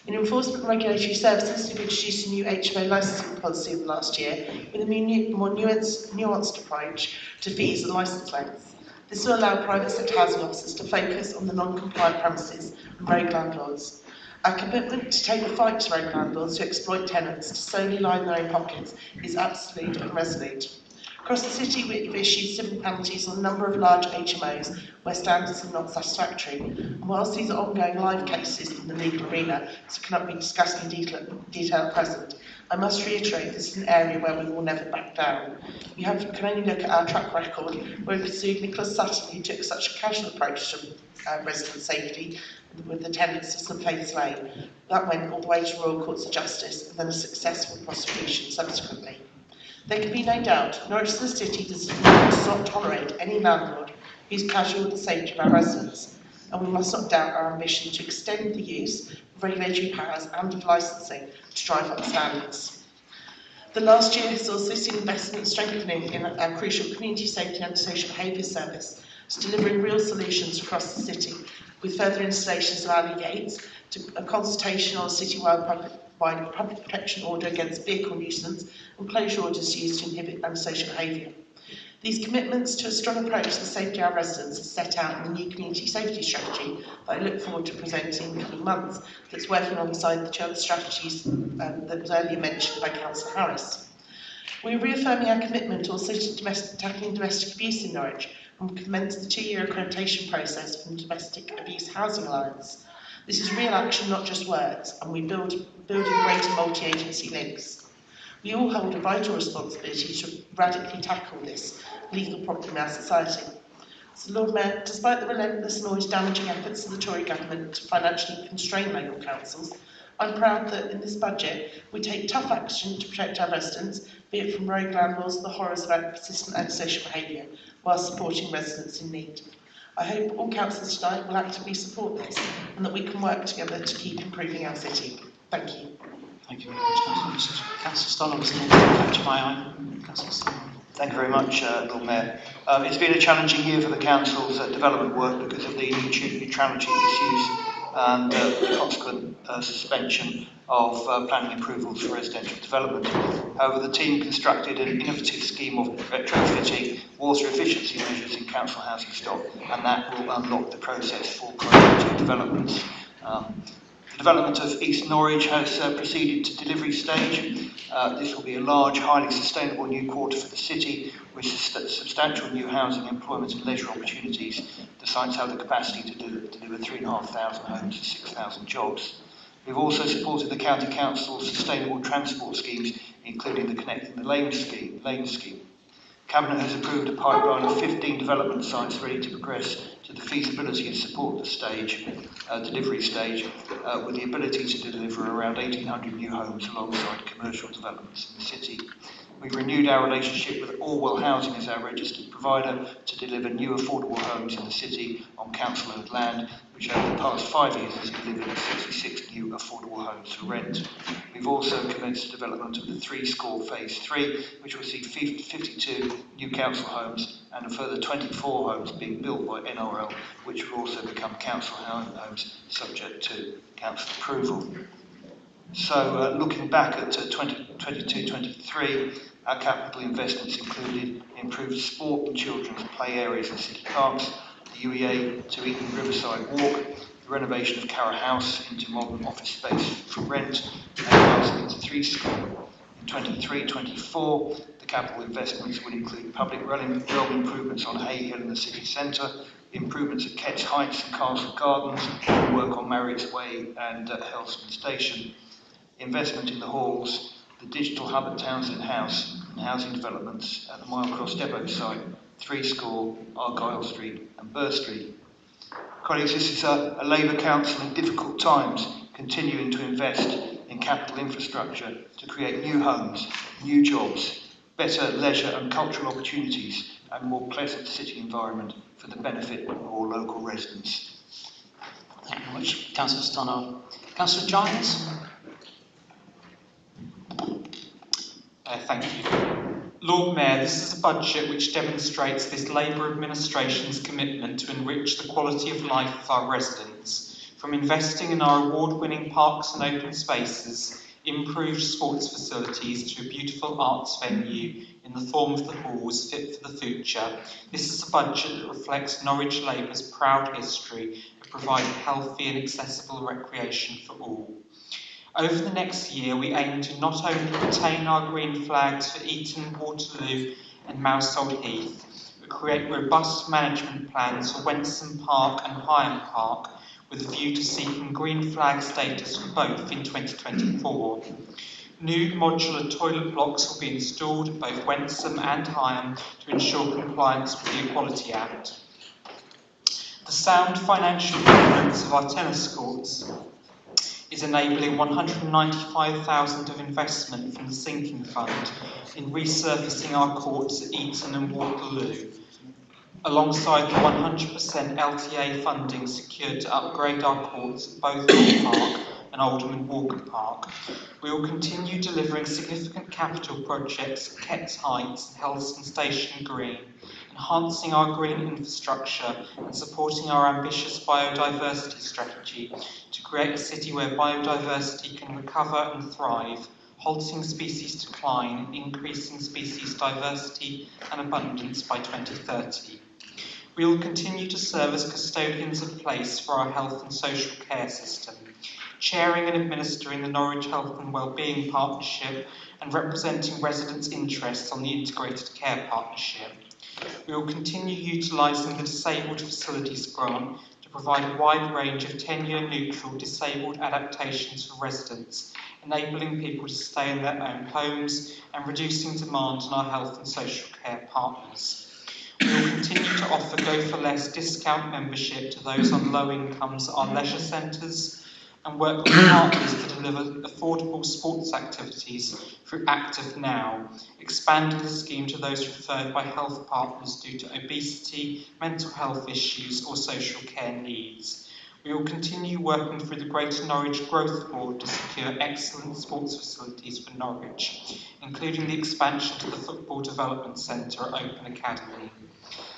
G: In Enforcement and Regulatory Services, we've introduced a new HMO licensing policy in the last year with a more nuanced approach to fees and licence lengths. This will allow private sector housing officers to focus on the non-compliant premises and rogue landlords. Our commitment to take the fight to rogue landlords who exploit tenants to solely line their own pockets is absolute and resolute. Across the city, we've issued civil penalties on a number of large HMOs where standards are not satisfactory. And whilst these are ongoing live cases in the legal arena, so cannot be discussed in detail at present, I must reiterate this is an area where we will never back down. You can only look at our track record where we pursued Nicholas Sutton, who took such a casual approach to resident safety with the tenants of St Faith's Lane. That went all the way to Royal Courts of Justice and then a successful prosecution subsequently. There can be no doubt Norwich as a city does not tolerate any landlord who's casual with the safety of our residents, and we must not doubt our ambition to extend the use of regulatory powers and of licensing to drive up standards. The last year has also seen investment strengthening in our crucial community safety and social behaviour service, to delivering real solutions across the city, with further installations of alley gates, to a consultation on a citywide public protection order against vehicle nuisance and closure orders used to inhibit antisocial behaviour. These commitments to a strong approach to the safety of our residents are set out in the new community safety strategy that I look forward to presenting in the coming months, that's working alongside the two other strategies that was earlier mentioned by Councillor Harris. We are reaffirming our commitment also to tackling domestic abuse in Norwich, and we commenced the 2-year accreditation process from the Domestic Abuse Housing Alliance. This is real action, not just words, and we building greater multi-agency links. We all hold a vital responsibility to radically tackle this legal problem in our society. So, Lord Mayor, despite the relentless and always damaging efforts of the Tory government to financially constrain local councils, I'm proud that in this budget we take tough action to protect our residents, be it from rogue landlords to the horrors of persistent antisocial behaviour, while supporting residents in need. I hope all councillors tonight will actively support this and that we can work together to keep improving our city. Thank you.
B: Thank you very much, Councillor Stoller was the one to catch my eye. Councillor Stoller.
Q: Thank you very much, Lord Mayor. It's been a challenging year for the Council's development work because of the neutrality issues and the consequent suspension of planning approvals for residential development. However, the team constructed an innovative scheme of retrofitting water efficiency measures in council housing stock, and that will unlock the process for priority developments. The development of East Norwich has proceeded to delivery stage. This will be a large, highly sustainable new quarter for the city with substantial new housing, employment and leisure opportunities. The sites have the capacity to deliver 3,500 homes and 6,000 jobs. We've also supported the County Council's sustainable transport schemes, including the Connecting the Lanes scheme. Cabinet has approved a pipeline of 15 development sites ready to progress to the feasibility and support delivery stage, with the ability to deliver around 1,800 new homes alongside commercial developments in the city. We've renewed our relationship with Orwell Housing as our registered provider to deliver new affordable homes in the city on council-owned land, which over the past 5 years has delivered 66 new affordable homes for rent. We've also commenced the development of the 3-score Phase 3, which will see 52 new council homes and a further 24 homes being built by NRL, which will also become council homes subject to council approval. So looking back at 2022-23, our capital investments included improved sport and children's play areas in city parks, the UEA to Eton Riverside Walk, the renovation of Carra House into modern office space for rent, and advancement to 3-score. In 23-24, the capital investments will include public realm improvements on Hay Hill in the city centre, improvements at Ketch Heights and Castle Gardens, and work on Marriott Way and Helston Station. Investment in the halls, the digital hub at Townsend House, and housing developments at the Mile Cross Depot site, 3-score, Argyle Street and Burr Street. Colleagues, this is a Labour council in difficult times, continuing to invest in capital infrastructure to create new homes, new jobs, better leisure and cultural opportunities, and more pleasant city environment for the benefit of all local residents.
B: Thank you very much, Councillor Stannard. Councillor Giles?
P: Thank you. Lord Mayor, this is a budget which demonstrates this Labour administration's commitment to enrich the quality of life of our residents, from investing in our award-winning parks and open spaces, improved sports facilities to a beautiful arts venue in the form of the halls fit for the future. This is a budget that reflects Norwich Labour's proud history of providing healthy and accessible recreation for all. Over the next year, we aim to not only retain our green flags for Eton, Waterloo and Mousehold Heath, but create robust management plans for Wensum Park and Higham Park, with a view to seeking green flag status for both in 2024. New modular toilet blocks will be installed at both Wensum and Higham to ensure compliance with the Equality Act. The sound financial performance of our tennis courts is enabling 195,000 of investment from the sinking fund in resurfacing our courts at Eton and Waterloo, alongside the 100% LTA funding secured to upgrade our courts at both Hall Park and Oldham and Walker Park. We will continue delivering significant capital projects at Ketts Heights and Helston Station Green, enhancing our green infrastructure and supporting our ambitious biodiversity strategy to create a city where biodiversity can recover and thrive, halting species decline and increasing species diversity and abundance by 2030. We will continue to serve as custodians of place for our health and social care system, chairing and administering the Norwich Health and Wellbeing Partnership and representing residents' interests on the Integrated Care Partnership. We will continue utilising the Disabled Facilities Grant to provide a wide range of tenure-neutral disabled adaptations for residents, enabling people to stay in their own homes and reducing demand on our health and social care partners. We will continue to offer Go for Less discount membership to those on low incomes at our leisure centres and work with partners to deliver affordable sports activities through Active Now, expanding the scheme to those referred by health partners due to obesity, mental health issues or social care needs. We will continue working through the Greater Norwich Growth Board to secure excellent sports facilities for Norwich, including the expansion to the Football Development Centre at Open Academy.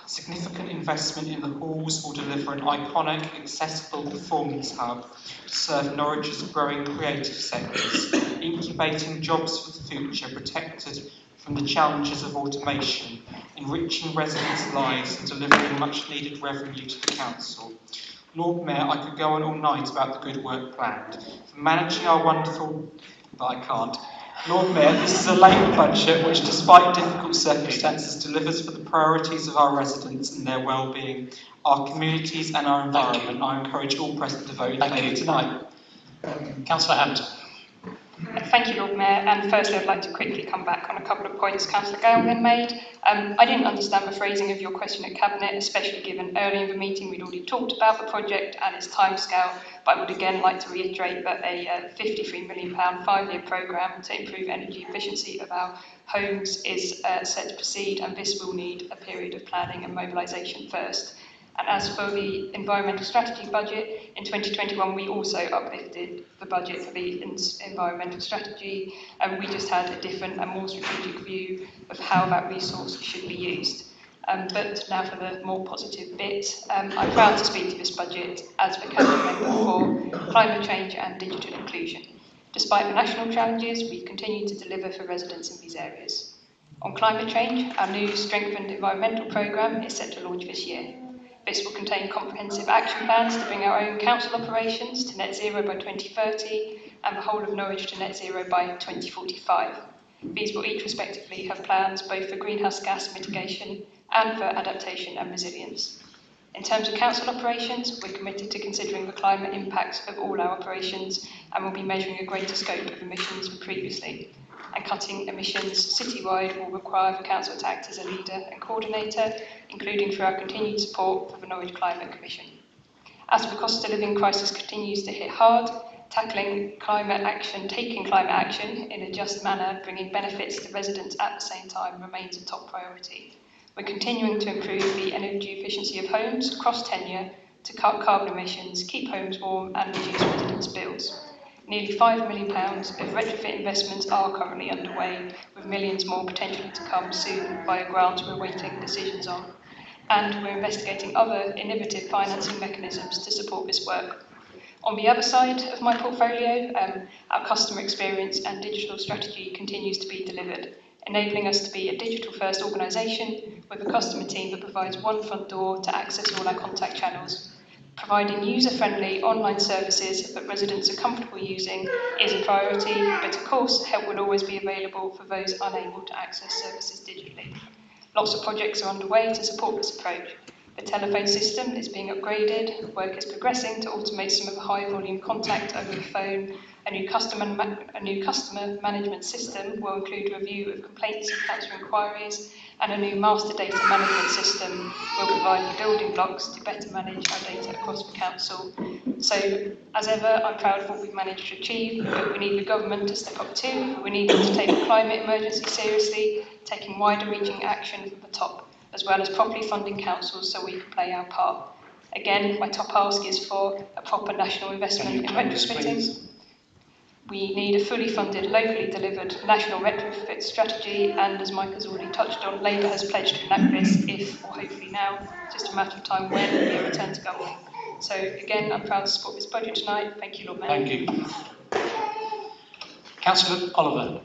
P: Significant investment in the halls will deliver an iconic, accessible performance hub to serve Norwich's growing creative sectors, incubating jobs for the future protected from the challenges of automation, enriching residents' lives and delivering much needed revenue to the council. Lord Mayor, I could go on all night about the good work planned. For managing our wonderful... but I can't. Lord Mayor, this is a Labour budget which, despite difficult circumstances, delivers for the priorities of our residents and their well-being, our communities and our environment. I encourage all present to vote in favour tonight.
B: Councillor Hampton.
N: Thank you, Lord Mayor. And firstly, I'd like to quickly come back on a couple of points Councillor Gowland made. I didn't understand the phrasing of your question at Cabinet, especially given early in the meeting we'd already talked about the project and its timescale, but I would again like to reiterate that a £53 million 5-year programme to improve energy efficiency of our homes is set to proceed, and this will need a period of planning and mobilisation first. And as for the environmental strategy budget, in 2021 we also uplifted the budget for the environmental strategy, and we just had a different and more strategic view of how that resource should be used. But now for the more positive bit, I'm proud to speak to this budget as the Cabinet Member for climate change and digital inclusion. Despite the national challenges, we continue to deliver for residents in these areas. On climate change, our new strengthened environmental programme is set to launch this year. This will contain comprehensive action plans to bring our own council operations to net zero by 2030 and the whole of Norwich to net zero by 2045. These will each respectively have plans both for greenhouse gas mitigation and for adaptation and resilience. In terms of council operations, we're committed to considering the climate impacts of all our operations and will be measuring a greater scope of emissions than previously. And cutting emissions citywide will require the council to act as a leader and coordinator, including through our continued support for the Norwich Climate Commission. As the cost of living crisis continues to hit hard, taking climate action in a just manner, bringing benefits to residents at the same time remains a top priority. We're continuing to improve the energy efficiency of homes across tenure to cut carbon emissions, keep homes warm and reduce residents' bills. Nearly £5 million of retrofit investments are currently underway, with millions more potentially to come soon via grants we're waiting decisions on. And we're investigating other innovative financing mechanisms to support this work. On the other side of my portfolio, our customer experience and digital strategy continues to be delivered, enabling us to be a digital-first organisation with a customer team that provides one front door to access all our contact channels. Providing user-friendly online services that residents are comfortable using is a priority, but of course help will always be available for those unable to access services digitally. Lots of projects are underway to support this approach. The telephone system is being upgraded, work is progressing to automate some of the high volume contact over the phone. A new customer management system will include review of complaints and council inquiries, and a new master data management system will provide the building blocks to better manage our data across the council. So, as ever, I'm proud of what we've managed to achieve, but we need the government to step up too. We need them to take the climate emergency seriously, taking wider reaching action from the top, as well as properly funding councils so we can play our part. Again, my top ask is for a proper national investment in retrofitting. We need a fully funded, locally delivered national retrofit strategy, and as Mike has already touched on, Labour has pledged to enact this if, or hopefully now, just a matter of time when we return to government. So again, I'm proud to support this budget tonight. Thank you, Lord Mayor.
B: Thank you. Councillor Oliver.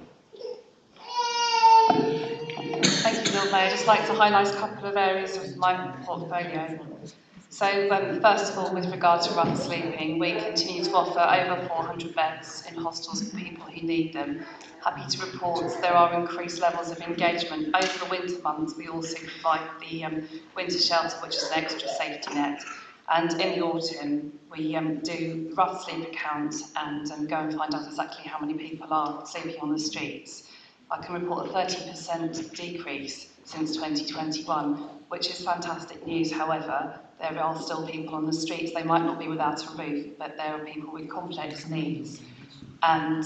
I: Thank you, Lord Mayor. I'd just like to highlight a couple of areas of my portfolio. So, first of all, with regard to run sleeping, we continue to offer over 400 beds in hostels for people who need them. Happy to report there are increased levels of engagement. Over the winter months, we also provide the winter shelter, which is an extra safety net. And in the autumn, we do rough sleep accounts and go and find out exactly how many people are sleeping on the streets. I can report a 30% decrease since 2021, which is fantastic news. However, there are still people on the streets. They might not be without a roof, but there are people with complex needs. And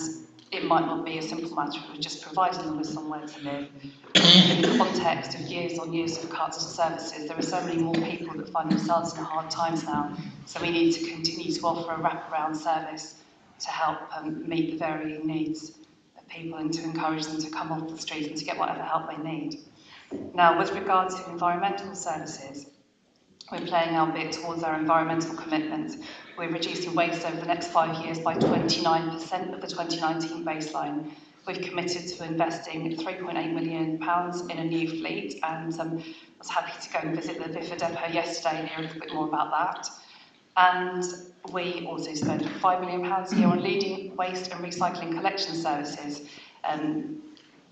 I: it might not be a simple matter of just providing them with somewhere to live. In the context of years on years of cuts to services, there are so many more people that find themselves in hard times now. So we need to continue to offer a wraparound service to help meet the varying needs of people and to encourage them to come off the street and to get whatever help they need. Now, with regard to environmental services, we're playing our bit towards our environmental commitments. We're reducing waste over the next 5 years by 29% of the 2019 baseline. We've committed to investing £3.8 million in a new fleet, and was happy to go and visit the Biffa depot yesterday and hear a little bit more about that. And we also spent £5 million a year on leading waste and recycling collection services.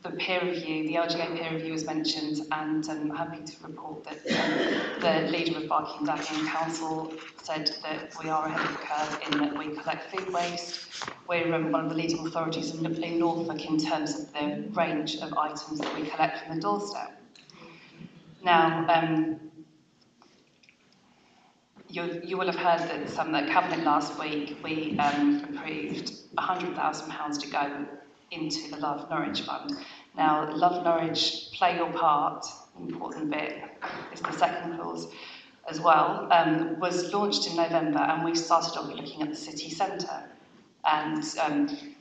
I: The peer review, the LGA peer review was mentioned, and I'm happy to report that the leader of Barking Dagenham Council said that we are ahead of the curve in that we collect food waste. We're one of the leading authorities in Norfolk in terms of the range of items that we collect from the doorstep. Now, you will have heard that the Cabinet last week, we approved £100,000 to go into the Love Norwich Fund. Now, Love Norwich, play your part, important bit, is the second clause as well, was launched in November, and we started off looking at the city centre. And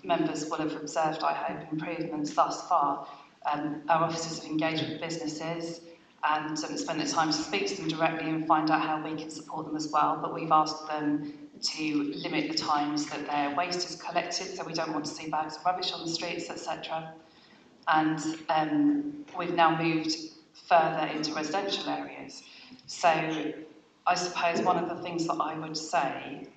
I: members will have observed, I hope, improvements thus far. Our officers have engaged with businesses and spent the time to speak to them directly and find out how we can support them as well. But we've asked them to limit the times that their waste is collected, so we don't want to see bags of rubbish on the streets, etc. And we've now moved further into residential areas. So I suppose one of the things that I would say,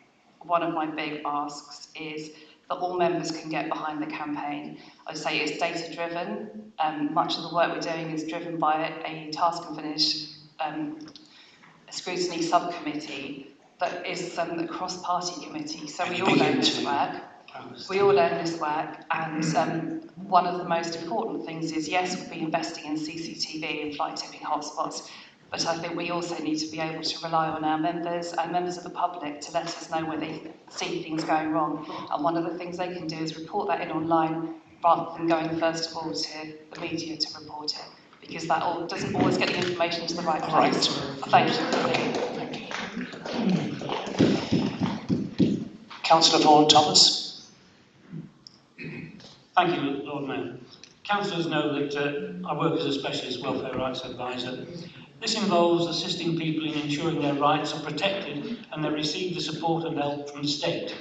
I: one of my big asks, is that all members can get behind the campaign. I'd say it's data driven. Much of the work we're doing is driven by a task and finish, a scrutiny subcommittee that is a cross-party committee. So we all own this work. We all own this work, and one of the most important things is, yes, we'll be investing in CCTV and fly tipping hotspots, But I think we also need to be able to rely on our members and members of the public to let us know where they see things going wrong. And one of the things they can do is report that in online rather than going first of all to the media to report it, because that doesn't always get the information to the right place. Thank you.
B: Councillor Vaughan Thomas.
J: Thank you, Lord Mayor. Councillors know that I work as a specialist welfare rights advisor. This involves assisting people in ensuring their rights are protected and they receive the support and help from the state.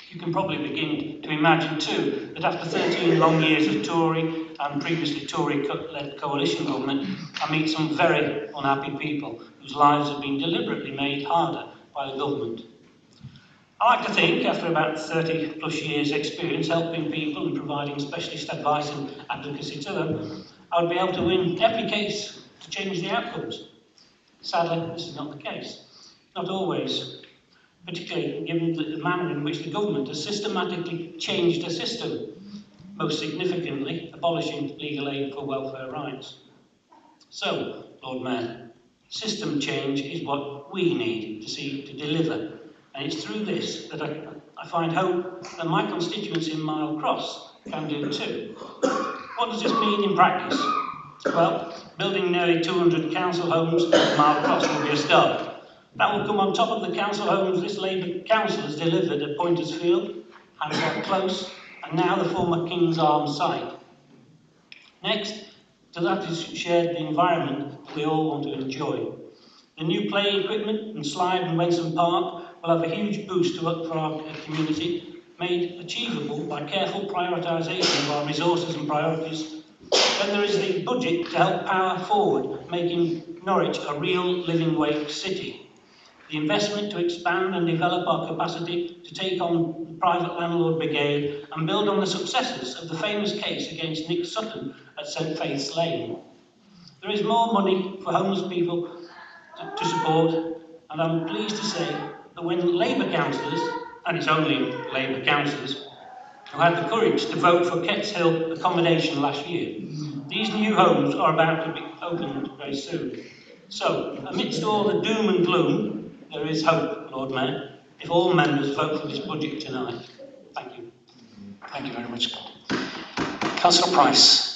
J: You can probably begin to imagine too that after 13 long years of Tory and previously Tory-led coalition government, I meet some very unhappy people whose lives have been deliberately made harder by the government. I like to think, after about 30 plus years experience helping people and providing specialist advice and advocacy to them, I would be able to win every case to change the outcomes. Sadly, this is not the case. Not always, particularly given the manner in which the government has systematically changed the system, most significantly abolishing legal aid for welfare rights. So, Lord Mayor, system change is what we need to see to deliver. And it's through this that I find hope that my constituents in Mile Cross can do too. What does this mean in practice? Well, building nearly 200 council homes in Mile Cross will be a start. That will come on top of the council homes this Labour council has delivered at Pointers Field, Hansard Close, and now the former King's Arms site. Next to that is shared the environment that we all want to enjoy. The new play equipment and slide in Wensum Park will have a huge boost for our community, made achievable by careful prioritisation of our resources and priorities. Then there is the budget to help power forward, making Norwich a real living wage city. The investment to expand and develop our capacity to take on the private landlord brigade and build on the successes of the famous case against Nick Sutton at St Faith's Lane. There is more money for homeless people to support, and I'm pleased to say that when Labour councillors, and it's only Labour councillors, who had the courage to vote for Ketts Hill accommodation last year, these new homes are about to be opened very soon. So, amidst all the doom and gloom, there is hope, Lord Mayor, if all members vote for this budget tonight. Thank you.
B: Thank you very much. Councillor Price.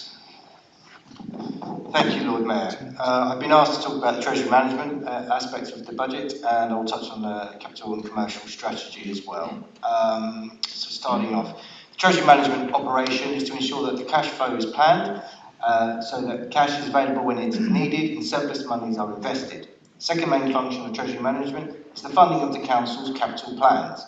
K: Thank you, Lord Mayor. I've been asked to talk about the Treasury management aspects of the budget, and I'll touch on the capital and commercial strategy as well. So starting off, the Treasury management operation is to ensure that the cash flow is planned, so that cash is available when it's needed and surplus monies are invested. The second main function of Treasury management is the funding of the Council's capital plans.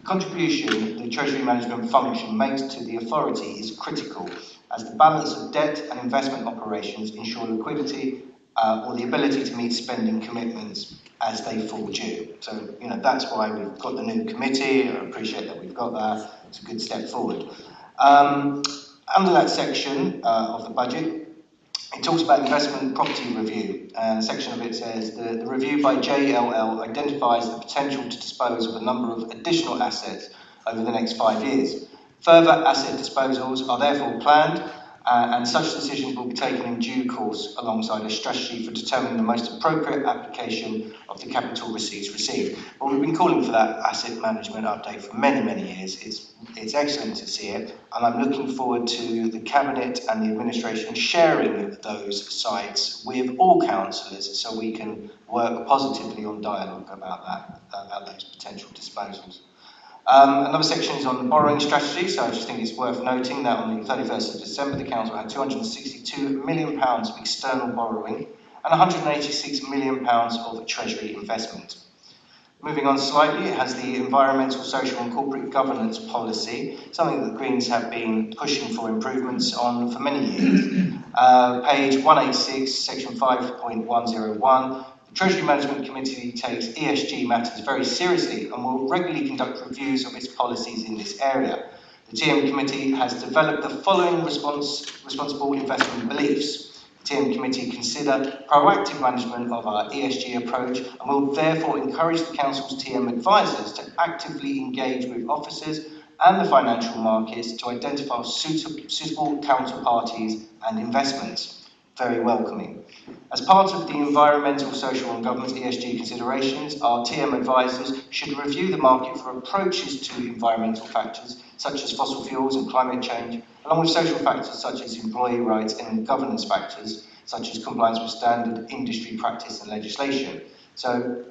K: The contribution the Treasury management function makes to the authority is critical, as the balance of debt and investment operations ensure liquidity or the ability to meet spending commitments as they fall due. So, that's why we've got the new committee. I appreciate that we've got that. It's a good step forward. Under that section of the budget, it talks about investment property review, and a section of it says the review by JLL identifies the potential to dispose of a number of additional assets over the next 5 years. Further asset disposals are therefore planned, and such decisions will be taken in due course alongside a strategy for determining the most appropriate application of the capital receipts received. But we've been calling for that asset management update for many, many years. It's excellent to see it, and I'm looking forward to the Cabinet and the administration sharing those sites with all councillors so we can work positively on dialogue about those potential disposals. Another section is on the borrowing strategy, so I just think it's worth noting that on the 31st of December, the Council had £262 million of external borrowing and £186 million of Treasury investment. Moving on slightly, it has the environmental, social and corporate governance policy, something that the Greens have been pushing for improvements on for many years. Page 186, section 5.101, the Treasury Management Committee takes ESG matters very seriously and will regularly conduct reviews of its policies in this area. The TM Committee has developed the following responsible investment beliefs. The TM Committee consider proactive management of our ESG approach and will therefore encourage the Council's TM advisors to actively engage with officers and the financial markets to identify suitable counterparties and investments. Very welcoming. As part of the environmental, social and governance ESG considerations, our TM advisors should review the market for approaches to environmental factors such as fossil fuels and climate change, along with social factors such as employee rights and governance factors such as compliance with standard industry practice and legislation. So,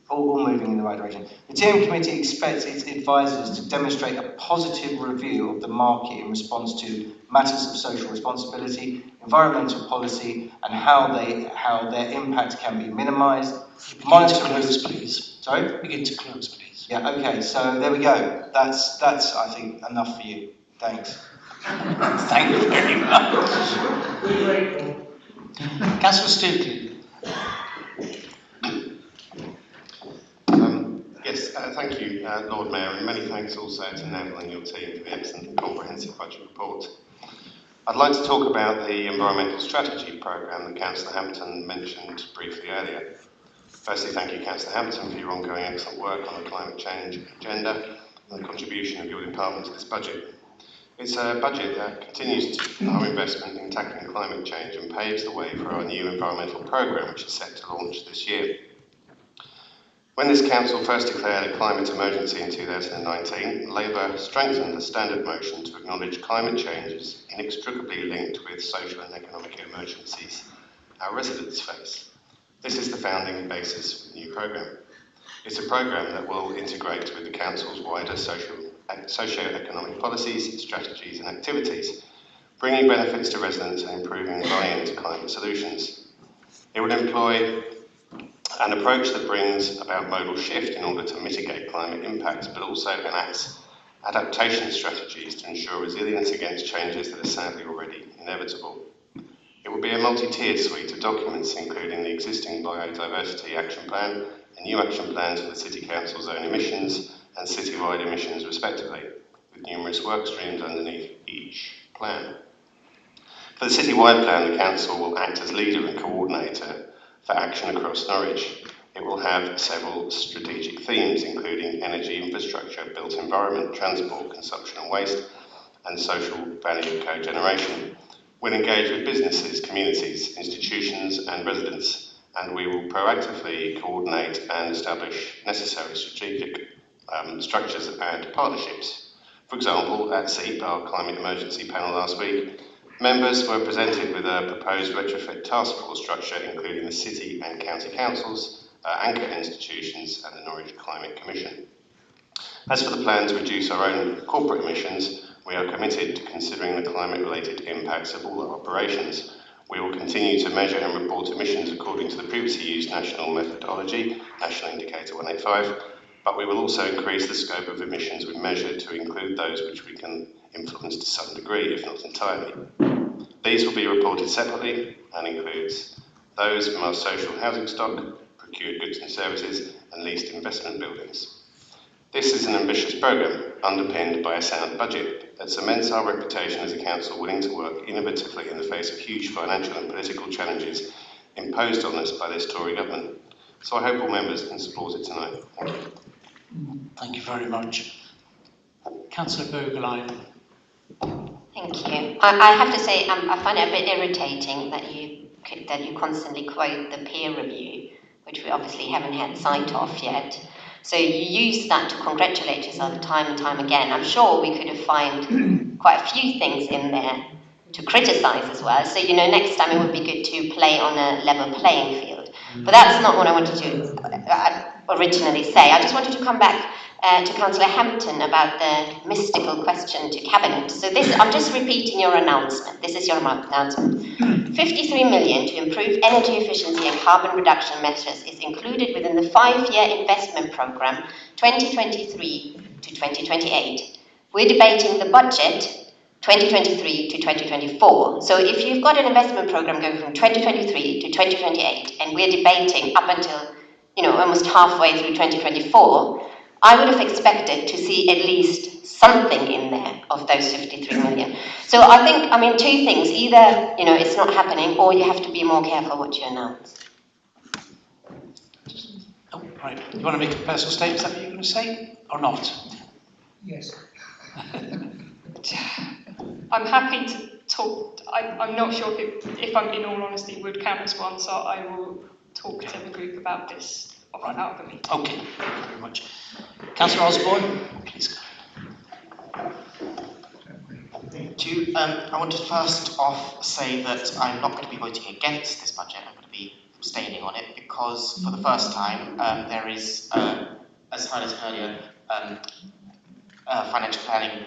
K: all moving in the right direction. The TM committee expects its advisors to demonstrate a positive review of the market in response to matters of social responsibility, environmental policy, and how their impact can be minimised.
B: Monitor close, please.
K: Sorry?
B: Begin to close, please.
K: Yeah, okay, so there we go. That's I think, enough for you. Thanks.
B: Thank you very much. Councillor Stookley.
C: Yes, thank you, Lord Mayor, and many thanks also to Neville and your team for the excellent and comprehensive budget report. I'd like to talk about the environmental strategy programme that Councillor Hampton mentioned briefly earlier. Firstly, thank you, Councillor Hampton, for your ongoing excellent work on the climate change agenda and the contribution of your department to this budget. It's a budget that continues our investment in tackling climate change and paves the way for our new environmental programme, which is set to launch this year. When this council first declared a climate emergency in 2019, Labour strengthened the standard motion to acknowledge climate change is inextricably linked with social and economic emergencies our residents face. This is the founding basis for the new programme. It's a programme that will integrate with the council's wider socio-economic policies, strategies and activities, bringing benefits to residents and improving buy-in to climate solutions. It will employ an approach that brings about modal shift in order to mitigate climate impacts, but also enacts adaptation strategies to ensure resilience against changes that are sadly already inevitable. It will be a multi-tiered suite of documents, including the existing Biodiversity Action Plan and new action plans for the City Council's own emissions and citywide emissions respectively, with numerous work streams underneath each plan. For the citywide plan, the Council will act as leader and coordinator for action across Norwich. It will have several strategic themes, including energy infrastructure, built environment, transport, consumption and waste, and social value co-generation. We'll engage with businesses, communities, institutions and residents, and we will proactively coordinate and establish necessary strategic structures and partnerships. For example, at SEEP, our climate emergency panel last week, members were presented with a proposed retrofit task force structure, including the City and County Councils, anchor institutions and the Norwich Climate Commission. As for the plan to reduce our own corporate emissions, we are committed to considering the climate-related impacts of all our operations. We will continue to measure and report emissions according to the previously used national methodology, National Indicator 185, but we will also increase the scope of emissions we measure to include those which we can influence to some degree, if not entirely. These will be reported separately and includes those from our social housing stock, procured goods and services, and leased investment buildings. This is an ambitious programme, underpinned by a sound budget that cements our reputation as a council willing to work innovatively in the face of huge financial and political challenges imposed on us by this Tory government. So I hope all members can support it tonight. Thank you.
B: Thank you very much. Councillor Bergelein.
O: Thank you. I have to say, I find it a bit irritating that you constantly quote the peer review, which we obviously haven't had sight of yet. So you use that to congratulate yourself time and time again. I'm sure we could have found quite a few things in there to criticise as well. So, next time it would be good to play on a level playing field. But that's not what I wanted to originally say. I just wanted to come back to Councillor Hampton about the mystical question to Cabinet. So I'm just repeating your announcement. This is your announcement. 53 million to improve energy efficiency and carbon reduction measures is included within the 5-year investment programme 2023 to 2028. We're debating the budget 2023 to 2024. So if you've got an investment programme going from 2023 to 2028 and we're debating up until almost halfway through 2024, I would have expected to see at least something in there of those 53 million. So I think, two things. Either, it's not happening, or you have to be more careful what you announce.
B: Oh, right. You want to make a personal statement? Is that what you're going to say? Or not?
E: Yes.
I: I'm happy to talk. I'm not sure if I'm in all honesty it would count as one, so I will talk to the group about this out of the meeting.
B: Okay, thank you very much. Councillor Osborne, please go.
M: I want to first off say that I'm not going to be voting against this budget. I'm going to be abstaining on it because for the first time there is, as highlighted earlier, financial planning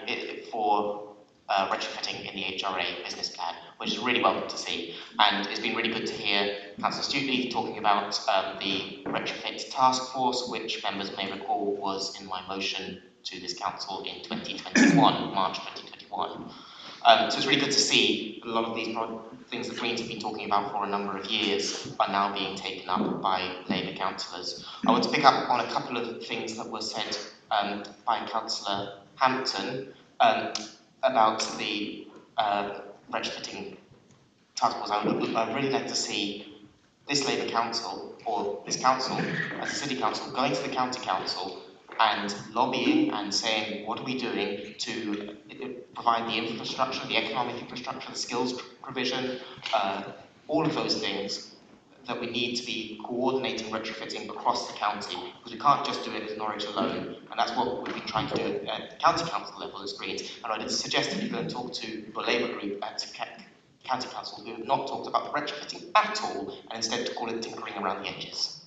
M: for retrofitting in the HRA business plan, which is really welcome to see. And it's been really good to hear Councillor Stuteley talking about the retrofit task force, which members may recall was in my motion to this council in 2021, March 2021. So it's really good to see a lot of these things the Greens have been talking about for a number of years are now being taken up by Labour councillors. I want to pick up on a couple of things that were said by Councillor Hampton about the retrofitting task force. I'd really like to see this Labour council, or this council, as a city council, going to the county council and lobbying and saying, what are we doing to provide the infrastructure, the economic infrastructure, the skills provision, all of those things that we need to be coordinating retrofitting across the county, because we can't just do it as Norwich alone, and that's what we've been trying to do at the county council level as Greens. And I'd suggest that you go and talk to your Labour group at county council who have not talked about retrofitting at all, and instead to call it tinkering around the edges.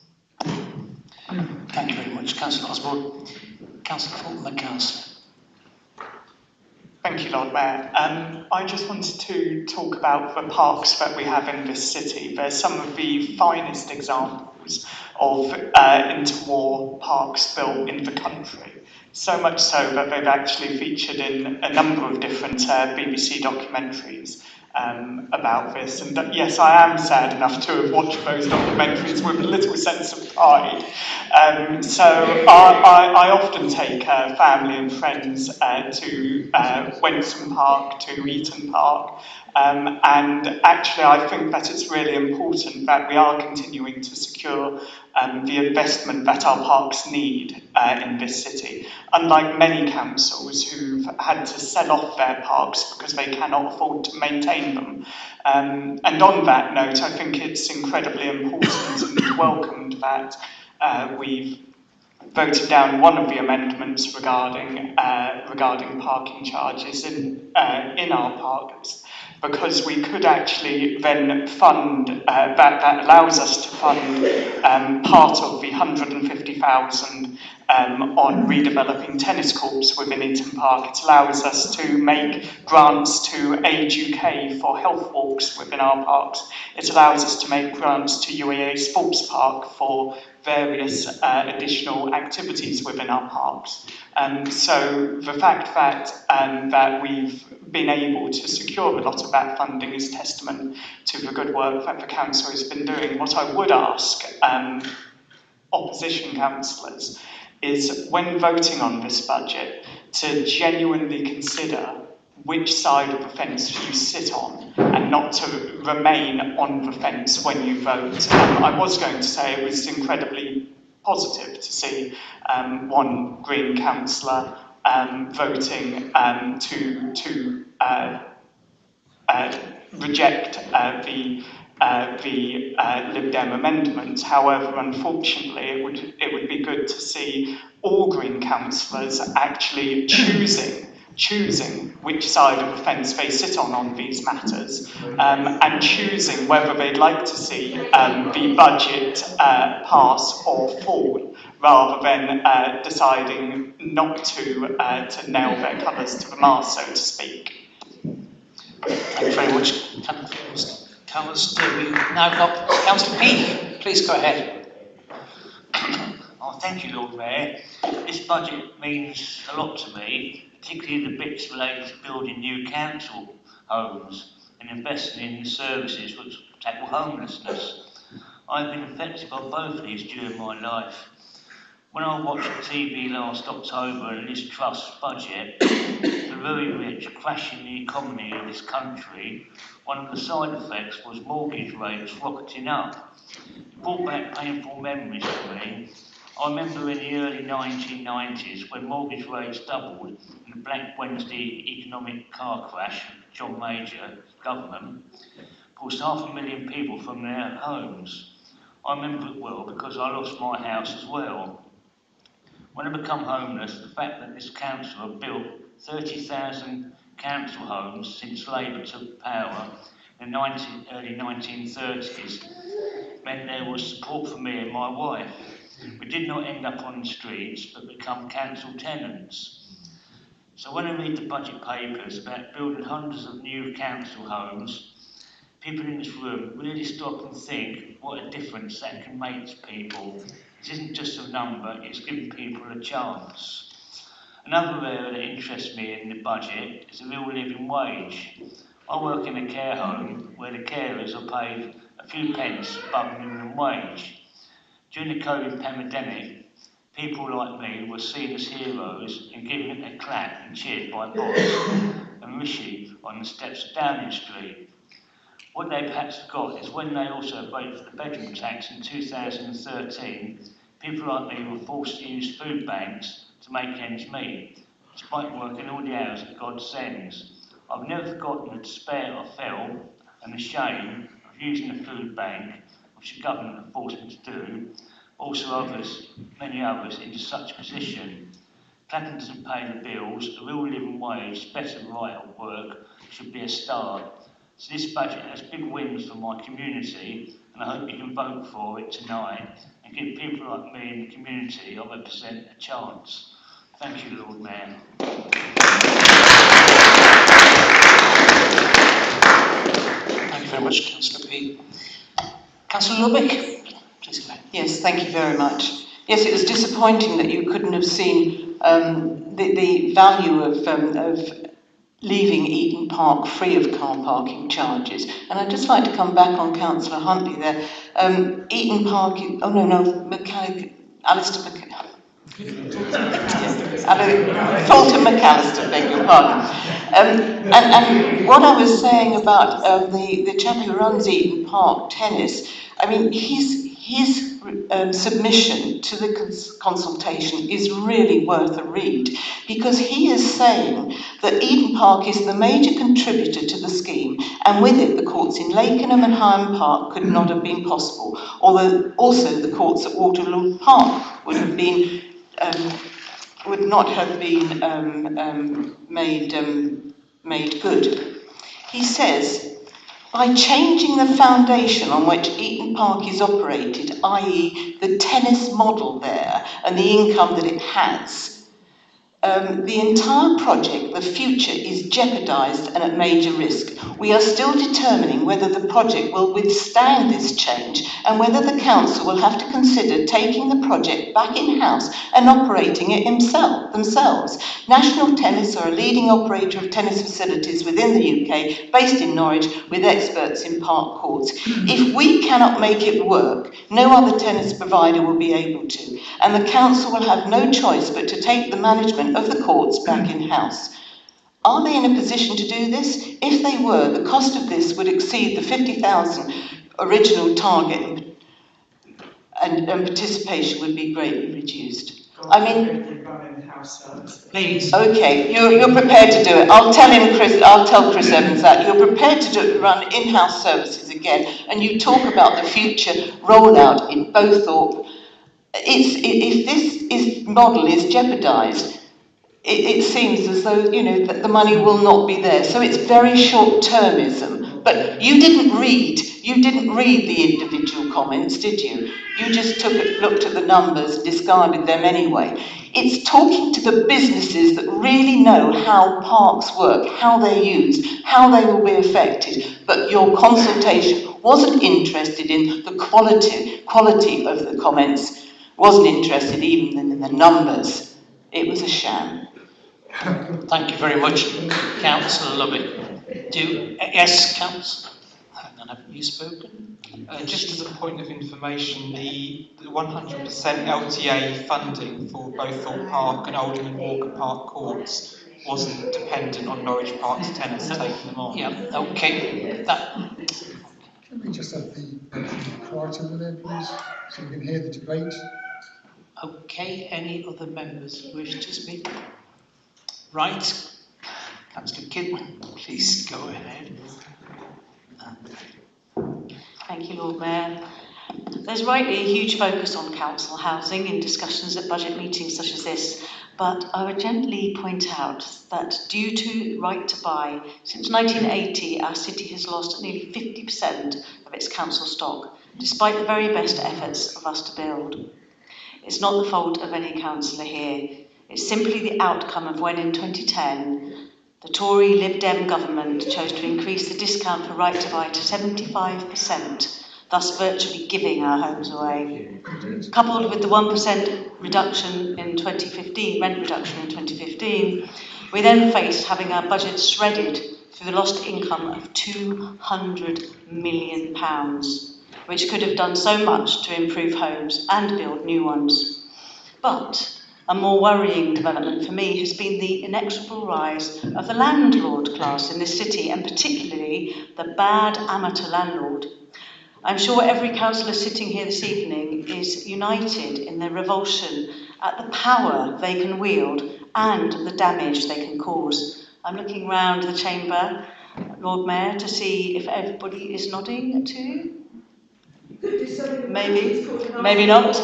B: Thank you very much, Councillor Osborne. Councillor Fulton-McCarthy.
R: Thank you, Lord Mayor. I just wanted to talk about the parks that we have in this city. They're some of the finest examples of interwar parks built in the country. So much so that they've actually featured in a number of different BBC documentaries about this. And yes, I am sad enough to have watched those documentaries with a little sense of pride. So I often take family and friends to Wensum Park, to Eaton Park, and actually I think that it's really important that we are continuing to secure the investment that our parks need in this city. Unlike many councils who've had to sell off their parks because they cannot afford to maintain them. And on that note, I think it's incredibly important and welcomed that we've voted down one of the amendments regarding parking charges in our parks, because we could actually then fund, that allows us to fund part of the 150,000 on redeveloping tennis courts within Eaton Park. It allows us to make grants to Age UK for health walks within our parks. It allows us to make grants to UEA Sports Park for various additional activities within our parks. So the fact that we've been able to secure a lot of that funding is testament to the good work that the council has been doing. What I would ask opposition councillors is, when voting on this budget, to genuinely consider which side of the fence you sit on, and not to remain on the fence when you vote. I was going to say it was incredibly positive to see one Green councillor voting to reject the Lib Dem amendment. However, unfortunately, it would be good to see all Green councillors actually choosing which side of the fence they sit on these matters, and choosing whether they'd like to see the budget pass or fall, rather than deciding not to nail their colours to the mast, so to speak.
B: Thank you very much, Councillor. We've now got Councillor Peake. Please go ahead.
J: Oh, thank you, Lord Mayor. This budget means a lot to me, particularly the bits related to building new council homes and investing in the services which tackle homelessness. I've been affected by both of these during my life. When I watched TV last October and this Trust's budget, the very rich crashing the economy of this country, one of the side effects was mortgage rates rocketing up. It brought back painful memories to me I remember in the early 1990s when mortgage rates doubled in the Black Wednesday economic car crash of John Major's government, forced 500,000 people from their homes. I remember it well because I lost my house as well. When I became homeless, the fact that this council had built 30,000 council homes since Labour took power in the early 1930s meant there was support for me and my wife. We did not end up on the streets, but become council tenants. So when I read the budget papers about building hundreds of new council homes, people in this room really stop and think what a difference that can make to people. It isn't just a number, it's giving people a chance. Another area that interests me in the budget is the real living wage. I work in a care home where the carers are paid a few pence above minimum wage. During the COVID pandemic, people like me were seen as heroes and given a clap and cheered by Boris and Rishi on the steps of Downing Street. What they perhaps forgot is when they also voted for the bedroom tax in 2013, people like me were forced to use food banks to make ends meet, despite working all the hours that God sends. I've never forgotten the despair I felt and the shame of using a food bank, which the government had forced me to do, also others, many others, into such a position. Clapham doesn't pay the bills, a real living wage, better right at work should be a start. So this budget has big wins for my community, and I hope you can vote for it tonight and give people like me in the community I represent a chance. Thank you, Lord Mayor.
B: Thank you very much, Councillor P. Councillor Lubbock, please go ahead.
D: Yes, thank you very much. Yes, it was disappointing that you couldn't have seen the value of leaving Eaton Park free of car parking charges. And I'd just like to come back on Councillor Huntley there. Eaton Park, Alistair Fulton McAllister, beg your pardon. And what I was saying about the chap who runs Eaton Park Tennis, I mean, his submission to the consultation is really worth a read, because he is saying that Eden Park is the major contributor to the scheme, and with it the courts in Lakenham and Higham Park could not have been possible, although also the courts at Waterloo Park would have been would not have been made good. He says, by changing the foundation on which Eaton Park is operated, i.e. the tennis model there and the income that it has, the entire project, the future, is jeopardised and at major risk. We are still determining whether the project will withstand this change and whether the council will have to consider taking the project back in-house and operating it themselves. National Tennis are a leading operator of tennis facilities within the UK, based in Norwich, with experts in park courts. If we cannot make it work, no other tennis provider will be able to, and the council will have no choice but to take the management of the courts back in-house. Are they in a position to do this? If they were, the cost of this would exceed the 50,000 original target, and participation would be greatly reduced. I mean,
B: please.
D: Okay, you're prepared to do it. I'll tell Chris Evans that you're prepared to run in-house services again, and you talk about the future rollout in Bowthorpe. If this model is jeopardised, it seems as though, you know, that the money will not be there. So it's very short-termism. But you didn't read the individual comments, did you? You just looked at the numbers and discarded them anyway. It's talking to the businesses that really know how parks work, how they're used, how they will be affected. But your consultation wasn't interested in the quality of the comments, wasn't interested even in the numbers. It was a sham.
B: Thank you very much, Councillor Lubbock. Yes, Councillor? And have you spoken?
P: Just as a point of information, the 100% LTA funding for both Thorpe Park and Alderman Walker Park courts wasn't dependent on Norwich Park's tenants taking them on.
B: Yeah, okay.
H: Can we just have the quieter there, please, so we can hear the debate?
B: Okay, any other members who wish to speak? Right, Councillor Kidman, please go ahead.
E: Thank you, Lord Mayor. There's rightly a huge focus on council housing in discussions at budget meetings such as this, but I would gently point out that due to right to buy, since 1980 our city has lost nearly 50% of its council stock, despite the very best efforts of us to build. It's not the fault of any councillor here, it's simply the outcome of when in 2010 the Tory Lib Dem government chose to increase the discount for right to buy to 75%, thus virtually giving our homes away. Coupled with the 1% reduction in 2015, rent reduction in 2015, we then faced having our budget shredded through the lost income of £200 million, which could have done so much to improve homes and build new ones. But a more worrying development for me has been the inexorable rise of the landlord class in this city, and particularly the bad amateur landlord. I'm sure every councillor sitting here this evening is united in their revulsion at the power they can wield and the damage they can cause. I'm looking round the chamber, Lord Mayor, to see if everybody is nodding too. Maybe not.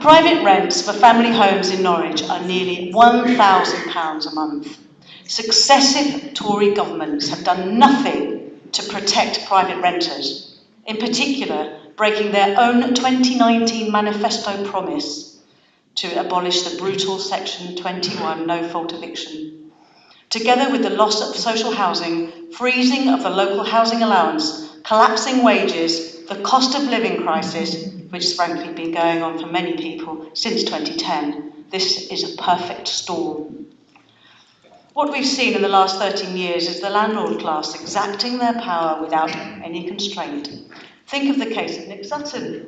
E: Private rents for family homes in Norwich are nearly £1,000 a month. Successive Tory governments have done nothing to protect private renters, in particular breaking their own 2019 manifesto promise to abolish the brutal Section 21 no-fault eviction. Together with the loss of social housing, freezing of the local housing allowance, collapsing wages, the cost of living crisis, which has frankly been going on for many people since 2010, this is a perfect storm. What we've seen in the last 13 years is the landlord class exacting their power without any constraint. Think of the case of Nick Sutton,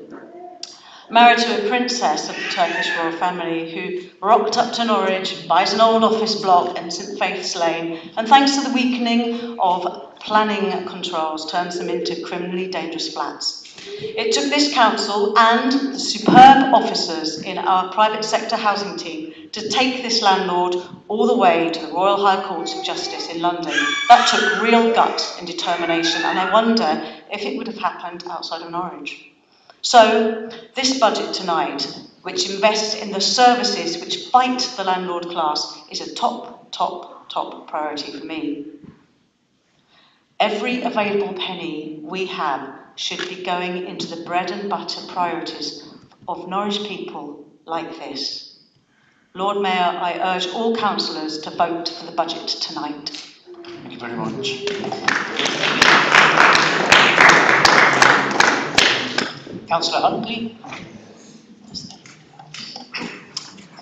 E: married to a princess of the Turkish royal family who rocked up to Norwich, buys an old office block in St Faith's Lane, and thanks to the weakening of planning controls, turns them into criminally dangerous flats. It took this council and the superb officers in our private sector housing team to take this landlord all the way to the Royal High Courts of Justice in London. That took real guts and determination, and I wonder if it would have happened outside of Norwich. So, this budget tonight, which invests in the services which fight the landlord class, is a top priority for me. Every available penny we have should be going into the bread and butter priorities of Norwich people like this. Lord Mayor, I urge all councillors to vote for the budget tonight.
B: Thank you very much. Councillor Huntley.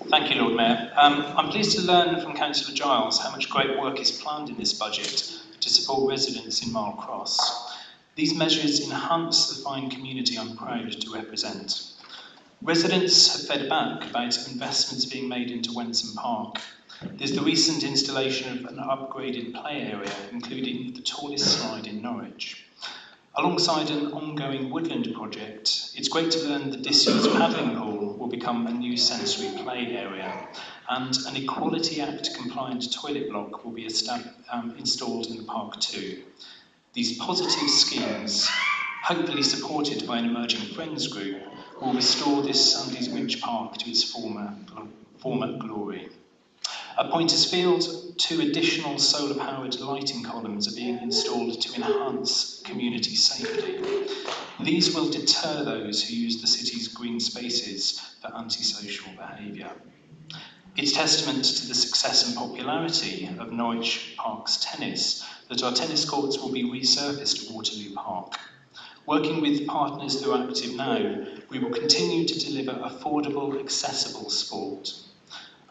S: Thank you, Lord Mayor. I'm pleased to learn from Councillor Giles how much great work is planned in this budget to support residents in Mile Cross. These measures enhance the fine community I'm proud to represent. Residents have fed back about investments being made into Wensum Park. There's the recent installation of an upgraded play area, including the tallest slide in Norwich. Alongside an ongoing woodland project, it's great to learn the disused paddling pool will become a new sensory play area, and an Equality Act compliant toilet block will be installed in the park too. These positive schemes, hopefully supported by an emerging friends group, will restore this Sandys Ridge Park to its former glory. At Pointers Field, 2 additional solar-powered lighting columns are being installed to enhance community safety. These will deter those who use the city's green spaces for antisocial behaviour. It's testament to the success and popularity of Norwich Park's tennis that our tennis courts will be resurfaced at Waterloo Park. Working with partners through Active Now, we will continue to deliver affordable, accessible sport.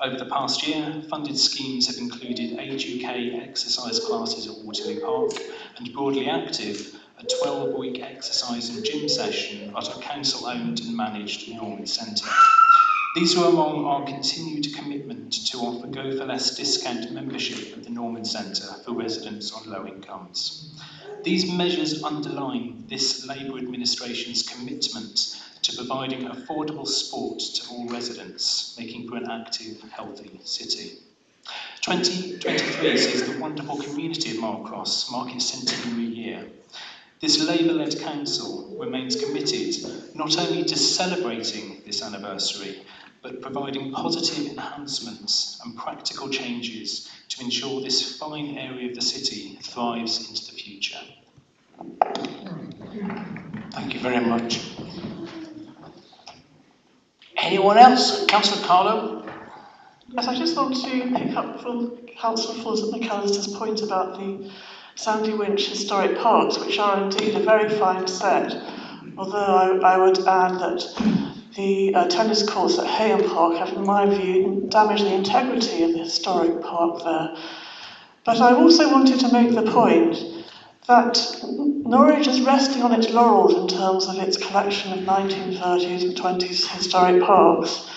S: Over the past year, funded schemes have included Age UK exercise classes at Waterloo Park and Broadly Active, a 12-week exercise and gym session at our council-owned and managed Norman Centre. These are among our continued commitment to offer Go For Less discount membership at the Norman Centre for residents on low incomes. These measures underline this Labour administration's commitment to providing affordable sport to all residents, making for an active, healthy city. 2023 sees the wonderful community of Marlcross mark its centenary year. This Labour-led council remains committed not only to celebrating this anniversary, but providing positive enhancements and practical changes to ensure this fine area of the city thrives into the future.
B: Thank you very much. Anyone else? Councillor Carlo?
F: Yes, I just want to pick up from Councillor McAllister's point about the Sandy Winch Historic Parks, which are indeed a very fine set, although I would add that the tennis courts at Hayham Park have, in my view, damaged the integrity of the historic park there. But I also wanted to make the point that Norwich is resting on its laurels in terms of its collection of 1930s and 20s historic parks.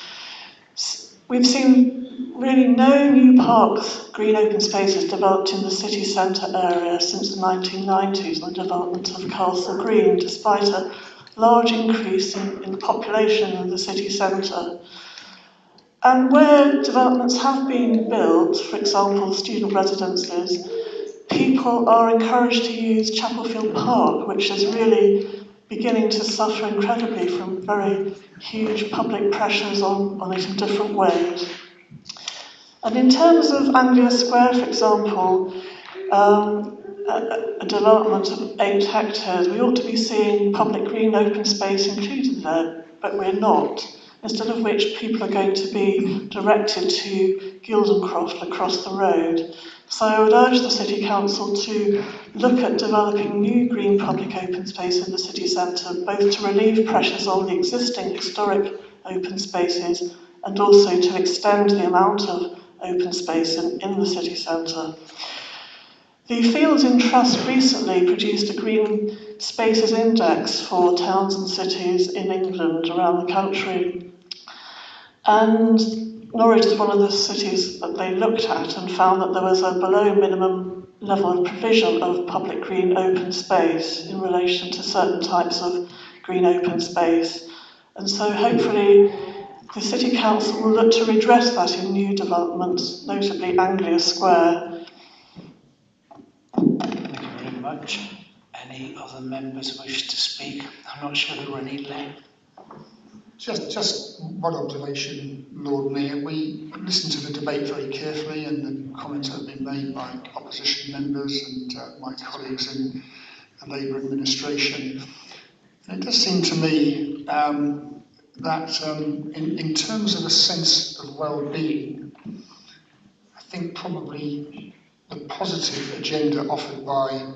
F: We've seen really no new parks, green open spaces developed in the city centre area since the 1990s and the development of Castle Green, despite a large increase in the population of the city centre. And where developments have been built, for example, student residences, people are encouraged to use Chapelfield Park, which is really beginning to suffer incredibly from very huge public pressures on it in different ways. And in terms of Anglia Square, for example, a development of 8 hectares, we ought to be seeing public green open space included there, but we're not. Instead of which, people are going to be directed to Gildencroft across the road. So I would urge the City Council to look at developing new green public open space in the city centre, both to relieve pressures on the existing historic open spaces and also to extend the amount of open space in the city centre. The Fields in Trust recently produced a Green Spaces Index for towns and cities in England around the country. And Norwich is one of the cities that they looked at and found that there was a below minimum level of provision of public green open space in relation to certain types of green open space. And so hopefully the City Council will look to redress that in new developments, notably Anglia Square.
B: Thank you very much. Any other members wish to speak? I'm not sure there were any left.
H: Just one observation, Lord Mayor. We listened to the debate very carefully and the comments that have been made by opposition members and my colleagues in the Labour administration. And it does seem to me that in terms of a sense of well-being, I think probably the positive agenda offered by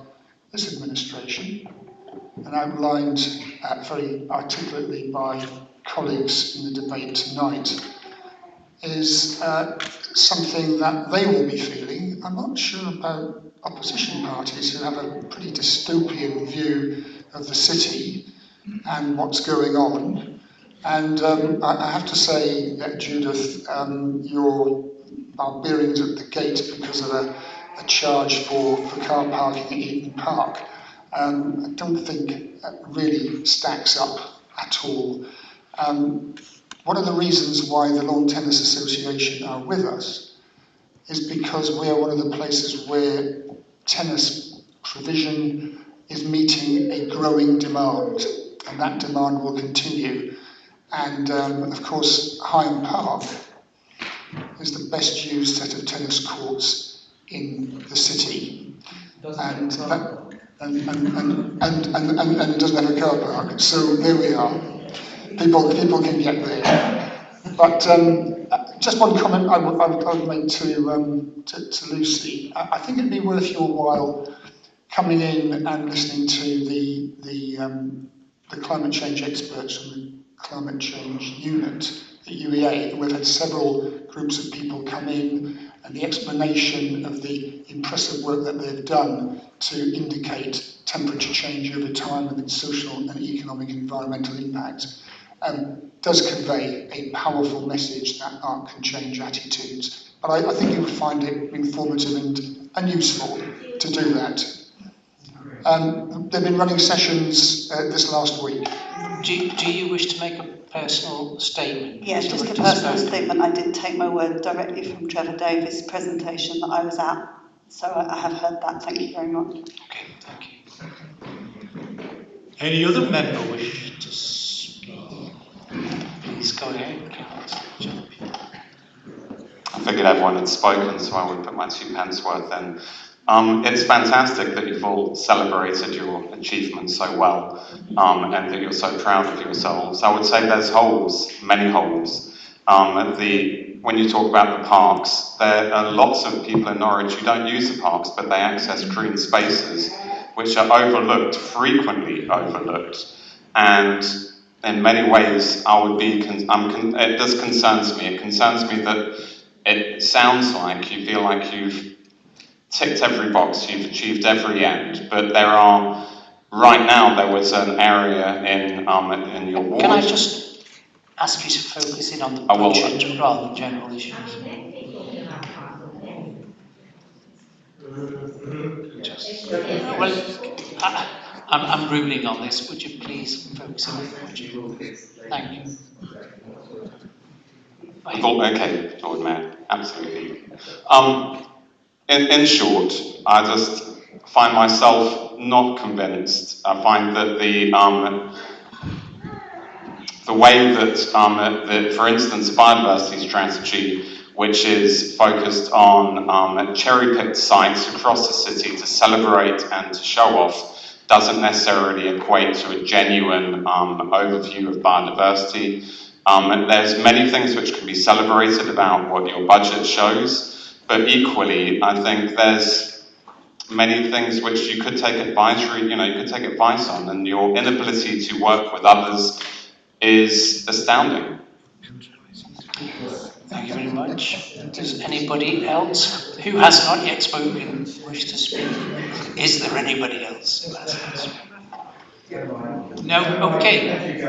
H: this administration and outlined very articulately by colleagues in the debate tonight is something that they will be feeling. I'm not sure about opposition parties who have a pretty dystopian view of the city and what's going on. And I have to say that, Judith, your barbarians at the gate because of a charge for car parking at Eden Park, I don't think that really stacks up at all. One of the reasons why the Lawn Tennis Association are with us is because we are one of the places where tennis provision is meeting a growing demand, and that demand will continue. And of course, Hyam Park is the best used set of tennis courts in the city, and doesn't have a car park. So there we are. People can get there. But just one comment I would make to Lucy. I think it'd be worth your while coming in and listening to the climate change experts from the climate change unit at UEA. We've had several groups of people come in, and the explanation of the impressive work that they've done to indicate temperature change over time and its social and economic environmental impact does convey a powerful message that art can change attitudes. But I think you would find it informative and useful to do that. They've been running sessions this last week.
B: Do you wish to make a personal statement?
T: Yes, just a personal statement. I did take my word directly from Trevor Davis' presentation that I was at, so I have heard that. Thank you very much.
B: Okay, thank you.
V: Any other member wish to speak?
B: Please go ahead, Councillor.
A: I figured everyone had spoken, so I would put my 2 pence worth in. It's fantastic that you've all celebrated your achievements so well, and that you're so proud of yourselves. I would say there's holes, many holes. When you talk about the parks, there are lots of people in Norwich who don't use the parks, but they access green spaces, which are overlooked, frequently overlooked. And in many ways, it does concerns me. It concerns me that it sounds like you feel like you've ticked every box, you've achieved every end, but right now there was an area in your ward.
B: Can I just ask you to focus in on the budget rather than general issues? Well, I'm ruling on this. Would you please focus in on the budget? Thank you.
A: Okay, Lord Mayor, absolutely. In short, I just find myself not convinced. I find that the way that, for instance, biodiversity strategy, which is focused on cherry-picked sites across the city to celebrate and to show off, doesn't necessarily equate to a genuine overview of biodiversity. There's many things which can be celebrated about what your budget shows, but equally, I think there's many things which you could take advice on, and your inability to work with others is astounding.
B: Thank you very much. Does anybody else who has not yet spoken wish to speak? Is there anybody else who has not spoken? No? Okay.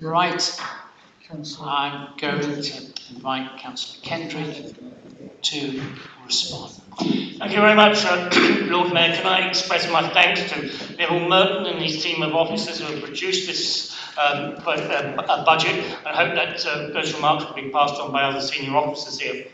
B: Right. I'm going to invite Councillor Kendrick to respond.
J: Thank you very much, Lord Mayor. Can I express my thanks to Neville Merton and his team of officers who have produced this budget. I hope that those remarks will be passed on by other senior officers here.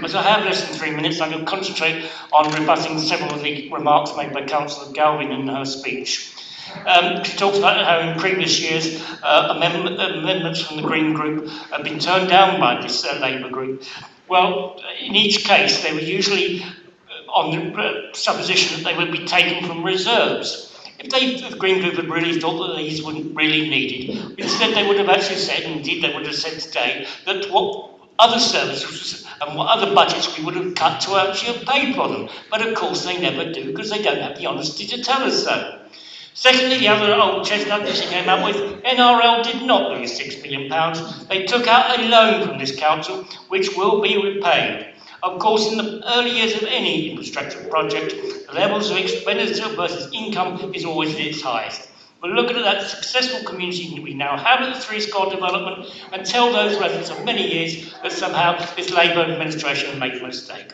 J: As I have less than 3 minutes, I'm going to concentrate on rebutting several of the remarks made by Councillor Galvin in her speech. She talks about how in previous years amendments from the Green Group have been turned down by this Labour group. Well, in each case, they were usually on the supposition that they would be taken from reserves. If the Green Group had really thought that these weren't really needed, instead they would have actually said, and indeed they would have said today, that what other services and what other budgets we would have cut to actually have paid for them. But of course they never do, because they don't have the honesty to tell us so. Secondly, the other old chestnut that she came up with, NRL did not lose £6 million. They took out a loan from this council, which will be repaid. Of course, in the early years of any infrastructure project, the levels of expenditure versus income is always at its highest. But look at that successful community that we now have at the three-score development and tell those residents of many years that somehow this Labour administration made a mistake.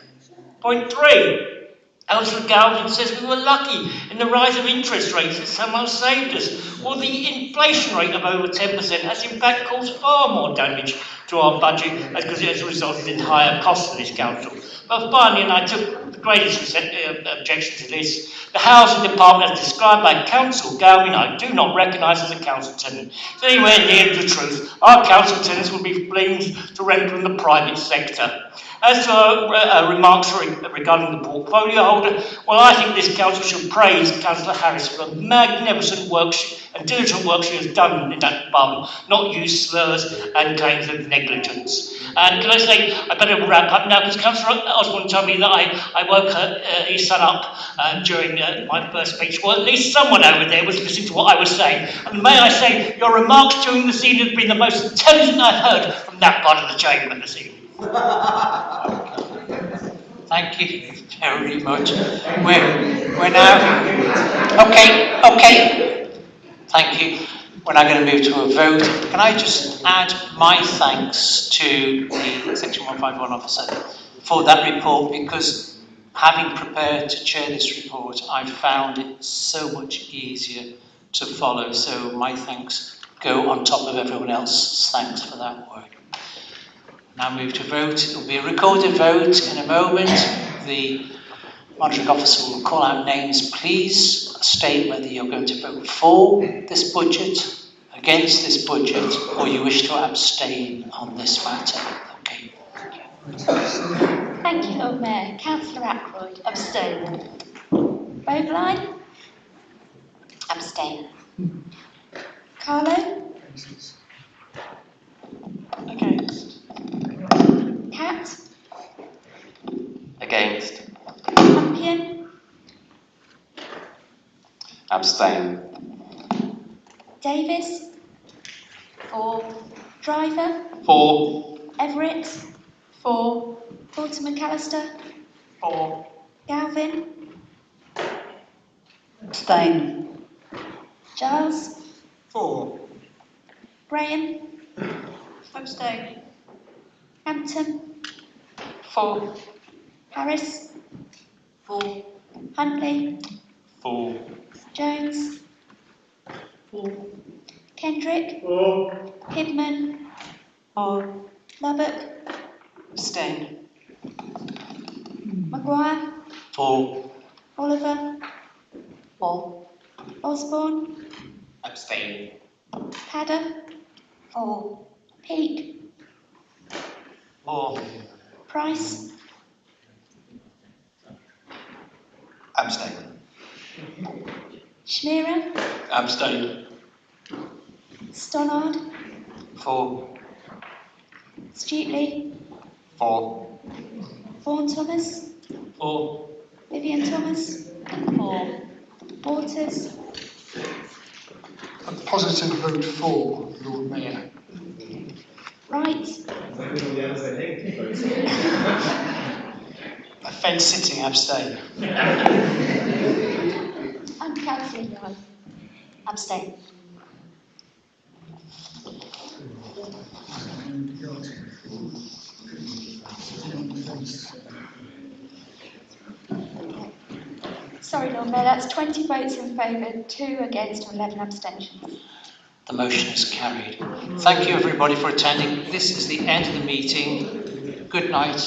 J: Point 3. Councillor Galvin says we were lucky in the rise of interest rates that somehow saved us. Well, the inflation rate of over 10% has in fact caused far more damage to our budget because it has resulted in higher costs for this council. But finally, and I took the greatest objection to this, the housing department as described by Councillor Galvin, I do not recognise as a council tenant. It's anywhere near the truth. Our council tenants would be blamed to rent from the private sector. As to remarks regarding the portfolio holder, well, I think this council should praise Councillor Harris for the magnificent work and diligent work she has done in that department, not use slurs and claims of negligence. And can I say, I better wrap up now, because Councillor Osborne told me that I woke his son up during my first speech. Well, at least someone over there was listening to what I was saying. And may I say, your remarks during the scene have been the most intelligent I've heard from that part of the chamber this evening.
B: Thank you very much. We're now... Okay. Thank you. We're now going to move to a vote. Can I just add my thanks to the Section 151 officer for that report, because having prepared to chair this report, I found it so much easier to follow. So my thanks go on top of everyone else's thanks for that work. Now move to vote. It will be a recorded vote in a moment. The monitoring officer will call out names. Please state whether you're going to vote for this budget, against this budget, or you wish to abstain on this matter. Okay.
L: Thank you, Lord Mayor. Councillor Ackroyd, abstain. Bogle?
O: Abstain.
L: Carlo?
F: Against.
L: Cat?
A: Against.
L: Campion?
A: Abstain.
L: Davis?
O: For.
L: Driver?
B: For.
L: Everett?
T: For.
L: Fulton McAllister?
R: For.
L: Galvin?
T: Abstain.
L: Giles?
R: For.
L: Graham?
T: Abstain.
L: Hampton?
T: For.
L: Harris?
O: For.
L: Huntley?
B: For.
L: Jones?
T: For.
L: Kendrick?
R: For.
L: Hibman?
T: For.
L: Lubbock?
T: Abstain.
L: Maguire?
B: For.
L: Oliver?
T: For.
L: Osborne?
M: Abstain.
L: Padder?
O: For.
L: Peake?
K: For.
L: Price?
K: Abstain.
L: Schmierer?
B: Abstain.
L: Stonnard?
K: For.
L: Stuteley?
K: For.
L: Vaughan Thomas?
B: For.
L: Vivian Thomas?
O: For.
L: Waters?
H: A positive vote for, Lord Mayor.
L: Wright?
R: A fence sitting, abstain.
L: And Councillor Young?
O: Abstain.
L: Sorry, Lord Mayor, that's 20 votes in favour, 2 against and 11 abstentions.
B: The motion is carried. Thank you everybody for attending. This is the end of the meeting. Good night.